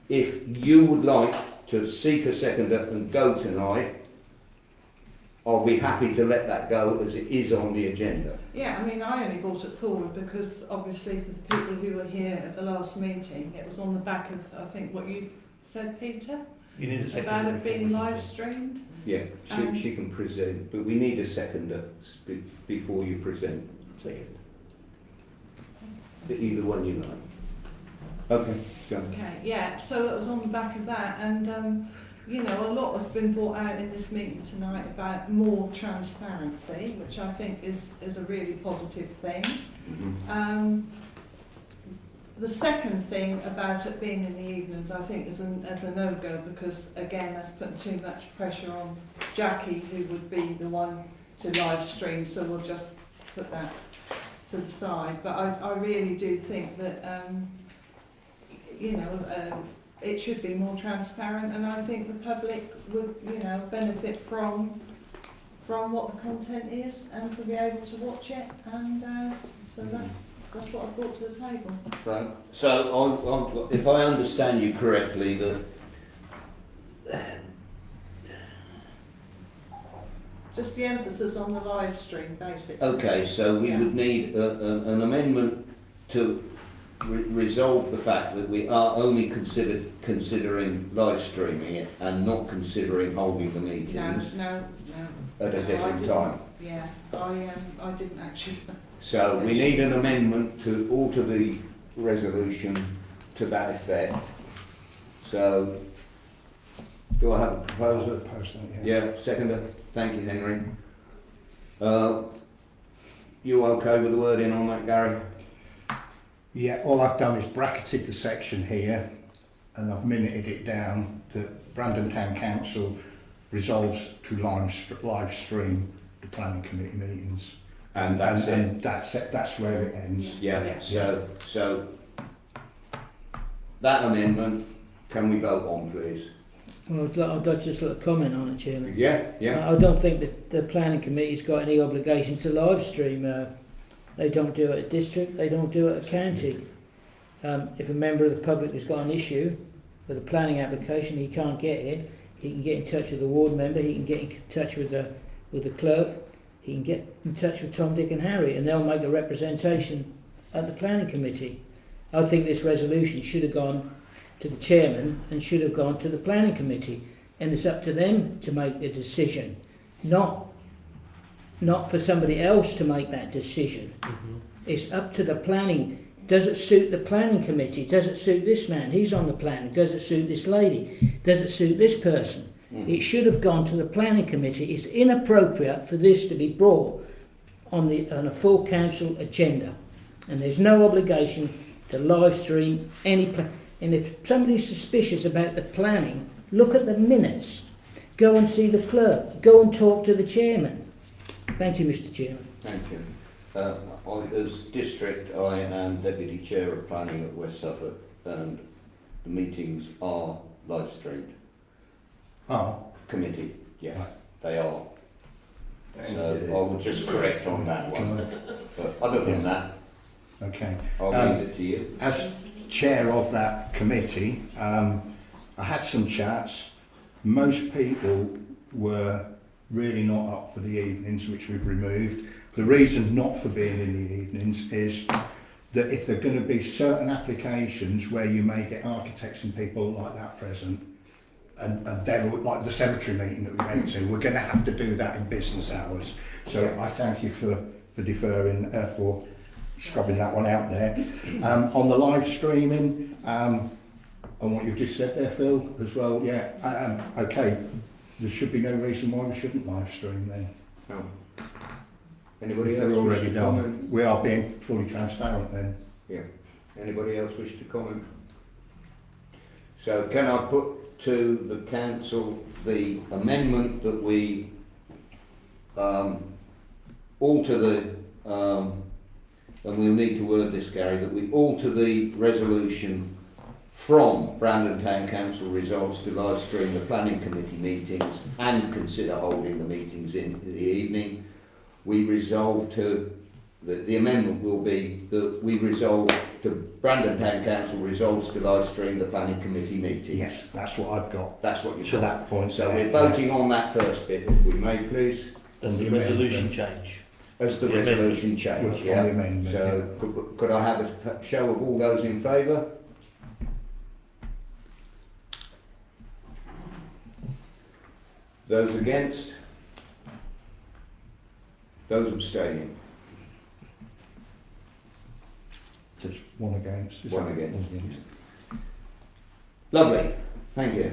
S3: if you would like to seek a seconder and go tonight, I'll be happy to let that go as it is on the agenda.
S9: Yeah, I mean, I only brought it forward because obviously for the people who were here at the last meeting, it was on the back of, I think, what you said, Peter?
S14: You need a second.
S9: About it being live streamed.
S3: Yeah, she can present, but we need a seconder before you present.
S4: Second.
S3: Either one you like. Okay, go.
S9: Okay, yeah, so that was on the back of that, and you know, a lot has been brought out in this meeting tonight about more transparency, which I think is a really positive thing.
S3: Mm-hmm.
S9: the second thing about it being in the evenings, I think, is a no-go, because again, that's putting too much pressure on Jackie, who would be the one to live stream. So we'll just put that to the side. But I really do think that it should be more transparent, and I think the public would benefit from what the content is and to be able to watch it. And so that's what I've brought to the table.
S3: Right. So, if I understand you correctly,
S9: Just the emphasis on the live stream, basically.
S3: okay, so we would need an amendment to resolve the fact that we are only considering live streaming it and not considering holding the meetings
S9: No.
S3: at a different time.
S9: Yeah, I didn't actually.
S3: So we need an amendment to alter the resolution to that effect. So, do I have a proposal? Yeah, seconder. Thank you, Henry. You okay with the wording on that, Gary?
S12: Yeah, all I've done is bracketed the section here and I've minuted it down that Brandon Town Council resolves to live stream the planning committee meetings.
S3: And that's it.
S12: And that's where it ends.
S3: Yeah. So that amendment, can we vote on, please?
S11: Well, I'd like just a comment on it, Chairman.
S3: Yeah.
S11: I don't think that the planning committee's got any obligation to live stream. They don't do it at district, they don't do it at county. If a member of the public has got an issue with a planning application, he can't get it, he can get in touch with the ward member, he can get in touch with the clerk, he can get in touch with Tom, Dick and Harry, and they'll make a representation at the planning committee. I think this resolution should have gone to the chairman and should have gone to the planning committee, and it's up to them to make the decision, not for somebody else to make that decision. It's up to the planning. Does it suit the planning committee? Does it suit this man? He's on the planning. Does it suit this lady? Does it suit this person? It should have gone to the planning committee. It's inappropriate for this to be brought on a full council agenda, and there's no obligation to live stream any and if somebody's suspicious about the planning, look at the minutes, go and see the clerk, go and talk to the chairman. Thank you, Mr. Chairman.
S3: Thank you. As district, I am deputy chair of planning at West Suffolk, and the meetings are live streamed. Committee, yeah, they are. So I will just correct on that one. But other than that,
S12: okay,
S3: I'll leave it to you.
S12: As chair of that committee, I had some chats. Most people were really not up for the evenings, which we've removed. The reason not for being in the evenings is that if there are going to be certain applications where you may get architects and people like that present, and then like the cemetery meeting that we went to, we're going to have to do that in business hours. So I thank you for deferring, for scrubbing that one out there. On the live streaming, on what you've just said there, Phil, as well, yeah, okay, there should be no reason why we shouldn't live stream then.
S3: No. Anybody
S12: if
S3: else
S12: they're already
S3: wish to
S12: done.
S3: comment?
S12: We are being fully transparent then.
S3: Yeah. Anybody else wish to comment? So can I put to the council the amendment that we alter the, and we'll need to word this, Gary, that we alter the resolution from Brandon Town Council resolves to live stream the planning committee meetings and consider holding the meetings in the evening. We resolve to, the amendment will be that we resolve to Brandon Town Council resolves to live stream the planning committee meetings.
S12: Yes, that's what I've got.
S3: That's what you've
S12: to
S3: got.
S12: that point.
S3: So we're voting on that first bit, if we may, please.
S14: As the resolution change.
S3: As the resolution change,
S12: On
S3: yeah.
S12: the amendment,
S3: So could I have a show of all those in favour? Those against? Those abstaining?
S12: Just one against. Is
S3: One
S12: that-
S3: against. Lovely, thank you.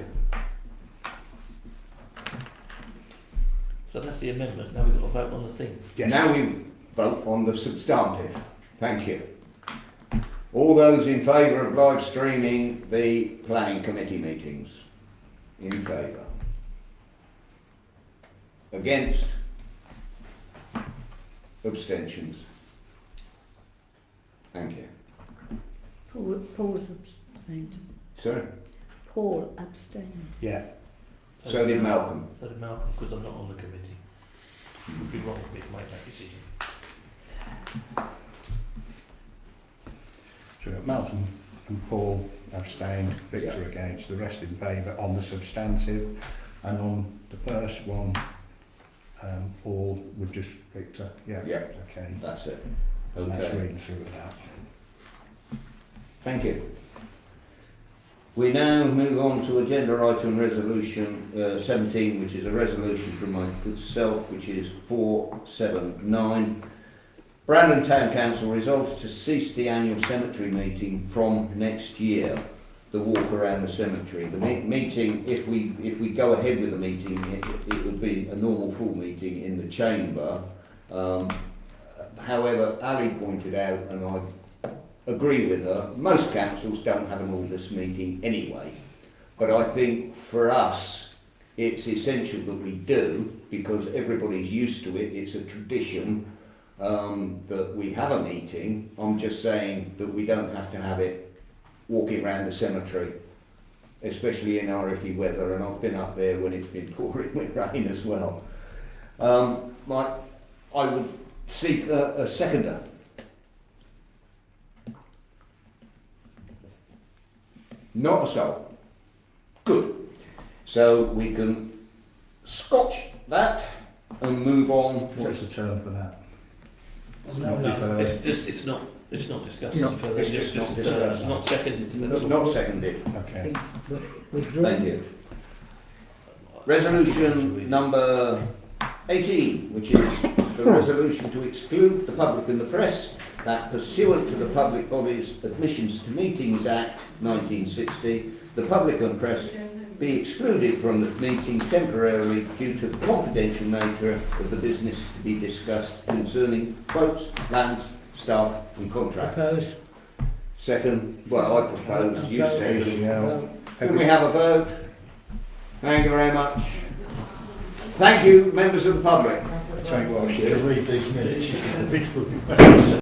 S14: So that's the amendment. Now we've got to vote on the thing.
S12: Yes.
S3: Now we vote on the substantive. Thank you. All those in favour of live streaming the planning committee meetings? In favour? Against? Abstentions? Thank you.
S13: Paul's abstained.
S3: Sorry?
S13: Paul abstained.
S12: Yeah.
S3: So did Malcolm.
S14: So did Malcolm, because I'm not on the committee. It would be wrong for me to make that decision.
S12: So we've got Malcolm and Paul abstained, Victor against, the rest in favour on the substantive, and on the first one, Paul with just Victor. Yeah.
S3: Yeah.
S12: Okay.
S3: That's it.
S12: And that's
S3: Okay.
S12: reading through that.
S3: Thank you. We now move on to agenda item resolution 17, which is a resolution from my good self, which is 479. Brandon Town Council resolves to cease the annual cemetery meeting from next year, the walk around the cemetery. The meeting, if we go ahead with the meeting, it would be a normal full meeting in the chamber. However, Ali pointed out, and I agree with her, most councils don't have an August meeting anyway. But I think for us, it's essential that we do, because everybody's used to it. It's a tradition that we have a meeting. I'm just saying that we don't have to have it walking around the cemetery, especially in RFE weather, and I've been up there when it's been pouring with rain as well. I would seek a seconder. Not a soul. Good. So we can scotch that and move on.
S12: What's the term for that?
S14: It's not discussed.
S3: No,
S14: further.
S3: it's just not discussed.
S14: It's not seconded. That's all.
S3: Not seconded.
S12: Okay.
S3: Thank you. Resolution number 18, which is the resolution to exclude the public and the press, that pursuant to the Public Bodies Admissions to Meetings Act 1960, the public and press be excluded from the meeting temporarily due to the confidential nature of the business to be discussed concerning quotes, lands, staff and contracts.
S11: Propose.
S3: Second, well, I propose, you second.
S12: Yeah.
S3: Can we have a vote? Thank you very much. Thank you, members of the public.
S12: I tell you what, I should read these minutes.